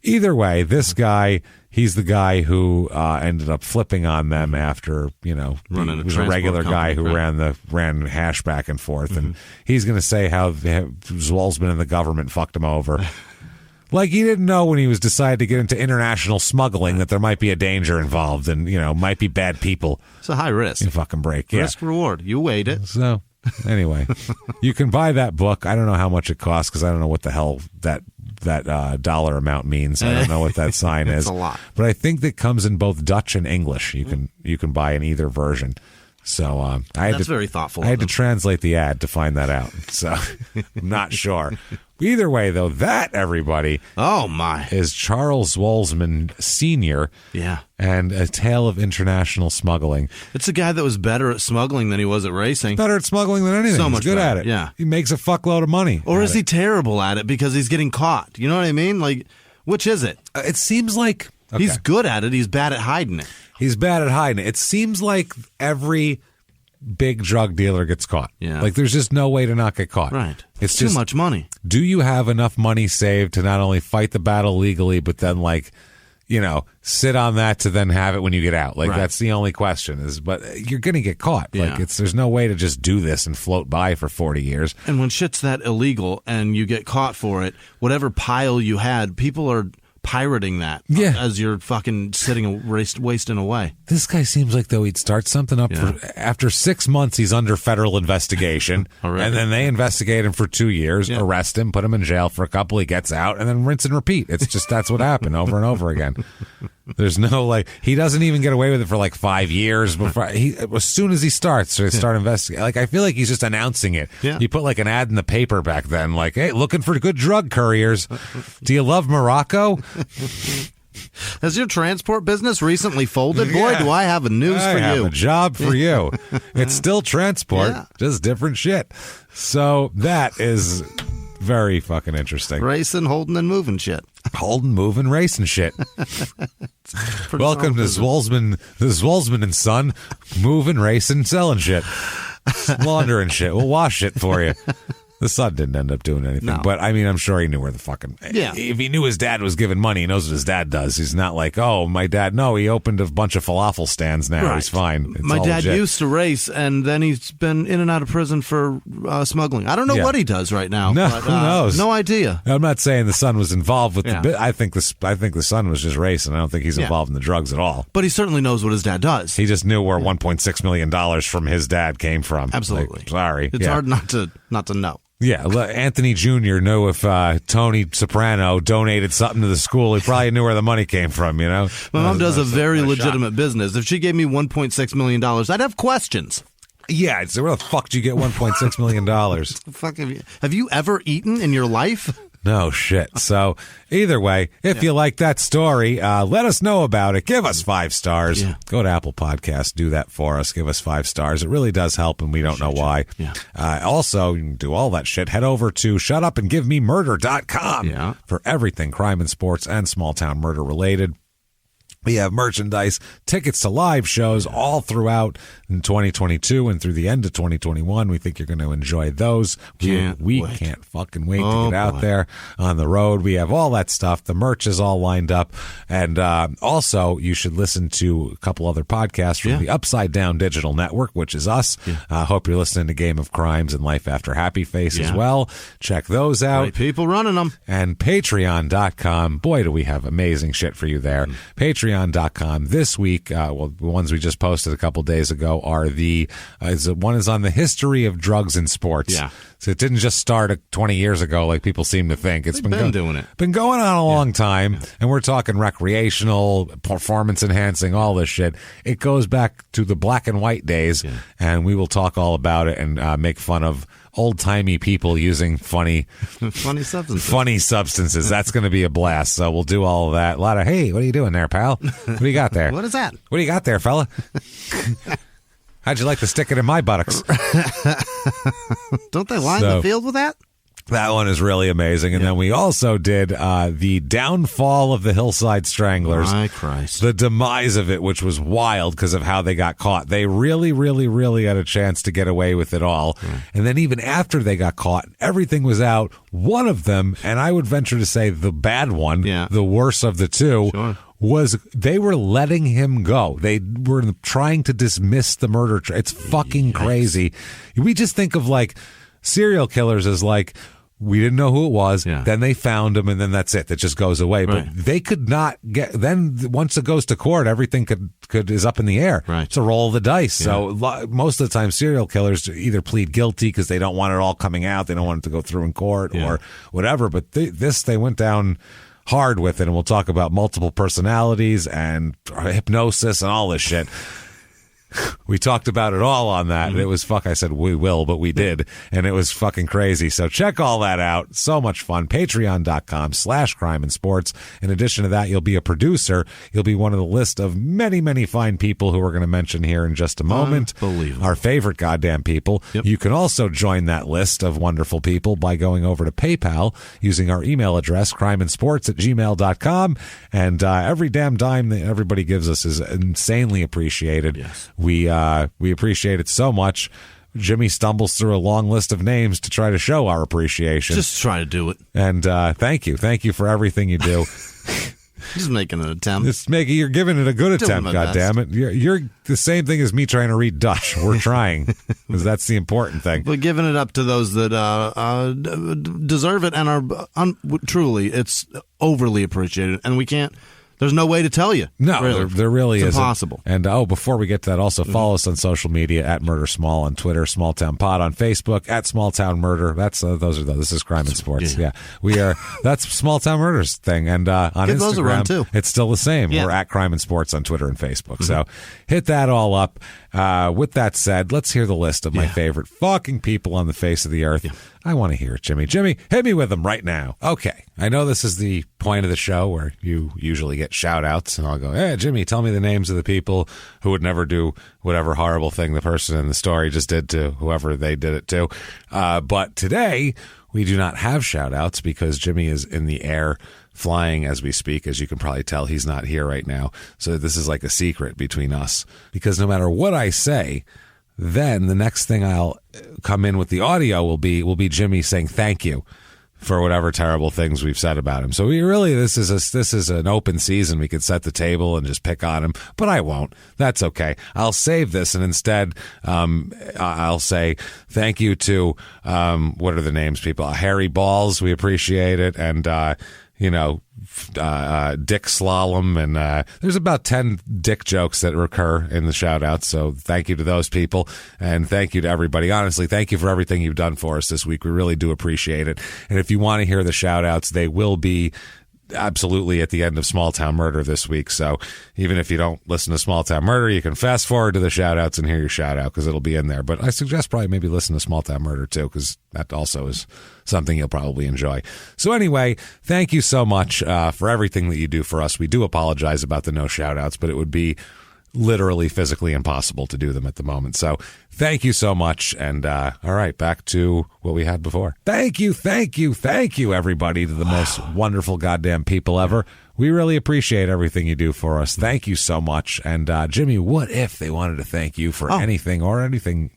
Either way, this guy, he's the guy who ended up flipping on them after, he was a regular guy who ran hash back and forth. And he's going to say how Zwolsman and the government fucked him over. Like he didn't know when he was decided to get into international smuggling that there might be a danger involved and, might be bad people. It's a high risk. You fucking break. Yeah. Risk reward. You weighed it. So anyway, you can buy that book. I don't know how much it costs because I don't know what the hell that dollar amount means. I don't know what that sign is. It's a lot. But I think that comes in both Dutch and English. You can buy in either version. So that's very thoughtful. I had to translate the ad to find that out. So I'm not sure. Either way, though, that, everybody, is Charles Zwolsman Sr. Yeah. And A Tale of International Smuggling. It's a guy that was better at smuggling than he was at racing. Better at smuggling than anything. So much He's good better. at it. Yeah. He makes a fuckload of money. Or is he terrible at it because he's getting caught? You know what I mean? Like, which is it? It seems like... Okay. He's good at it. He's bad at hiding it. He's bad at hiding it. It seems like every big drug dealer gets caught. Yeah. Like there's just no way to not get caught. Right. It's too just, much money. Do you have enough money saved to not only fight the battle legally, but then sit on that to then have it when you get out? Like that's the only question but you're going to get caught. Yeah. Like there's no way to just do this and float by for 40 years. And when shit's that illegal and you get caught for it, whatever pile you had, people are pirating that as you're fucking sitting wasting away. This guy seems like, though, he'd start something up after 6 months. He's under federal investigation, and then they investigate him for 2 years, arrest him, put him in jail for a couple. He gets out, and then rinse and repeat. It's just that's what happened over and over again. There's no he doesn't even get away with it for 5 years before as soon as he starts, they start investigating. I feel like he's just announcing it. Yeah. He put an ad in the paper back then, hey, looking for good drug couriers. Do you love Morocco? Has your transport business recently folded? Boy, do I have a news for you. I have a job for you. It's still transport, just different shit. So that is very fucking interesting. Racing, holding, and moving shit. Holding, moving, racing shit. Welcome to Zwolsman and Son, moving, racing, selling shit. Laundering shit. We'll wash it for you. The son didn't end up doing anything, but I'm sure he knew where the fucking. Yeah. If he knew his dad was giving money, he knows what his dad does. He's not like, oh, my dad. No, he opened a bunch of falafel stands now. Right. He's fine. My dad used to race, and then he's been in and out of prison for smuggling. I don't know what he does right now. No, but, who knows? No idea. I'm not saying the son was involved with the bit. I think the son was just racing. I don't think he's involved in the drugs at all. But he certainly knows what his dad does. He just knew where $1.6 million from his dad came from. Absolutely. Sorry. It's hard not to know. Yeah, Anthony Jr. knew if Tony Soprano donated something to the school, he probably knew where the money came from, My mom does a very legitimate business. If she gave me $1.6 million, I'd have questions. Yeah, I'd say, where the fuck did you get $1.6 million? Fuck have you ever eaten in your life? No shit. So either way, if you like that story, let us know about it. Give us 5 stars. Yeah. Go to Apple Podcasts. Do that for us. Give us 5 stars. It really does help, and we don't know why. Yeah. Also, you can do all that shit. Head over to shutupandgivememurder.com for everything crime and sports and small town murder related. We have merchandise, tickets to live shows all throughout in 2022 and through the end of 2021. We think you're going to enjoy those. We can't fucking wait to get out there on the road. We have all that stuff. The merch is all lined up. And also, you should listen to a couple other podcasts from the Upside Down Digital Network, which is us. Hope you're listening to Game of Crimes and Life After Happy Face as well. Check those out. Great people running them. And Patreon.com. Boy, do we have amazing shit for you there. Patreon.com. This week, the ones we just posted a couple days ago are one is on the history of drugs in sports. Yeah. So it didn't just start 20 years ago like people seem to think. It's been doing it. Been going on a long time, and we're talking recreational, performance enhancing, all this shit. It goes back to the black and white days, and we will talk all about it and make fun of old-timey people using funny substances. That's going to be a blast. So we'll do all of that. A lot of, hey, what are you doing there, pal? What do you got there? What is that? What do you got there, fella? How'd you like to stick it in my buttocks? Don't they line the field with that? That one is really amazing. And then we also did the downfall of the Hillside Stranglers. My Christ. The demise of it, which was wild because of how they got caught. They really, really, really had a chance to get away with it all. And then even after they got caught, everything was out. One of them, and I would venture to say the bad one, the worst of the two, was they were letting him go. They were trying to dismiss the murder. It's fucking crazy. We just think of serial killers as we didn't know who it was. Then they found him, and then that's it. That just goes away. Right. But they could not get. Then once it goes to court, everything is up in the air. Right. It's a roll of the dice. Yeah. So most of the time, serial killers either plead guilty because they don't want it all coming out. They don't want it to go through in court or whatever. But they went down hard with it, and we'll talk about multiple personalities and hypnosis and all this shit. We talked about it all on that, and it was I said we will, but we did, and it was fucking crazy. So check all that out. So much fun. Patreon.com/crime-and-sports. In addition to that, you'll be a producer. You'll be one of the list of many, many fine people who we're going to mention here in just a moment. Unbelievable. Our favorite goddamn people. Yep. You can also join that list of wonderful people by going over to PayPal using our email address, crimeinsports@gmail.com. And every damn dime that everybody gives us is insanely appreciated. Yes. We appreciate it so much. Jimmie stumbles through a long list of names to try to show our appreciation. Just try to do it. And thank you for everything you do. Just making an attempt. You're giving it a good attempt, goddammit. You're the same thing as me trying to read Dutch. We're trying, because that's the important thing. But giving it up to those that deserve it and are truly, it's overly appreciated, and we can't. There's no way to tell you. No, really. there really it's isn't. Impossible. And before we get to that, also follow us on social media at Murder Small on Twitter, Small Town Pod on Facebook, at Small Town Murder. That's this is Crime and Sports. Yeah, we are. That's Small Town Murder's thing. And on Give those a run, Instagram, too. it's still the same. Yeah. We're at Crime and Sports on Twitter and Facebook. So hit that all up. With that said, let's hear the list of my favorite fucking people on the face of the earth. Yeah. I want to hear it, Jimmy. Jimmy, hit me with them right now. Okay. I know this is the point of the show where you usually get shout-outs, and I'll go, hey, Jimmy, tell me the names of the people who would never do whatever horrible thing the person in the story just did to whoever they did it to. But today, we do not have shout-outs because Jimmy is in the air flying as we speak. As you can probably tell, he's not here right now. So this is like a secret between us, because no matter what I say, then the next thing I'll come in with the audio will be Jimmy saying thank you for whatever terrible things we've said about him. So this is an open season. We could set the table and just pick on him, but I won't. That's okay. I'll save this, and instead I'll say thank you to what are the names, people? Harry Balls, we appreciate it, and Dick Slalom, and there's about 10 dick jokes that recur in the shout outs. So thank you to those people, and thank you to everybody. Honestly, thank you for everything you've done for us this week. We really do appreciate it. And if you want to hear the shout outs, they will be absolutely at the end of Small Town Murder this week. So even if you don't listen to Small Town Murder, you can fast forward to the shout outs and hear your shout out, because it'll be in there. But I suggest probably maybe listen to Small Town Murder too, because that also is something you'll probably enjoy. So anyway, thank you so much for everything that you do for us. We do apologize about the no shout outs, but it would be literally physically impossible to do them at the moment. So thank you so much. And all right, back to what we had before. Thank you, everybody, to the most wonderful goddamn people ever. We really appreciate everything you do for us. Thank you so much. And Jimmy, what if they wanted to thank you for anything or everything?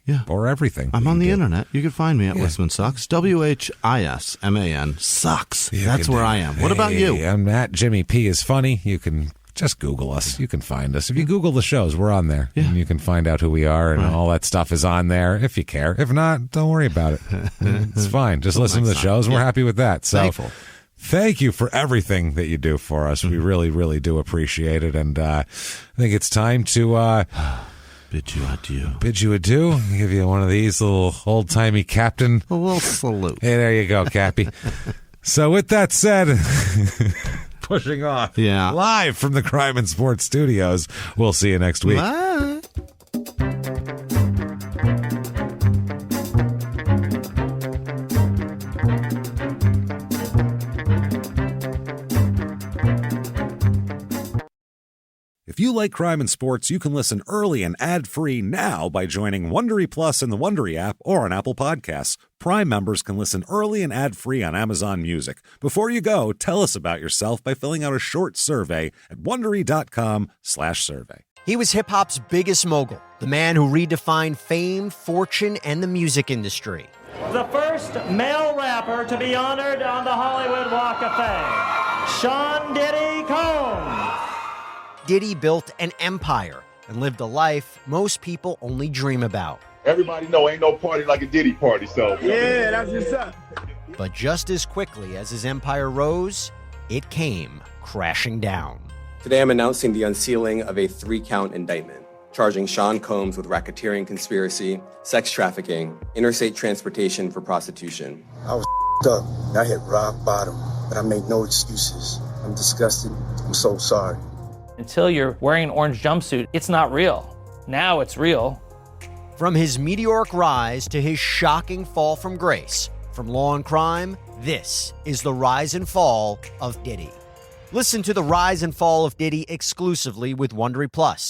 I'm on the internet. You can find me at Whisman Sucks. WHISMAN Sucks. That's where I am. What about you? I'm at Jimmy P is funny. You can just Google us. You can find us. If you Google the shows, we're on there. Yeah. And you can find out who we are, and all that stuff is on there if you care. If not, don't worry about it. It's fine. Just listen to the shows, and we're happy with that. So Thankful. Thank you for everything that you do for us. We really, really do appreciate it. And I think it's time to bid you adieu. I'll give you one of these little old-timey captain. A little salute. Hey, there you go, Cappy. So with that said, pushing off live from the Crime and Sports Studios. We'll see you next week. Bye. If you like Crime and Sports, you can listen early and ad-free now by joining Wondery Plus in the Wondery app or on Apple Podcasts. Prime members can listen early and ad-free on Amazon Music. Before you go, tell us about yourself by filling out a short survey at Wondery.com/survey. He was hip-hop's biggest mogul, the man who redefined fame, fortune, and the music industry. The first male rapper to be honored on the Hollywood Walk of Fame, Sean Diddy Combs. Diddy built an empire and lived a life most people only dream about. Everybody know ain't no party like a Diddy party, so. Yeah, that's what's up. But just as quickly as his empire rose, it came crashing down. Today I'm announcing the unsealing of a 3-count indictment, charging Sean Combs with racketeering conspiracy, sex trafficking, interstate transportation for prostitution. I was up. I hit rock bottom, but I make no excuses. I'm disgusted. I'm so sorry. Until you're wearing an orange jumpsuit, it's not real. Now it's real. From his meteoric rise to his shocking fall from grace, from law and crime, this is the rise and fall of Diddy. Listen to the rise and fall of Diddy exclusively with Wondery Plus.